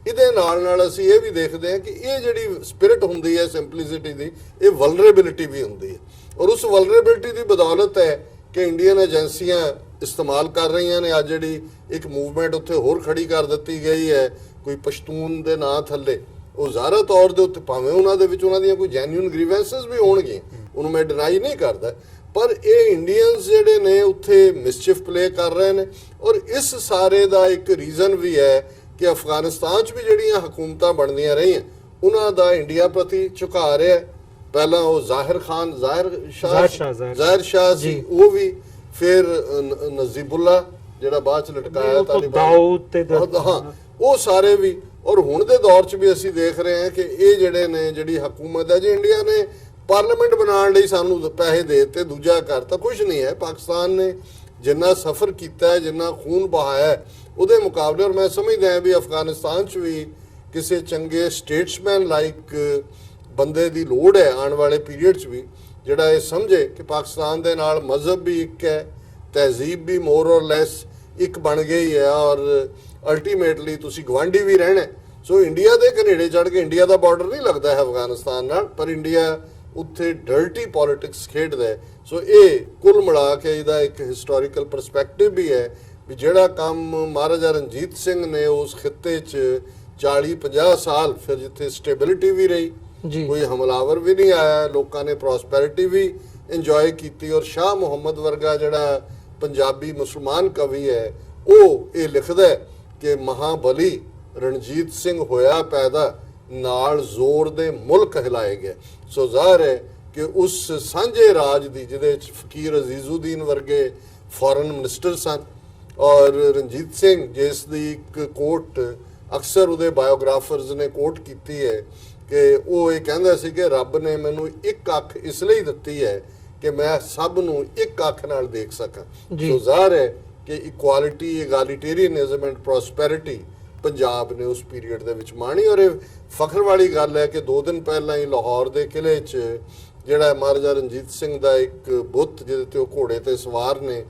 ਇਹਦੇ ਨਾਲ ਨਾਲ ਅਸੀਂ ਇਹ ਵੀ ਦੇਖਦੇ ਹਾਂ ਕਿ ਇਹ ਜਿਹੜੀ ਸਪਿਰਿਟ ਹੁੰਦੀ ਹੈ ਸਿੰਪਲਿਸਿਟੀ ਦੀ, ਇਹ ਵਲਨਰੇਬਿਲਿਟੀ ਵੀ ਹੁੰਦੀ ਹੈ। ਔਰ ਉਸ ਵਲਨਰੇਬਿਲਿਟੀ ਦੀ ਬਦੌਲਤ ਹੈ ਕਿ ਇੰਡੀਅਨ ਏਜੰਸੀਆਂ ਇਸਤੇਮਾਲ ਕਰ ਰਹੀਆਂ ਨੇ। ਅੱਜ ਜਿਹੜੀ ਇੱਕ ਮੂਵਮੈਂਟ ਉੱਥੇ ਹੋਰ ਖੜੀ ਕਰ ਦਿੱਤੀ ਗਈ ਹੈ ਕੋਈ ਪਸ਼ਤੂਨ ਦੇ ਨਾਂ ਥੱਲੇ, ਉਹ ਜ਼ਾਹਰਾ ਤੌਰ ਦੇ ਉੱਤੇ ਭਾਵੇਂ ਉਹਨਾਂ ਦੇ ਵਿੱਚ ਉਹਨਾਂ ਦੀਆਂ ਕੋਈ ਜੈਨੂਇਨ ਗ੍ਰੀਵੈਂਸਸ ਵੀ ਹੋਣਗੀਆਂ, ਉਹਨੂੰ ਮੈਂ ਡਿਨਾਈ ਨਹੀਂ ਕਰਦਾ, ਪਰ ਇਹ ਇੰਡੀਅਨਸ ਜਿਹੜੇ ਨੇ ਉੱਥੇ ਮਿਸਚਿਫ ਪਲੇ ਕਰ ਰਹੇ ਨੇ। ਔਰ ਇਸ ਸਾਰੇ ਦਾ ਇੱਕ ਰੀਜ਼ਨ ਵੀ ਹੈ ਕਿ ਅਫਗਾਨਿਸਤਾਨ 'ਚ ਵੀ ਜਿਹੜੀਆਂ ਹਕੂਮਤਾਂ ਬਣਦੀਆਂ ਰਹੀਆਂ ਉਹਨਾਂ ਦਾ ਇੰਡੀਆ ਪ੍ਰਤੀ ਝੁਕਾਅ ਰਿਹਾ। ਪਹਿਲਾਂ ਉਹ ਜ਼ਾਹਿਰ ਸ਼ਾਹ ਸੀ, ਉਹ ਵੀ, ਫਿਰ ਨਜ਼ੀਬੁੱਲਾ ਜਿਹੜਾ ਬਾਅਦ 'ਚ ਲਟਕਾਇਆ ਤਾਲਿਬਾਨ, ਹਾਂ ਉਹ ਸਾਰੇ ਵੀ। ਔਰ ਹੁਣ ਦੇ ਦੌਰ 'ਚ ਵੀ ਅਸੀਂ ਦੇਖ ਰਹੇ ਹਾਂ ਕਿ ਇਹ ਜਿਹੜੇ ਨੇ ਜਿਹੜੀ ਹਕੂਮਤ ਹੈ, ਜੇ ਇੰਡੀਆ ਨੇ ਪਾਰਲੀਮੈਂਟ ਬਣਾਉਣ ਲਈ ਸਾਨੂੰ ਪੈਸੇ ਦੇ ਦਿੱਤੇ, ਦੂਜਾ ਕਰਤਾ, ਕੁਝ ਨਹੀਂ ਹੈ। ਪਾਕਿਸਤਾਨ ਨੇ ਜਿੰਨਾ ਸਫ਼ਰ ਕੀਤਾ ਹੈ, ਜਿੰਨਾ ਖੂਨ ਬਹਾਇਆ ਉਹਦੇ ਮੁਕਾਬਲੇ, ਔਰ ਮੈਂ ਸਮਝਦਾ ਹਾਂ ਵੀ ਅਫਗਾਨਿਸਤਾਨ 'ਚ ਵੀ ਕਿਸੇ ਚੰਗੇ ਸਟੇਟਸਮੈਨ ਲਾਈਕ ਬੰਦੇ ਦੀ ਲੋੜ ਹੈ ਆਉਣ ਵਾਲੇ ਪੀਰੀਅਡ 'ਚ ਵੀ, ਜਿਹੜਾ ਇਹ ਸਮਝੇ ਕਿ ਪਾਕਿਸਤਾਨ ਦੇ ਨਾਲ ਮਜ਼ਹਬ ਵੀ ਇੱਕ ਹੈ, ਤਹਿਜ਼ੀਬ ਵੀ ਮੋਰ ਔਰ ਲੈਸ ਇੱਕ ਬਣ ਗਈ ਹੈ, ਔਰ ਅਲਟੀਮੇਟਲੀ ਤੁਸੀਂ ਗਵਾਂਢੀ ਵੀ ਰਹਿਣਾ। ਸੋ ਇੰਡੀਆ ਦੇ ਘਨੇੜੇ ਚੜ੍ਹ ਕੇ, ਇੰਡੀਆ ਦਾ ਬਾਰਡਰ ਨਹੀਂ ਲੱਗਦਾ ਹੈ ਅਫਗਾਨਿਸਤਾਨ ਨਾਲ, ਪਰ ਇੰਡੀਆ ਉੱਥੇ ਡਰਟੀ ਪੋਲਿਟਿਕਸ ਖੇਡਦਾ ਹੈ। ਸੋ ਇਹ ਕੁੱਲ ਮਿਲਾ ਕੇ ਇਹਦਾ ਇੱਕ ਹਿਸਟੋਰੀਕਲ ਪਰਸਪੈਕਟਿਵ ਵੀ ਹੈ ਵੀ ਜਿਹੜਾ ਕੰਮ ਮਹਾਰਾਜਾ ਰਣਜੀਤ ਸਿੰਘ ਨੇ ਉਸ ਖਿੱਤੇ 'ਚ 40-50 ਸਾਲ, ਫਿਰ ਜਿੱਥੇ ਸਟੇਬਿਲਿਟੀ ਵੀ ਰਹੀ, ਕੋਈ ਹਮਲਾਵਰ ਵੀ ਨਹੀਂ ਆਇਆ, ਲੋਕਾਂ ਨੇ ਪ੍ਰੋਸਪੈਰਿਟੀ ਵੀ ਇੰਜੋਏ ਕੀਤੀ। ਔਰ ਸ਼ਾਹ ਮੁਹੰਮਦ ਵਰਗਾ ਜਿਹੜਾ ਪੰਜਾਬੀ ਮੁਸਲਮਾਨ ਕਵੀ ਹੈ, ਉਹ ਇਹ ਲਿਖਦਾ ਹੈ ਕਿ ਮਹਾਬਲੀ ਰਣਜੀਤ ਸਿੰਘ ਹੋਇਆ ਪੈਦਾ, ਨਾਲ ਜ਼ੋਰ ਦੇ ਮੁਲਕ ਹਿਲਾਏ ਗਏ। ਸੋ ਜ਼ਾਹਰ ਹੈ ਕਿ ਉਸ ਸਾਂਝੇ ਰਾਜ ਦੀ ਜਿਹਦੇ ਵਿੱਚ ਫਕੀਰ ਅਜ਼ੀਜ਼ੁਦੀਨ ਵਰਗੇ ਫੋਰਨ ਮਿਨਿਸਟਰ ਸਨ, ਔਰ ਰਣਜੀਤ ਸਿੰਘ ਜਿਸ ਦੀ ਇੱਕ ਕੋਟ ਅਕਸਰ ਉਹਦੇ ਬਾਇਓਗ੍ਰਾਫਰਸ ਨੇ ਕੋਟ ਕੀਤੀ ਹੈ ਕਿ ਉਹ ਇਹ ਕਹਿੰਦਾ ਸੀ ਕਿ ਰੱਬ ਨੇ ਮੈਨੂੰ ਇੱਕ ਅੱਖ ਇਸ ਲਈ ਦਿੱਤੀ ਹੈ ਕਿ ਮੈਂ ਸਭ ਨੂੰ ਇੱਕ ਅੱਖ ਨਾਲ ਦੇਖ ਸਕਾਂ। ਸੋ ਜ਼ਾਹਰ ਹੈ ਕਿ ਇਕੁਆਲਿਟੀ, ਇਗਾਲੀਟੇਰੀਅਨਿਜ਼ਮ ਐਂਡ ਪ੍ਰੋਸਪੈਰਿਟੀ ਪੰਜਾਬ ਨੇ ਉਸ ਪੀਰੀਅਡ ਦੇ ਵਿੱਚ ਮਾਣੀ। ਔਰ ਇਹ ਫਖਰ ਵਾਲੀ ਗੱਲ ਹੈ ਕਿ 2 ਦਿਨ ਪਹਿਲਾਂ ਹੀ ਲਾਹੌਰ ਦੇ ਕਿਲੇ 'ਚ ਜਿਹੜਾ ਮਹਾਰਾਜਾ ਰਣਜੀਤ ਸਿੰਘ ਦਾ ਇੱਕ ਬੁੱਤ ਜਿਹਦੇ ਤੇ ਉਹ ਘੋੜੇ ਤੇ ਸਵਾਰ ਨੇ,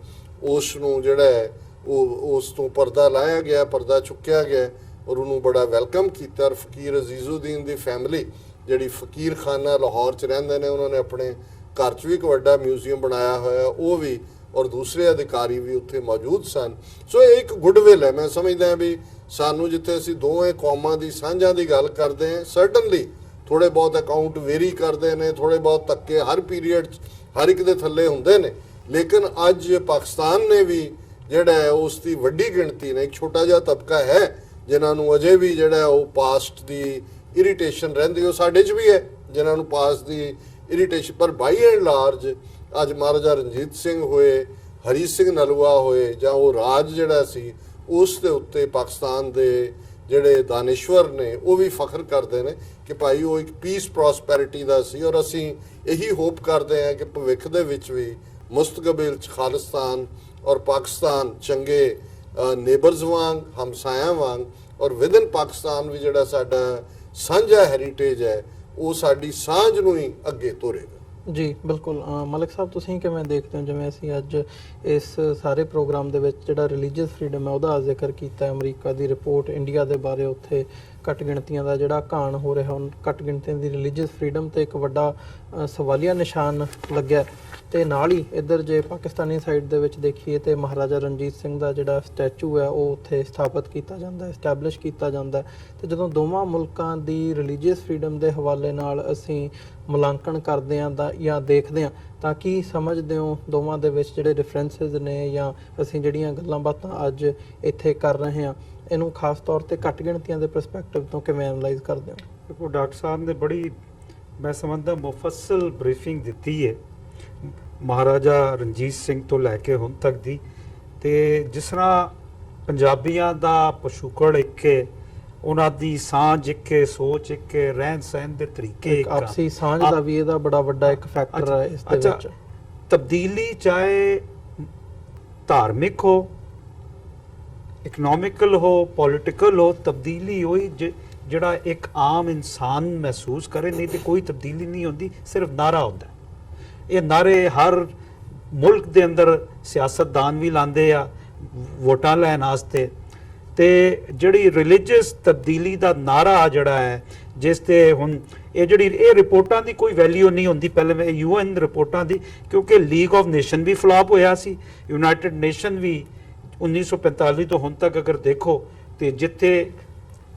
ਉਸ ਨੂੰ ਜਿਹੜਾ ਹੈ ਉਹ ਉਸ ਤੋਂ ਪਰਦਾ ਲਾਇਆ ਗਿਆ, ਪਰਦਾ ਚੁੱਕਿਆ ਗਿਆ, ਔਰ ਉਹਨੂੰ ਬੜਾ ਵੈਲਕਮ ਕੀਤਾ। ਔਰ ਫਕੀਰ ਅਜ਼ੀਜ਼ੁਦੀਨ ਦੀ ਫੈਮਿਲੀ ਜਿਹੜੀ ਫਕੀਰ ਖਾਨਾ ਲਾਹੌਰ 'ਚ ਰਹਿੰਦੇ ਨੇ, ਉਹਨਾਂ ਨੇ ਆਪਣੇ ਘਰ 'ਚ ਵੀ ਇੱਕ ਵੱਡਾ ਮਿਊਜ਼ੀਅਮ ਬਣਾਇਆ ਹੋਇਆ, ਉਹ ਵੀ, ਔਰ ਦੂਸਰੇ ਅਧਿਕਾਰੀ ਵੀ ਉੱਥੇ ਮੌਜੂਦ ਸਨ। ਸੋ ਇਹ ਇੱਕ ਗੁੱਡਵਿਲ ਹੈ। ਮੈਂ ਸਮਝਦਾ ਵੀ ਸਾਨੂੰ ਜਿੱਥੇ ਅਸੀਂ ਦੋਵੇਂ ਕੌਮਾਂ ਦੀ ਸਾਂਝਾਂ ਦੀ ਗੱਲ ਕਰਦੇ ਹਾਂ, ਸਰਟਨਲੀ ਥੋੜੇ ਬਹੁਤ ਅਕਾਊਂਟ ਵੇਰੀ ਕਰਦੇ ਨੇ, ਥੋੜੇ ਬਹੁਤ ਧੱਕੇ ਹਰ ਪੀਰੀਅਡ 'ਚ ਹਰ ਇੱਕ ਦੇ ਥੱਲੇ ਹੁੰਦੇ ਨੇ, ਲੇਕਿਨ ਅੱਜ ਪਾਕਿਸਤਾਨ ਨੇ ਵੀ ਜਿਹੜਾ ਹੈ ਉਸ ਦੀ ਵੱਡੀ ਗਿਣਤੀ ਨੇ, ਇੱਕ ਛੋਟਾ ਜਿਹਾ ਤਬਕਾ ਹੈ ਜਿਨ੍ਹਾਂ ਨੂੰ ਅਜੇ ਵੀ ਜਿਹੜਾ ਉਹ ਪਾਸਟ ਦੀ ਇਰੀਟੇਸ਼ਨ ਰਹਿੰਦੀ, ਉਹ ਸਾਡੇ 'ਚ ਵੀ ਹੈ ਜਿਨ੍ਹਾਂ ਨੂੰ ਪਾਸਟ ਦੀ ਇਰੀਟੇਸ਼ਨ। ਪਰ ਬਾਈ ਐਂਡ ਲਾਰਜ ਅੱਜ ਮਹਾਰਾਜਾ ਰਣਜੀਤ ਸਿੰਘ ਹੋਏ, ਹਰੀ ਸਿੰਘ ਨਲੂਆ ਹੋਏ, ਜਾਂ ਉਹ ਰਾਜ ਜਿਹੜਾ ਸੀ ਉਸ ਦੇ ਉੱਤੇ ਪਾਕਿਸਤਾਨ ਦੇ ਜਿਹੜੇ ਦਾਨਿਸ਼ਵਰ ਨੇ ਉਹ ਵੀ ਫਖਰ ਕਰਦੇ ਨੇ ਕਿ ਭਾਈ ਉਹ ਇੱਕ ਪੀਸ ਪ੍ਰੋਸਪੈਰਿਟੀ ਦਾ ਸੀ। ਔਰ ਅਸੀਂ ਇਹੀ ਹੋਪ ਕਰਦੇ ਹਾਂ ਕਿ ਭਵਿੱਖ ਦੇ ਵਿੱਚ ਵੀ ਮੁਸਤਕਬਲ 'ਚ ਖਾਲਿਸਤਾਨ ਔਰ ਪਾਕਿਸਤਾਨ ਚੰਗੇ ਨੇਬਰਸ ਵਾਂਗ, ਹਮਸਾਇਆਂ ਵਾਂਗ, ਔਰ ਵਿਦਨ ਪਾਕਿਸਤਾਨ ਵੀ ਜਿਹੜਾ ਸਾਡਾ ਸਾਂਝਾ ਹੈਰੀਟੇਜ ਹੈ ਉਹ ਸਾਡੀ ਸਾਂਝ ਨੂੰ ਹੀ ਅੱਗੇ ਤੋਰੇਗਾ। ਜੀ ਬਿਲਕੁਲ। ਮਲਿਕ ਸਾਹਿਬ, ਤੁਸੀਂ ਕਿਵੇਂ ਦੇਖਦੇ ਹੋ, ਜਿਵੇਂ ਅਸੀਂ ਅੱਜ ਇਸ ਸਾਰੇ ਪ੍ਰੋਗਰਾਮ ਦੇ ਵਿੱਚ ਜਿਹੜਾ ਰਿਲੀਜੀਅਸ ਫਰੀडम ਹੈ ਉਹਦਾ ਜ਼ਿਕਰ ਕੀਤਾ, ਅਮਰੀਕਾ ਦੀ ਰਿਪੋਰਟ ਇੰਡੀਆ ਦੇ ਬਾਰੇ ਉੱਥੇ ਘੱਟ ਗਿਣਤੀਆਂ ਦਾ ਜਿਹੜਾ ਘਾਣ ਹੋ ਰਿਹਾ, ਘੱਟ ਗਿਣਤੀਆਂ ਦੀ ਰਿਲੀਜੀਅਸ ਫਰੀडम ਤੇ ਇੱਕ ਵੱਡਾ ਸਵਾਲੀਆ ਨਿਸ਼ਾਨ ਲੱਗਿਆ। ਤੇ ਨਾਲ ਹੀ ਇੱਧਰ ਜੇ ਪਾਕਿਸਤਾਨੀ ਸਾਈਡ ਦੇ ਵਿੱਚ ਦੇਖੀਏ ਤੇ ਮਹਾਰਾਜਾ ਰਣਜੀਤ ਸਿੰਘ ਦਾ ਜਿਹੜਾ ਸਟੈਚੂ ਹੈ ਉਹ ਉੱਥੇ ਸਥਾਪਿਤ ਕੀਤਾ ਜਾਂਦਾ, ਐਸਟੈਬਲਿਸ਼ ਕੀਤਾ ਜਾਂਦਾ। ਤੇ ਜਦੋਂ ਦੋਵਾਂ ਮੁਲਕਾਂ ਦੀ ਰਿਲੀਜੀਅਸ ਫਰੀडम ਦੇ ਹਵਾਲੇ ਨਾਲ ਅਸੀਂ ਮੁਲਾਂਕਣ ਕਰਦੇ ਹਾਂ ਜਾਂ ਦੇਖਦੇ ਹਾਂ ਤਾਂ ਕੀ ਸਮਝਦੇ ਹੋ ਦੋਵਾਂ ਦੇ ਵਿੱਚ ਜਿਹੜੇ ਡਿਫਰੈਂਸਿਸ ਨੇ, ਜਾਂ ਅਸੀਂ ਜਿਹੜੀਆਂ ਗੱਲਾਂ ਬਾਤਾਂ ਅੱਜ ਇੱਥੇ ਕਰ ਰਹੇ ਹਾਂ ਇਹਨੂੰ ਖਾਸ ਤੌਰ ਤੇ ਘੱਟ ਗਿਣਤੀਆਂ ਦੇ ਪਰਸਪੈਕਟਿਵ ਤੋਂ ਕਿਵੇਂ ਐਨਾਲਾਈਜ਼ ਕਰਦੇ ਹੋ? ਦੇਖੋ ਡਾਕਟਰ ਸਾਹਿਬ ਨੇ ਬੜੀ ਮੈਂ ਸਮਝਦਾ ਮੁਫੱਸਲ ਬਰੀਫਿੰਗ ਦਿੱਤੀ ਹੈ ਮਹਾਰਾਜਾ ਰਣਜੀਤ ਸਿੰਘ ਤੋਂ ਲੈ ਕੇ ਹੁਣ ਤੱਕ ਦੀ। ਤੇ ਜਿਸ ਤਰ੍ਹਾਂ ਪੰਜਾਬੀਆਂ ਦਾ ਪਛੂਕੜ ਇੱਕ ਹੈ, ਉਹਨਾਂ ਦੀ ਸਾਂਝ ਇੱਕ ਹੈ, ਸੋਚ ਇੱਕ ਹੈ, ਰਹਿਣ ਸਹਿਣ ਦੇ ਤਰੀਕੇ ਇੱਕ ਆਪਸੀ ਸਾਂਝ ਦਾ ਵੀ ਇਹਦਾ ਬੜਾ ਵੱਡਾ ਇੱਕ ਫੈਕਟਰ ਹੈ ਇਸ ਦੇ ਵਿੱਚ। ਤਬਦੀਲੀ ਚਾਹੇ ਧਾਰਮਿਕ ਹੋ, ਇਕਨੋਮਿਕਲ ਹੋ, ਪੋਲੀਟੀਕਲ ਹੋ, ਤਬਦੀਲੀ ਹੋਈ ਜਿਹੜਾ ਇੱਕ ਆਮ ਇਨਸਾਨ ਮਹਿਸੂਸ ਕਰੇ, ਨਹੀਂ ਤੇ ਕੋਈ ਤਬਦੀਲੀ ਨਹੀਂ ਹੁੰਦੀ, ਸਿਰਫ ਨਾਰਾ ਹੁੰਦਾ। ਇਹ ਨਾਰੇ ਹਰ ਮੁਲਕ ਦੇ ਅੰਦਰ ਸਿਆਸਤਦਾਨ ਵੀ ਲਾਉਂਦੇ ਆ ਵੋਟਾਂ ਲੈਣ ਵਾਸਤੇ। ਤੇ ਜਿਹੜੀ ਰਿਲੀਜੀਅਸ ਤਬਦੀਲੀ ਦਾ ਨਾਰਾ ਜਿਹੜਾ ਹੈ, ਜਿਸ ਤੇ ਹੁਣ ਇਹ ਰਿਪੋਰਟਾਂ ਦੀ ਕੋਈ ਵੈਲਿਊ ਨਹੀਂ ਹੁੰਦੀ ਪਹਿਲੇ UN ਰਿਪੋਰਟਾਂ ਦੀ, ਕਿਉਂਕਿ ਲੀਗ ਆਫ ਨੇਸ਼ਨ ਵੀ ਫਲਾਪ ਹੋਇਆ ਸੀ, ਯੂਨਾਈਟਿਡ ਨੇਸ਼ਨ ਵੀ 1945 ਤੋਂ ਹੁਣ ਤੱਕ ਅਗਰ ਦੇਖੋ ਤੇ ਜਿੱਥੇ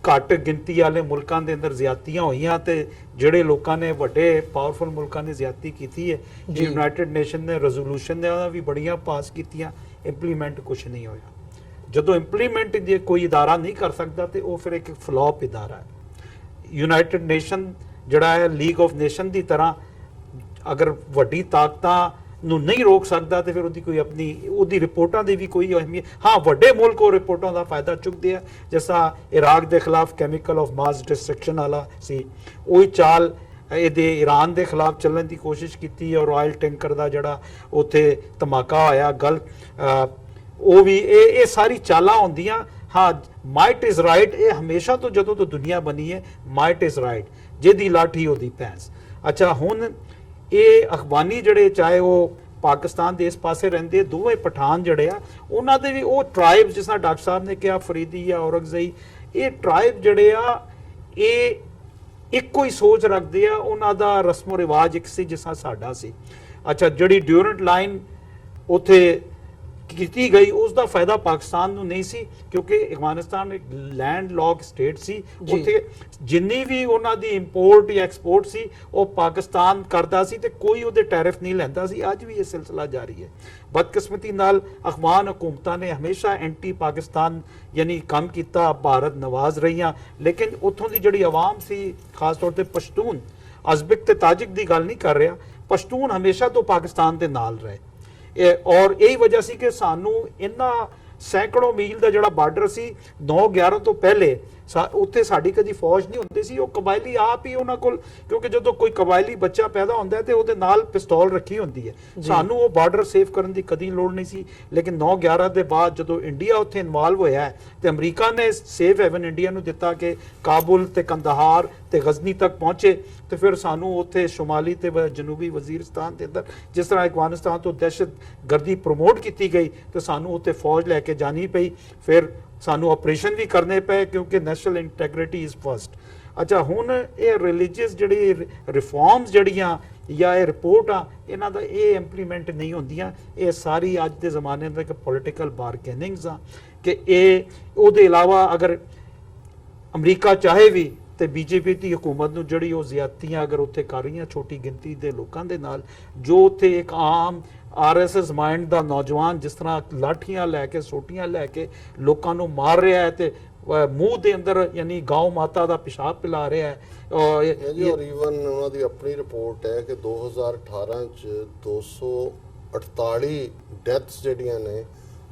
ਘੱਟ ਗਿਣਤੀ ਵਾਲੇ ਮੁਲਕਾਂ ਦੇ ਅੰਦਰ ਜ਼ਿਆਦਤੀਆਂ ਹੋਈਆਂ ਤੇ ਜਿਹੜੇ ਲੋਕਾਂ ਨੇ ਵੱਡੇ ਪਾਵਰਫੁਲ ਮੁਲਕਾਂ ਨੇ ਜ਼ਿਆਦਤੀ ਕੀਤੀ ਹੈ, ਯੂਨਾਈਟਿਡ ਨੇਸ਼ਨ ਨੇ ਰੈਜ਼ੋਲੂਸ਼ਨ ਨੇ ਉਹਨਾਂ ਵੀ ਬੜੀਆਂ ਪਾਸ ਕੀਤੀਆਂ, ਇੰਪਲੀਮੈਂਟ ਕੁਝ ਨਹੀਂ ਹੋਇਆ। ਜਦੋਂ ਇੰਪਲੀਮੈਂਟ ਜੇ ਕੋਈ ਇਦਾਰਾ ਨਹੀਂ ਕਰ ਸਕਦਾ ਤੇ ਉਹ ਫਿਰ ਇੱਕ ਫਲॉप ਇਦਾਰਾ ਹੈ। ਯੂਨਾਈਟਿਡ ਨੇਸ਼ਨ ਜਿਹੜਾ ਹੈ ਲੀਗ ਆਫ ਨੇਸ਼ਨ ਦੀ ਤਰ੍ਹਾਂ ਅਗਰ ਵੱਡੀ ਤਾਕਤਾਂ ਨੂੰ ਨਹੀਂ ਰੋਕ ਸਕਦਾ ਤੇ ਫਿਰ ਉਹਦੀ ਕੋਈ ਆਪਣੀ ਉਹਦੀ ਰਿਪੋਰਟਾਂ ਦੀ ਵੀ ਕੋਈ ਅਹਿਮੀਅਤ। ਹਾਂ, ਵੱਡੇ ਮੁਲਕ ਉਹ ਰਿਪੋਰਟਾਂ ਦਾ ਫਾਇਦਾ ਚੁੱਕਦੇ ਆ, ਜਿਸਾ ਇਰਾਕ ਦੇ ਖਿਲਾਫ ਕੈਮੀਕਲ ਆਫ ਮਾਸ ਡਿਸਟਰਕਸ਼ਨ ਵਾਲਾ ਸੀ, ਉਹੀ ਚਾਲ ਇਹਦੇ ਈਰਾਨ ਦੇ ਖਿਲਾਫ ਚੱਲਣ ਦੀ ਕੋਸ਼ਿਸ਼ ਕੀਤੀ ਔਰ ਆਇਲ ਟੈਂਕਰ ਦਾ ਜਿਹੜਾ ਉੱਥੇ ਧਮਾਕਾ ਹੋਇਆ ਗੱਲ, ਉਹ ਵੀ ਇਹ ਸਾਰੀ ਚਾਲਾਂ ਹੁੰਦੀਆਂ। ਹਾਂ, ਮਾਈਟ ਇਜ਼ ਰਾਈਟ, ਇਹ ਹਮੇਸ਼ਾ ਤੋਂ ਜਦੋਂ ਤੋਂ ਦੁਨੀਆ ਬਣੀ ਹੈ ਮਾਈਟ ਇਜ਼ ਰਾਈਟ, ਜਿਹਦੀ ਲਾਠੀ ਉਹਦੀ ਭੈਂਸ। ਅੱਛਾ, ਹੁਣ ਇਹ ਅਖਵਾਨੀ ਜਿਹੜੇ ਚਾਹੇ ਉਹ ਪਾਕਿਸਤਾਨ ਦੇ ਇਸ ਪਾਸੇ ਰਹਿੰਦੇ, ਦੋਵੇਂ ਪਠਾਨ ਜਿਹੜੇ ਆ ਉਹਨਾਂ ਦੇ ਵੀ ਉਹ ਟ੍ਰਾਈਬ, ਜਿਸ ਤਰ੍ਹਾਂ ਡਾਕਟਰ ਸਾਹਿਬ ਨੇ ਕਿਹਾ ਫਰੀਦੀ ਜਾਂ ਔਰੰਗਜ਼ਈ, ਇਹ ਟ੍ਰਾਈਬ ਜਿਹੜੇ ਆ ਇਹ ਇੱਕੋ ਹੀ ਸੋਚ ਰੱਖਦੇ ਆ, ਉਹਨਾਂ ਦਾ ਰਸਮੋ ਰਿਵਾਜ ਇੱਕ ਸੀ ਜਿਸ ਤਰ੍ਹਾਂ ਸਾਡਾ ਸੀ। ਅੱਛਾ, ਜਿਹੜੀ ਡਿਊਰੈਂਟ ਲਾਈਨ ਉੱਥੇ ਕੀਤੀ ਗਈ ਉਸ ਦਾ ਫਾਇਦਾ ਪਾਕਿਸਤਾਨ ਨੂੰ ਨਹੀਂ ਸੀ, ਕਿਉਂਕਿ ਅਫਗਾਨਿਸਤਾਨ ਇੱਕ ਲੈਂਡ ਲੌਕ ਸਟੇਟ ਸੀ, ਉੱਥੇ ਜਿੰਨੀ ਵੀ ਉਹਨਾਂ ਦੀ ਇੰਪੋਰਟ ਜਾਂ ਐਕਸਪੋਰਟ ਸੀ ਉਹ ਪਾਕਿਸਤਾਨ ਕਰਦਾ ਸੀ ਤੇ ਕੋਈ ਉਹਦੇ ਟੈਰਿਫ ਨਹੀਂ ਲੈਂਦਾ ਸੀ। ਅੱਜ ਵੀ ਇਹ ਸਿਲਸਿਲਾ ਜਾਰੀ ਹੈ। ਬਦਕਿਸਮਤੀ ਨਾਲ ਅਫਗਾਨ ਹਕੂਮਤਾਂ ਨੇ ਹਮੇਸ਼ਾ ਐਂਟੀ ਪਾਕਿਸਤਾਨ ਯਾਨੀ ਕੰਮ ਕੀਤਾ, ਭਾਰਤ ਨਵਾਜ਼ ਰਹੀਆਂ, ਲੇਕਿਨ ਉੱਥੋਂ ਦੀ ਜਿਹੜੀ ਆਵਾਮ ਸੀ, ਖਾਸ ਤੌਰ ਤੇ ਪਸ਼ਤੂਨ, ਅਜ਼ਬਕ ਤੇ ਤਾਜਿਕ ਦੀ ਗੱਲ ਨਹੀਂ ਕਰ ਰਿਹਾ, ਪਸ਼ਤੂਨ ਹਮੇਸ਼ਾ ਤੋਂ ਪਾਕਿਸਤਾਨ ਦੇ ਨਾਲ ਰਹੇ। ਔਰ ਇਹੀ ਵਜ੍ਹਾ ਸੀ ਕਿ ਸਾਨੂੰ ਇੰਨਾ ਸੈਂਕੜੋਂ ਮੀਲ ਦਾ ਜਿਹੜਾ ਬਾਰਡਰ ਸੀ 9/11 ਤੋਂ ਪਹਿਲੇ ਉੱਥੇ ਸਾਡੀ ਕਦੀ ਫੌਜ ਨਹੀਂ ਹੁੰਦੀ ਸੀ, ਉਹ ਕਬਾਇਲੀ ਆਪ ਹੀ ਉਹਨਾਂ ਕੋਲ, ਕਿਉਂਕਿ ਜਦੋਂ ਕੋਈ ਕਬਾਇਲੀ ਬੱਚਾ ਪੈਦਾ ਹੁੰਦਾ ਹੈ ਤੇ ਉਹਦੇ ਨਾਲ ਪਿਸਤੌਲ ਰੱਖੀ ਹੁੰਦੀ ਹੈ, ਸਾਨੂੰ ਉਹ ਬਾਰਡਰ ਸੇਫ ਕਰਨ ਦੀ ਕਦੀ ਲੋੜ ਨਹੀਂ ਸੀ। ਲੇਕਿਨ 9/11 ਦੇ ਬਾਅਦ ਜਦੋਂ ਇੰਡੀਆ ਉੱਥੇ ਇਨਵੋਲਵ ਹੋਇਆ ਤੇ ਅਮਰੀਕਾ ਨੇ ਸੇਫ ਹੈਵਨ ਇੰਡੀਆ ਨੂੰ ਦਿੱਤਾ ਕਿ ਕਾਬੁਲ ਤੇ ਕੰਦਹਾਰ ਤੇ ਗਜ਼ਨੀ ਤੱਕ ਪਹੁੰਚੇ, ਤੇ ਫਿਰ ਸਾਨੂੰ ਉੱਥੇ ਸ਼ੁਮਾਲੀ ਤੇ ਜਨੂਬੀ ਵਜ਼ੀਰਿਸਤਾਨ ਦੇ ਅੰਦਰ ਜਿਸ ਤਰ੍ਹਾਂ ਅਫਗਾਨਿਸਤਾਨ ਤੋਂ ਦਹਿਸ਼ਤਗਰਦੀ ਪ੍ਰਮੋਟ ਕੀਤੀ ਗਈ ਤੇ ਸਾਨੂੰ ਉੱਥੇ ਫੌਜ ਲੈ ਕੇ ਜਾਣੀ ਪਈ, ਫਿਰ ਸਾਨੂੰ ਆਪਰੇਸ਼ਨ ਵੀ ਕਰਨੇ ਪਏ ਕਿਉਂਕਿ ਨੈਸ਼ਨਲ ਇੰਟੈਗ੍ਰਿਟੀ ਇਜ਼ ਫਸਟ। ਅੱਛਾ, ਹੁਣ ਇਹ ਰਿਲੀਜੀਅਸ ਜਿਹੜੀ ਰਿਫਾਰਮਸ ਜਿਹੜੀਆਂ ਜਾਂ ਇਹ ਰਿਪੋਰਟ ਆ, ਇਹਨਾਂ ਦਾ ਇਹ ਇੰਪਲੀਮੈਂਟ ਨਹੀਂ ਹੁੰਦੀਆਂ। ਇਹ ਸਾਰੀ ਅੱਜ ਦੇ ਜ਼ਮਾਨੇ ਦਾ ਇੱਕ ਪੋਲੀਟੀਕਲ ਬਾਰਗੇਨਿੰਗਸ ਆ ਕਿ ਇਹ ਉਹਦੇ ਇਲਾਵਾ ਅਗਰ ਅਮਰੀਕਾ ਚਾਹੇ ਵੀ ਤੇ ਬੀਜੇਪੀ ਦੀ ਹਕੂਮਤ ਨੂੰ ਜਿਹੜੀ ਉਹ ਜ਼ਿਆਦਤੀਆਂ ਅਗਰ ਉੱਥੇ ਕਰ ਰਹੀਆਂ ਛੋਟੀ ਗਿਣਤੀ ਦੇ ਲੋਕਾਂ ਦੇ ਨਾਲ, ਜੋ ਉੱਥੇ ਇੱਕ ਆਮ RSS ਮਾਈਂਡ ਦਾ ਨੌਜਵਾਨ ਜਿਸ ਤਰ੍ਹਾਂ ਲਾਠੀਆਂ ਲੈ ਕੇ ਸੋਟੀਆਂ ਲੈ ਕੇ ਲੋਕਾਂ ਨੂੰ ਮਾਰ ਰਿਹਾ ਹੈ ਤੇ ਮੂੰਹ ਦੇ ਅੰਦਰ ਯਾਨੀ ਗਾਉ ਮਾਤਾ ਦਾ ਪਿਸ਼ਾਬ ਪਿਲਾ ਰਿਹਾ ਹੈ। ਔਰ ਈਵਨ ਉਹਨਾਂ ਦੀ ਆਪਣੀ ਰਿਪੋਰਟ ਹੈ ਕਿ 2018 ਚ 248 ਡੈਥਸ ਜਿਹੜੀਆਂ ਨੇ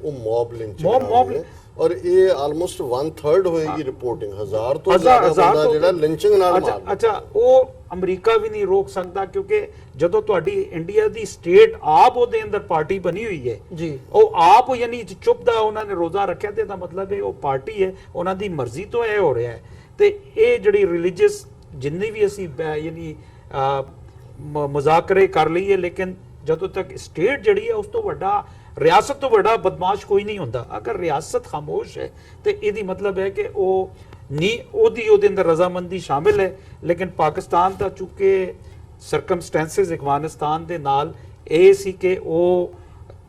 ਉਹ ਮੌਬ ਲਿੰਚਿੰਗ, ਔਰ ਇਹ ਆਲਮੋਸਟ 1/3 ਹੋਏਗੀ ਰਿਪੋਰਟਿੰਗ, 1000 ਤੋਂ ਜ਼ਿਆਦਾ ਬੰਦਾ ਜਿਹੜਾ ਲਿੰਚਿੰਗ ਨਾਲ ਮਾਰ। ਅੱਛਾ, ਉਹ ਅਮਰੀਕਾ ਵੀ ਨਹੀਂ ਰੋਕ ਸਕਦਾ ਕਿਉਂਕਿ ਜਦੋਂ ਤੁਹਾਡੀ ਇੰਡੀਆ ਦੀ ਸਟੇਟ ਆਪ ਉਹਦੇ ਅੰਦਰ ਪਾਰਟੀ ਬਣੀ ਹੋਈ ਹੈ ਜੀ, ਉਹ ਆਪ ਯਾਨੀ ਚੁੱਪ ਦਾ ਉਹਨਾਂ ਨੇ ਰੋਜ਼ਾ ਰੱਖਿਆ ਤੇ ਇਹਦਾ ਮਤਲਬ ਹੈ ਉਹ ਪਾਰਟੀ ਹੈ, ਉਹਨਾਂ ਦੀ ਮਰਜ਼ੀ ਤੋਂ ਇਹ ਹੋ ਰਿਹਾ ਹੈ। ਤੇ ਇਹ ਜਿਹੜੀ ਰਿਲੀਜੀਅਸ ਜਿੰਨੀ ਵੀ ਅਸੀਂ ਯਾਨੀ ਮੁਜ਼ਾਕਰੇ ਕਰ ਲਈਏ, ਲੇਕਿਨ ਜਦੋਂ ਤੱਕ ਸਟੇਟ ਜਿਹੜੀ ਹੈ ਉਸ ਤੋਂ ਵੱਡਾ, ਰਿਆਸਤ ਤੋਂ ਵੱਡਾ ਬਦਮਾਸ਼ ਕੋਈ ਨਹੀਂ ਹੁੰਦਾ। ਅਗਰ ਰਿਆਸਤ ਖਾਮੋਸ਼ ਹੈ ਤੇ ਇਹਦੀ ਮਤਲਬ ਹੈ ਕਿ ਉਹ ਨਹੀਂ ਉਹਦੇ ਅੰਦਰ ਰਜ਼ਾਮੰਦੀ ਸ਼ਾਮਿਲ ਹੈ, ਲੇਕਿਨ ਪਾਕਿਸਤਾਨ ਦਾ ਚੁੱਕੇ ਸਰਕਮਸਟੈਂਸਸ ਅਫਗਾਨਿਸਤਾਨ ਦੇ ਨਾਲ ਇਹ ਸੀ ਕਿ ਉਹ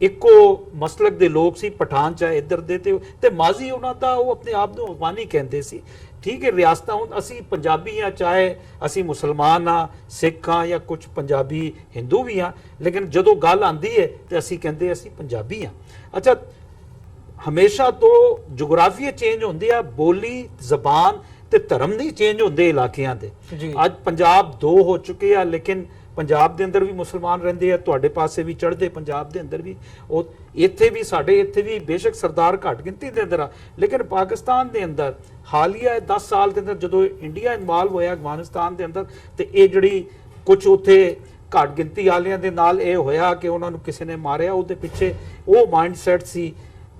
ਇੱਕੋ ਮਸਲਕ ਦੇ ਲੋਕ ਸੀ, ਪਠਾਨ ਚਾਹੇ ਇੱਧਰ ਦੇ ਤੇ ਮਾਜ਼ੀ ਉਹਨਾਂ ਦਾ ਉਹ ਆਪਣੇ ਆਪ ਨੂੰ ਅਫਗਾਨੀ ਕਹਿੰਦੇ ਸੀ। ਠੀਕ ਹੈ, ਰਿਆਸਤਾਂ ਹੁਣ ਅਸੀਂ ਪੰਜਾਬੀ ਆ, ਚਾਹੇ ਅਸੀਂ ਮੁਸਲਮਾਨ ਆ, ਸਿੱਖ ਆ ਜਾਂ ਕੁਝ ਪੰਜਾਬੀ ਹਿੰਦੂ ਵੀ ਆ, ਲੇਕਿਨ ਜਦੋਂ ਗੱਲ ਆਂਦੀ ਹੈ ਤੇ ਅਸੀਂ ਕਹਿੰਦੇ ਅਸੀਂ ਪੰਜਾਬੀ ਆ। ਅੱਛਾ, ਹਮੇਸ਼ਾ ਤੋਂ ਜੁਗਰਾਫੀਆ ਚੇਂਜ ਹੁੰਦੀ ਆ, ਬੋਲੀ ਜ਼ਬਾਨ ਤੇ ਧਰਮ ਨਹੀਂ ਚੇਂਜ ਹੁੰਦੇ ਇਲਾਕਿਆਂ ਦੇ। ਜੀ। ਅੱਜ ਪੰਜਾਬ 2 ਹੋ ਚੁੱਕੇ ਆ, ਲੇਕਿਨ ਪੰਜਾਬ ਦੇ ਅੰਦਰ ਵੀ ਮੁਸਲਮਾਨ ਰਹਿੰਦੇ ਆ, ਤੁਹਾਡੇ ਪਾਸੇ ਵੀ ਚੜ੍ਹਦੇ ਪੰਜਾਬ ਦੇ ਅੰਦਰ ਵੀ, ਉਹ ਇੱਥੇ ਵੀ ਸਾਡੇ ਇੱਥੇ ਵੀ ਬੇਸ਼ੱਕ ਸਰਦਾਰ ਘੱਟ ਗਿਣਤੀ ਦੇ ਅੰਦਰ ਆ, ਲੇਕਿਨ ਪਾਕਿਸਤਾਨ ਦੇ ਅੰਦਰ ਹਾਲੀਆ 10 ਸਾਲ ਦੇ ਅੰਦਰ ਜਦੋਂ ਇੰਡੀਆ ਇਨਵੋਲਵ ਹੋਇਆ ਅਫਗਾਨਿਸਤਾਨ ਦੇ ਅੰਦਰ, ਤੇ ਇਹ ਜਿਹੜੀ ਕੁਝ ਉੱਥੇ ਘੱਟ ਗਿਣਤੀ ਵਾਲਿਆਂ ਦੇ ਨਾਲ ਇਹ ਹੋਇਆ ਕਿ ਉਹਨਾਂ ਨੂੰ ਕਿਸੇ ਨੇ ਮਾਰਿਆ, ਉਹਦੇ ਪਿੱਛੇ ਉਹ ਮਾਈਂਡਸੈਟ ਸੀ।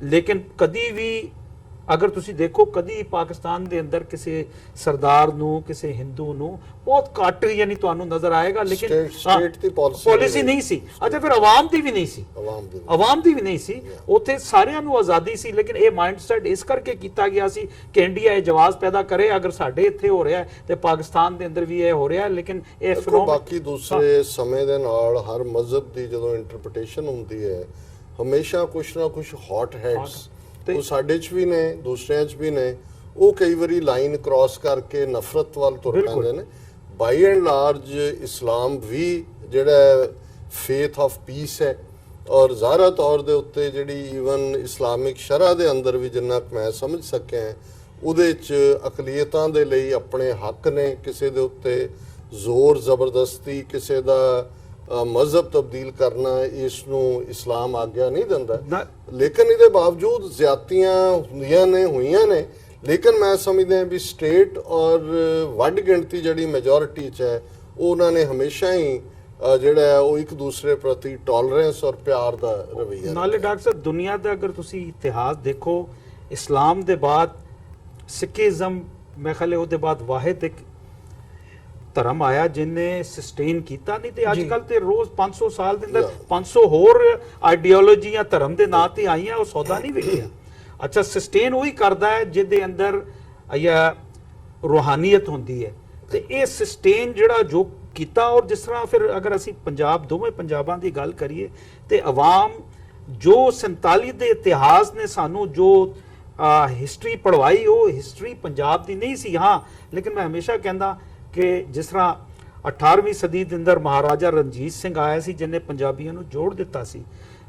ਲੇਕਿਨ ਕਦੀ ਵੀ ਅਗਰ ਤੁਸੀਂ ਦੇਖੋ, ਕਦੀ ਪਾਕਿਸਤਾਨ ਦੇ ਅੰਦਰ ਕਿਸੇ ਸਰਦਾਰ ਨੂੰ, ਕਿਸੇ ਹਿੰਦੂ ਨੂੰ ਬਹੁਤ ਘੱਟ ਯਾਨੀ ਤੁਹਾਨੂੰ ਨਜ਼ਰ ਆਏਗਾ, ਲੇਕਿਨ ਸਟੇਟ ਦੀ ਪਾਲਿਸੀ ਨਹੀਂ ਸੀ। ਅੱਛਾ, ਫਿਰ ਆਵਾਮ ਦੀ ਵੀ ਨਹੀਂ ਸੀ, ਆਵਾਮ ਦੀ ਵੀ ਨਹੀਂ ਸੀ, ਉੱਥੇ ਸਾਰਿਆਂ ਨੂੰ ਆਜ਼ਾਦੀ ਸੀ, ਲੇਕਿਨ ਇਹ ਮਾਈਂਡਸੈਟ ਇਸ ਕਰਕੇ ਕੀਤਾ ਗਿਆ ਸੀ ਕਿ ਇੰਡੀਆ ਇਹ ਜਵਾਜ਼ ਪੈਦਾ ਕਰੇ, ਅਗਰ ਸਾਡੇ ਇੱਥੇ ਹੋ ਰਿਹਾ ਤੇ ਪਾਕਿਸਤਾਨ ਦੇ ਅੰਦਰ ਵੀ ਇਹ ਹੋ ਰਿਹਾ। ਲੇਕਿਨ ਇਹ ਬਾਕੀ ਦੂਸਰੇ ਸਮੇਂ ਦੇ ਨਾਲ ਹਰ ਮਜ਼ਹਬ ਦੀ ਜਦੋਂ ਇੰਟਰਪ੍ਰੀਟੇਸ਼ਨ ਹੁੰਦੀ ਹੈ, ਹਮੇਸ਼ਾ ਕੁਛ ਨਾ ਕੁਛ ਹੌਟ ਹੈਡਸ ਉਹ ਸਾਡੇ 'ਚ ਵੀ ਨੇ, ਦੂਸਰਿਆਂ 'ਚ ਵੀ ਨੇ, ਉਹ ਕਈ ਵਾਰੀ ਲਾਈਨ ਕ੍ਰਾਸ ਕਰਕੇ ਨਫ਼ਰਤ ਵੱਲ ਤੁਰ ਪੈਂਦੇ ਨੇ। ਬਾਈ ਐਂਡ ਲਾਰਜ ਇਸਲਾਮ ਵੀ ਜਿਹੜਾ ਫੇਥ ਆਫ ਪੀਸ ਹੈ, ਔਰ ਜ਼ਾਹਰਾ ਤੌਰ ਦੇ ਉੱਤੇ ਜਿਹੜੀ ਈਵਨ ਇਸਲਾਮਿਕ ਸ਼ਰਅ ਦੇ ਅੰਦਰ ਵੀ ਜਿੰਨਾ ਮੈਂ ਸਮਝ ਸਕਿਆ ਉਹਦੇ 'ਚ ਅਕਲੀਅਤਾਂ ਦੇ ਲਈ ਆਪਣੇ ਹੱਕ ਨੇ, ਕਿਸੇ ਦੇ ਉੱਤੇ ਜ਼ੋਰ ਜ਼ਬਰਦਸਤੀ ਕਿਸੇ ਦਾ ਮਜ਼ਹਬ ਤਬਦੀਲ ਕਰਨਾ ਇਸ ਨੂੰ ਇਸਲਾਮ ਆਗਿਆ ਨਹੀਂ ਦਿੰਦਾ। ਲੇਕਿਨ ਇਹਦੇ ਬਾਵਜੂਦ ਜ਼ਿਆਦਤੀਆਂ ਹੋਈਆਂ ਨੇ, ਲੇਕਿਨ ਮੈਂ ਸਮਝਦਾ ਵੀ ਸਟੇਟ ਔਰ ਵੱਡ ਗਿਣਤੀ ਜਿਹੜੀ ਮੈਜੋਰਿਟੀ 'ਚ ਹੈ, ਉਹਨਾਂ ਨੇ ਹਮੇਸ਼ਾ ਹੀ ਜਿਹੜਾ ਉਹ ਇੱਕ ਦੂਸਰੇ ਪ੍ਰਤੀ ਟੋਲਰੈਂਸ ਔਰ ਪਿਆਰ ਦਾ ਰਵੱਈਆ। ਨਾਲੇ ਡਾਕਟਰ ਸਾਹਿਬ, ਦੁਨੀਆ ਦਾ ਅਗਰ ਤੁਸੀਂ ਇਤਿਹਾਸ ਦੇਖੋ, ਇਸਲਾਮ ਦੇ ਬਾਅਦ ਸਿੱਖੀਜ਼ਮ ਮੇਰੇ ਖਿਆਲ ਉਹਦੇ ਬਾਅਦ ਵਾਹਿਦ ਇੱਕ ਧਰਮ ਆਇਆ ਜਿਹਨੇ ਸਸਟੇਨ ਕੀਤਾ। ਨਹੀਂ ਤੇ ਅੱਜ ਕੱਲ ਤੇ ਰੋਜ਼ 500 ਸਾਲ ਦੇ ਅੰਦਰ 500 ਹੋਰ ਆਈਡੀਓਲੋਜੀਆਂ ਧਰਮ ਦੇ ਨਾਂ ਤੇ ਆਈਆਂ, ਉਹ ਸੌਦਾ ਨਹੀਂ ਵਿਕਿਆ। ਅੱਛਾ, ਸਸਟੇਨ ਉਹੀ ਕਰਦਾ ਹੈ ਜਿਹਦੇ ਅੰਦਰ ਰੂਹਾਨੀਅਤ ਹੁੰਦੀ ਹੈ, ਤੇ ਇਹ ਸਸਟੇਨ ਜਿਹੜਾ ਜੋ ਕੀਤਾ। ਔਰ ਜਿਸ ਤਰ੍ਹਾਂ ਫਿਰ ਅਗਰ ਅਸੀਂ ਪੰਜਾਬ, ਦੋਵੇਂ ਪੰਜਾਬਾਂ ਦੀ ਗੱਲ ਕਰੀਏ, ਤੇ ਆਵਾਮ ਜੋ 47 ਦੇ ਇਤਿਹਾਸ ਨੇ ਸਾਨੂੰ ਜੋ ਹਿਸਟਰੀ ਪੜ੍ਹਵਾਈ, ਉਹ ਹਿਸਟਰੀ ਪੰਜਾਬ ਦੀ ਨਹੀਂ ਸੀ। ਹਾਂ, ਲੇਕਿਨ ਮੈਂ ਹਮੇਸ਼ਾ ਕਹਿੰਦਾ ਕਿ ਜਿਸ ਤਰ੍ਹਾਂ 18ਵੀਂ ਸਦੀ ਦੇ ਅੰਦਰ ਮਹਾਰਾਜਾ ਰਣਜੀਤ ਸਿੰਘ ਆਇਆ ਸੀ, ਜਿਹਨੇ ਪੰਜਾਬੀਆਂ ਨੂੰ ਜੋੜ ਦਿੱਤਾ ਸੀ,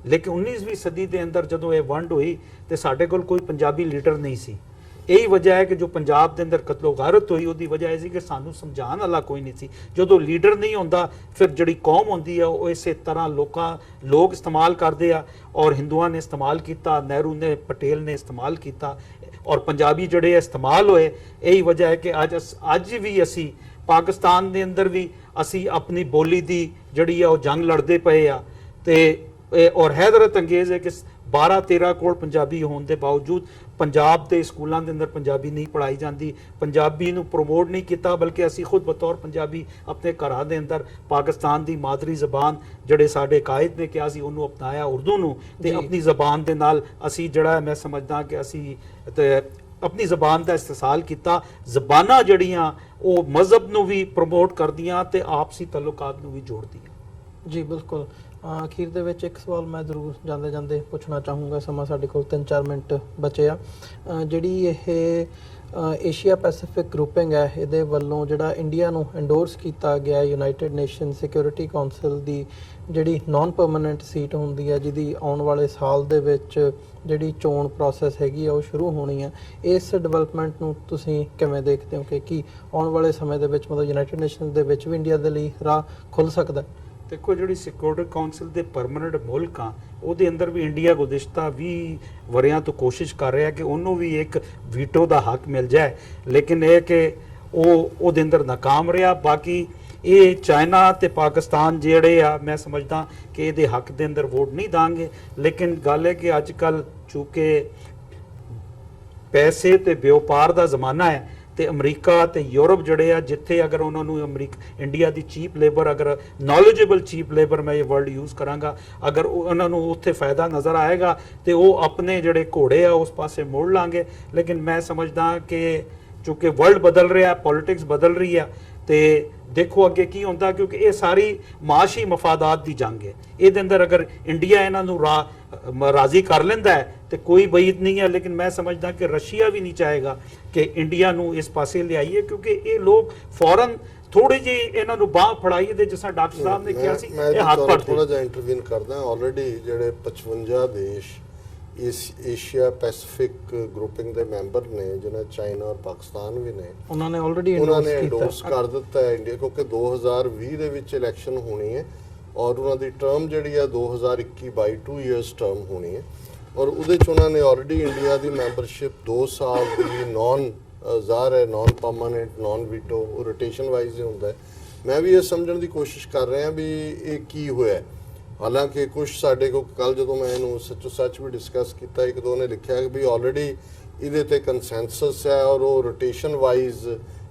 ਲੇਕਿਨ 19ਵੀਂ ਸਦੀ ਦੇ ਅੰਦਰ ਜਦੋਂ ਇਹ ਵੰਡ ਹੋਈ ਤੇ ਸਾਡੇ ਕੋਲ ਕੋਈ ਪੰਜਾਬੀ ਲੀਡਰ ਨਹੀਂ ਸੀ। ਇਹੀ ਵਜ੍ਹਾ ਹੈ ਕਿ ਜੋ ਪੰਜਾਬ ਦੇ ਅੰਦਰ ਕਤਲੋ ਗਾਰਤ ਹੋਈ, ਉਹਦੀ ਵਜ੍ਹਾ ਇਹ ਸੀ ਕਿ ਸਾਨੂੰ ਸਮਝਾਉਣ ਵਾਲਾ ਕੋਈ ਨਹੀਂ ਸੀ। ਜਦੋਂ ਲੀਡਰ ਨਹੀਂ ਹੁੰਦਾ, ਫਿਰ ਜਿਹੜੀ ਕੌਮ ਹੁੰਦੀ ਹੈ ਉਹ ਇਸੇ ਤਰ੍ਹਾਂ ਲੋਕ ਇਸਤੇਮਾਲ ਕਰਦੇ ਆ, ਔਰ ਹਿੰਦੂਆਂ ਨੇ ਇਸਤੇਮਾਲ ਕੀਤਾ, ਨਹਿਰੂ ਨੇ, ਪਟੇਲ ਨੇ ਇਸਤੇਮਾਲ ਕੀਤਾ, ਔਰ ਪੰਜਾਬੀ ਜਿਹੜੇ ਇਸਤੇਮਾਲ ਹੋਏ। ਇਹੀ ਵਜ੍ਹਾ ਹੈ ਕਿ ਅੱਜ ਵੀ ਅਸੀਂ ਪਾਕਿਸਤਾਨ ਦੇ ਅੰਦਰ ਵੀ ਅਸੀਂ ਆਪਣੀ ਬੋਲੀ ਦੀ ਜਿਹੜੀ ਆ ਉਹ ਜੰਗ ਲੜਦੇ ਪਏ ਆ। ਤੇ ਔਰ ਹੈਦਰਤ ਅੰਗੇਜ਼ ਹੈ ਕਿ 12-13 ਕਰੋੜ ਪੰਜਾਬੀ ਹੋਣ ਦੇ ਬਾਵਜੂਦ ਪੰਜਾਬ ਦੇ ਸਕੂਲਾਂ ਦੇ ਅੰਦਰ ਪੰਜਾਬੀ ਨਹੀਂ ਪੜ੍ਹਾਈ ਜਾਂਦੀ, ਪੰਜਾਬੀ ਨੂੰ ਪ੍ਰਮੋਟ ਨਹੀਂ ਕੀਤਾ, ਬਲਕਿ ਅਸੀਂ ਖੁਦ ਬਤੌਰ ਪੰਜਾਬੀ ਆਪਣੇ ਘਰਾਂ ਦੇ ਅੰਦਰ ਪਾਕਿਸਤਾਨ ਦੀ ਮਾਦਰੀ ਜ਼ਬਾਨ ਜਿਹੜੇ ਸਾਡੇ ਕਾਇਦ ਨੇ ਕਿਹਾ ਸੀ ਉਹਨੂੰ ਅਪਣਾਇਆ, ਉਰਦੂ ਨੂੰ, ਤੇ ਆਪਣੀ ਜ਼ਬਾਨ ਦੇ ਨਾਲ ਅਸੀਂ ਜਿਹੜਾ ਮੈਂ ਸਮਝਦਾ ਕਿ ਅਸੀਂ ਆਪਣੀ ਜ਼ਬਾਨ ਦਾ ਇਸਤਿਸਾਲ ਕੀਤਾ। ਜ਼ਬਾਨਾਂ ਜਿਹੜੀਆਂ ਉਹ ਮਜ਼ਹਬ ਨੂੰ ਵੀ ਪ੍ਰਮੋਟ ਕਰਦੀਆਂ ਤੇ ਆਪਸੀ ਤਾਲੁਕਾਤ ਨੂੰ ਵੀ ਜੋੜਦੀਆਂ। ਜੀ ਬਿਲਕੁਲ। ਅਖੀਰ ਦੇ ਵਿੱਚ ਇੱਕ ਸਵਾਲ ਮੈਂ ਜ਼ਰੂਰ ਜਾਂਦੇ ਜਾਂਦੇ ਪੁੱਛਣਾ ਚਾਹੂੰਗਾ, ਸਮਾਂ ਸਾਡੇ ਕੋਲ 3-4 ਮਿੰਟ ਬਚੇ ਆ। ਜਿਹੜੀ ਇਹ ਏਸ਼ੀਆ ਪੈਸੀਫਿਕ ਗਰੁੱਪਿੰਗ ਹੈ, ਇਹਦੇ ਵੱਲੋਂ ਜਿਹੜਾ ਇੰਡੀਆ ਨੂੰ ਐਂਡੋਰਸ ਕੀਤਾ ਗਿਆ ਯੂਨਾਈਟਿਡ ਨੇਸ਼ਨ ਸਿਕਿਉਰਿਟੀ ਕਾਉਂਸਲ ਦੀ ਜਿਹੜੀ ਨਾਨ ਪਰਮਾਨੈਂਟ ਸੀਟ ਹੁੰਦੀ ਹੈ, ਜਿਹਦੀ ਆਉਣ ਵਾਲੇ ਸਾਲ ਦੇ ਵਿੱਚ ਜਿਹੜੀ ਚੋਣ ਪ੍ਰੋਸੈਸ ਹੈਗੀ ਆ ਉਹ ਸ਼ੁਰੂ ਹੋਣੀ ਹੈ, ਇਸ ਡਿਵੈਲਪਮੈਂਟ ਨੂੰ ਤੁਸੀਂ ਕਿਵੇਂ ਦੇਖਦੇ ਹੋ ਕਿ ਕੀ ਆਉਣ ਵਾਲੇ ਸਮੇਂ ਦੇ ਵਿੱਚ ਮਤਲਬ ਯੂਨਾਈਟਿਡ ਨੇਸ਼ਨਸ ਦੇ ਵਿੱਚ ਵੀ ਇੰਡੀਆ ਦੇ ਲਈ ਰਾਹ ਖੁੱਲ ਸਕਦਾ? ਦੇਖੋ, ਜਿਹੜੀ ਸਿਕਿਉਰਿਟੀ ਕਾਉਂਸਲ ਦੇ ਪਰਮਾਨੈਂਟ ਮੁਲਕ ਆ, ਉਹਦੇ ਅੰਦਰ ਵੀ ਇੰਡੀਆ ਗੁਜ਼ਿਸ਼ਤਾ 20 ਵਰਿਆਂ ਤੋਂ ਕੋਸ਼ਿਸ਼ ਕਰ ਰਿਹਾ ਕਿ ਉਹਨੂੰ ਵੀ ਇੱਕ ਵੀਟੋ ਦਾ ਹੱਕ ਮਿਲ ਜਾਏ, ਲੇਕਿਨ ਇਹ ਕਿ ਉਹਦੇ ਅੰਦਰ ਨਾਕਾਮ ਰਿਹਾ। ਬਾਕੀ ਇਹ ਚਾਈਨਾ ਤੇ ਪਾਕਿਸਤਾਨ ਜਿਹੜੇ ਆ, ਮੈਂ ਸਮਝਦਾ ਕਿ ਇਹਦੇ ਹੱਕ ਦੇ ਅੰਦਰ ਵੋਟ ਨਹੀਂ ਦਾਂਗੇ। ਲੇਕਿਨ ਗੱਲ ਹੈ ਕਿ ਅੱਜ ਕੱਲ ਚੂੰਕਿ ਪੈਸੇ ਤੇ ਵਪਾਰ ਦਾ ਜ਼ਮਾਨਾ ਹੈ, ਤੇ ਅਮਰੀਕਾ ਤੇ ਯੂਰਪ ਜਿਹੜੇ ਆ, ਜਿੱਥੇ ਅਗਰ ਉਹਨਾਂ ਨੂੰ ਇੰਡੀਆ ਦੀ ਚੀਪ ਲੇਬਰ, ਅਗਰ ਨੌਲੇਜੇਬਲ ਚੀਪ ਲੇਬਰ, ਮੈਂ ਇਹ ਵਰਡ ਯੂਜ਼ ਕਰਾਂਗਾ, ਅਗਰ ਉਹਨਾਂ ਨੂੰ ਉੱਥੇ ਫਾਇਦਾ ਨਜ਼ਰ ਆਏਗਾ ਤੇ ਉਹ ਆਪਣੇ ਜਿਹੜੇ ਘੋੜੇ ਆ ਉਸ ਪਾਸੇ ਮੋੜ ਲਾਂਗੇ। ਲੇਕਿਨ ਮੈਂ ਸਮਝਦਾ ਕਿ ਕਿਉਂਕਿ ਵਰਲਡ ਬਦਲ ਰਿਹਾ, ਪੋਲਿਟਿਕਸ ਬਦਲ ਰਹੀ ਹੈ ਤੇ ਦੇਖੋ ਅੱਗੇ ਕੀ ਹੁੰਦਾ, ਕਿਉਂਕਿ ਇਹ ਸਾਰੀ ਮਾਸ਼ੀ ਮਫਾਦਾਤ ਦੀ ਜੰਗ ਹੈ। ਇਹਦੇ ਅੰਦਰ ਅਗਰ ਇੰਡੀਆ ਇਹਨਾਂ ਨੂੰ ਰਾਜ਼ੀ ਕਰ ਲੈਂਦਾ ਹੈ ਤੇ ਕੋਈ ਬਈਦ ਨਹੀਂ ਹੈ, ਲੇਕਿਨ ਮੈਂ ਸਮਝਦਾ ਕਿ ਰਸ਼ੀਆ ਵੀ ਨਹੀਂ ਚਾਹੇਗਾ ਕਿ ਇੰਡੀਆ ਨੂੰ ਇਸ ਪਾਸੇ ਲਿਆਈਏ, ਕਿਉਂਕਿ ਇਹ ਲੋਕ ਫੌਰਨ ਥੋੜੀ ਜਿਹੀ ਇਹਨਾਂ ਨੂੰ ਬਾਹ ਫੜਾਈਏ ਤੇ ਜਿਸ ਤਰ੍ਹਾਂ ਡਾਕਟਰ ਸਾਹਿਬ ਨੇ ਕਿਹਾ ਸੀ ਇਹ ਹੱਥ ਥੋੜਾ ਪੜਦੇ। ਜਿਹਾ ਇੰਟਰਵੀਨ ਕਰਦਾ। ਆਲਰੇਡੀ ਜਿਹੜੇ 55 ਦੇਸ਼ ਇਸ ਏਸ਼ੀਆ ਪੈਸੀਫਿਕ ਗਰੁੱਪਿੰਗ ਦੇ ਮੈਂਬਰ ਨੇ, ਜਿਹਨਾਂ ਚਾਈਨਾ ਔਰ ਪਾਕਿਸਤਾਨ ਵੀ ਨੇ, ਉਹਨਾਂ ਨੇ ਆਲਰੇਡੀ ਉਹਨਾਂ ਨੇ endorse ਐਂਡੋਰਸ ਕੀਤਾ। ਕਰ ਦਿੱਤਾ ਹੈ ਇੰਡੀਆ, ਕਿਉਂਕਿ 2020 ਦੇ ਵਿੱਚ ਇਲੈਕਸ਼ਨ ਹੋਣੀ ਹੈ ਔਰ ਉਹਨਾਂ ਦੀ ਟਰਮ ਜਿਹੜੀ ਹੈ 2021-22 2 ਇਅਰਸ ਟਰਮ ਹੋਣੀ ਹੈ ਔਰ ਉਹਦੇ ਚ ਉਹਨਾਂ ਨੇ ਆਲਰੇਡੀ ਇੰਡੀਆ ਦੀ ਮੈਂਬਰਸ਼ਿਪ 2 ਸਾਲ ਦੀ ਨੌਨ ਜ਼ਾਹਰ ਹੈ, ਨੌਨ ਪਰਮਾਨੈਂਟ, ਨੌਨ ਵੀਟੋ, ਉਹ ਰੋਟੇਸ਼ਨ ਵਾਈਜ਼ ਹੀ ਹੁੰਦਾ ਹੈ। ਮੈਂ ਵੀ ਇਹ ਸਮਝਣ ਦੀ ਕੋਸ਼ਿਸ਼ ਕਰ ਰਿਹਾ ਵੀ ਇਹ ਕੀ ਹੋਇਆ। ਹਾਲਾਂਕਿ ਕੁਝ ਸਾਡੇ ਕੋਲ ਕੱਲ ਜਦੋਂ ਮੈਂ ਇਹਨੂੰ ਸੱਚੋ ਸੱਚ ਵੀ ਡਿਸਕਸ ਕੀਤਾ, ਇੱਕ ਦੋ ਨੇ ਲਿਖਿਆ ਕਿ ਵੀ ਆਲਰੇਡੀ ਇਹਦੇ ਤੇ ਕੰਸੈਂਸਸ ਹੈ ਔਰ ਉਹ ਰੋਟੇਸ਼ਨ ਵਾਈਜ਼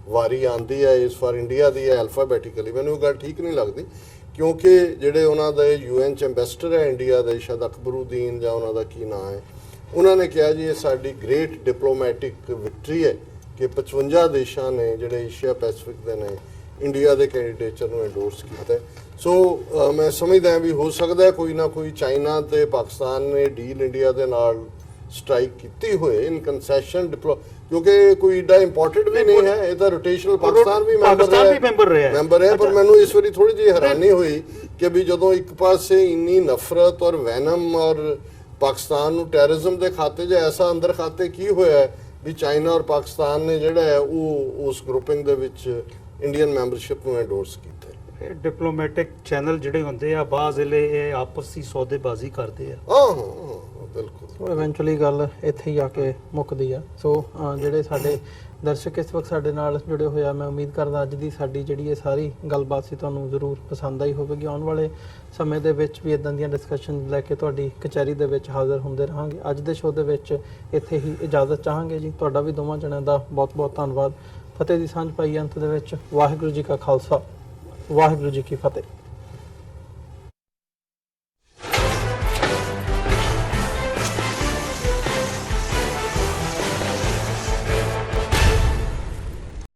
ਵਾਰੀ ਆਂਦੀ ਹੈ। ਇਸ ਵਾਰ ਇੰਡੀਆ ਦੀ ਹੈ ਐਲਫਾਬੈਟਿਕਲੀ। ਮੈਨੂੰ ਇਹ ਗੱਲ ਠੀਕ ਨਹੀਂ ਲੱਗਦੀ, ਕਿਉਂਕਿ ਜਿਹੜੇ ਉਹਨਾਂ ਦੇ UN 'ਚ ਐਂਬੈਸਡਰ ਹੈ ਇੰਡੀਆ ਦੇ, ਸ਼ਾਇਦ ਅਕਬਰੂਦੀਨ ਜਾਂ ਉਹਨਾਂ ਦਾ ਕੀ ਨਾਂ ਹੈ, ਉਹਨਾਂ ਨੇ ਕਿਹਾ ਜੀ ਇਹ ਸਾਡੀ ਗ੍ਰੇਟ ਡਿਪਲੋਮੈਟਿਕ ਵਿਕਟਰੀ ਹੈ ਕਿ 55 ਦੇਸ਼ਾਂ ਨੇ ਜਿਹੜੇ ਏਸ਼ੀਆ ਪੈਸੀਫਿਕ ਦੇ ਨੇ ਇੰਡੀਆ ਦੇ ਕੈਂਡੀਡੇਚਰ ਨੂੰ ਐਂਡੋਰਸ ਕੀਤਾ। ਸੋ ਮੈਂ ਸਮਝਦਾ ਵੀ ਹੋ ਸਕਦਾ ਕੋਈ ਨਾ ਕੋਈ ਚਾਈਨਾ ਤੇ ਪਾਕਿਸਤਾਨ ਨੇ ਡੀਲ ਇੰਡੀਆ ਦੇ ਨਾਲ ਸਟ੍ਰਾਈਕ ਕੀਤੀ ਹੋਏ ਇਨ ਕੰਸੈਸ਼ਨ ਕਿਉਂਕਿ ਕੋਈ ਏਡਾ ਇੰਪੋਰਟੈਂਟ ਵੀ ਨਹੀਂ ਹੈ। ਇਹ ਤਾਂ ਰੋਟੇਸ਼ਨਲ ਪਾਕਿਸਤਾਨ ਵੀ ਮੈਂਬਰ ਹੈ ਪਰ ਮੈਨੂੰ ਇਸ ਵਾਰੀ ਥੋੜੀ ਜਿਹੀ ਹੈਰਾਨੀ ਹੋਈ ਕਿ ਵੀ ਜਦੋਂ ਇੱਕ ਪਾਸੇ ਇੰਨੀ ਨਫ਼ਰਤ ਔਰ ਵੈਨਮ ਔਰ ਪਾਕਿਸਤਾਨ ਨੂੰ ਟੈਰਰਿਜ਼ਮ ਦੇ ਖਾਤੇ 'ਚ ਐਸਾ ਅੰਦਰ ਖਾਤੇ ਕੀ ਹੋਇਆ ਹੈ ਵੀ ਚਾਈਨਾ ਔਰ ਪਾਕਿਸਤਾਨ ਨੇ ਜਿਹੜਾ ਹੈ ਉਹ ਉਸ ਗਰੁੱਪਿੰਗ ਦੇ ਵਿੱਚ ਇੰਡੀਅਨ ਮੈਂਬਰਸ਼ਿਪ ਨੂੰ ਐਂਡੋਰਸ ਕੀਤਾ। ਇਹ ਡਿਪਲੋਮੈਟਿਕ ਚੈਨਲ ਜਿਹੜੇ ਹੁੰਦੇ ਆ ਬਾਜ਼ ਵੇਲੇ ਇਹ ਆਪਸੀ ਸੌਦੇਬਾਜ਼ੀ ਕਰਦੇ ਆ। ਹਾਂ ਬਿਲਕੁਲ। ਸੋ ਇਵੈਂਚੁਅਲੀ ਗੱਲ ਇੱਥੇ ਹੀ ਆ ਕੇ ਮੁੱਕਦੀ ਆ। ਸੋ ਜਿਹੜੇ ਸਾਡੇ ਦਰਸ਼ਕ ਇਸ ਵਕਤ ਸਾਡੇ ਨਾਲ ਜੁੜੇ ਹੋਏ ਆ, ਮੈਂ ਉਮੀਦ ਕਰਦਾ ਅੱਜ ਦੀ ਸਾਡੀ ਜਿਹੜੀ ਇਹ ਸਾਰੀ ਗੱਲਬਾਤ ਸੀ ਤੁਹਾਨੂੰ ਜ਼ਰੂਰ ਪਸੰਦ ਆਈ ਹੋਵੇਗੀ। ਆਉਣ ਵਾਲੇ ਸਮੇਂ ਦੇ ਵਿੱਚ ਵੀ ਇਦਾਂ ਦੀਆਂ ਡਿਸਕਸ਼ਨ ਲੈ ਕੇ ਤੁਹਾਡੀ ਕਚਹਿਰੀ ਦੇ ਵਿੱਚ ਹਾਜ਼ਰ ਹੁੰਦੇ ਰਹਾਂਗੇ। ਅੱਜ ਦੇ ਸ਼ੋਅ ਦੇ ਵਿੱਚ ਇੱਥੇ ਹੀ ਇਜਾਜ਼ਤ ਚਾਹਾਂਗੇ ਜੀ। ਤੁਹਾਡਾ ਵੀ ਦੋਵਾਂ ਜਣਿਆਂ ਦਾ ਬਹੁਤ ਬਹੁਤ ਧੰਨਵਾਦ। ਫਤਿਹ ਦੀ ਸਾਂਝ ਪਾਈ ਅੰਤ ਦੇ ਵਿੱਚ। ਵਾਹਿਗੁਰੂ ਜੀ ਕਾ ਖਾਲਸਾ, ਵਾਹਿਗੁਰੂ ਜੀ ਕੀ ਫਤਿਹ।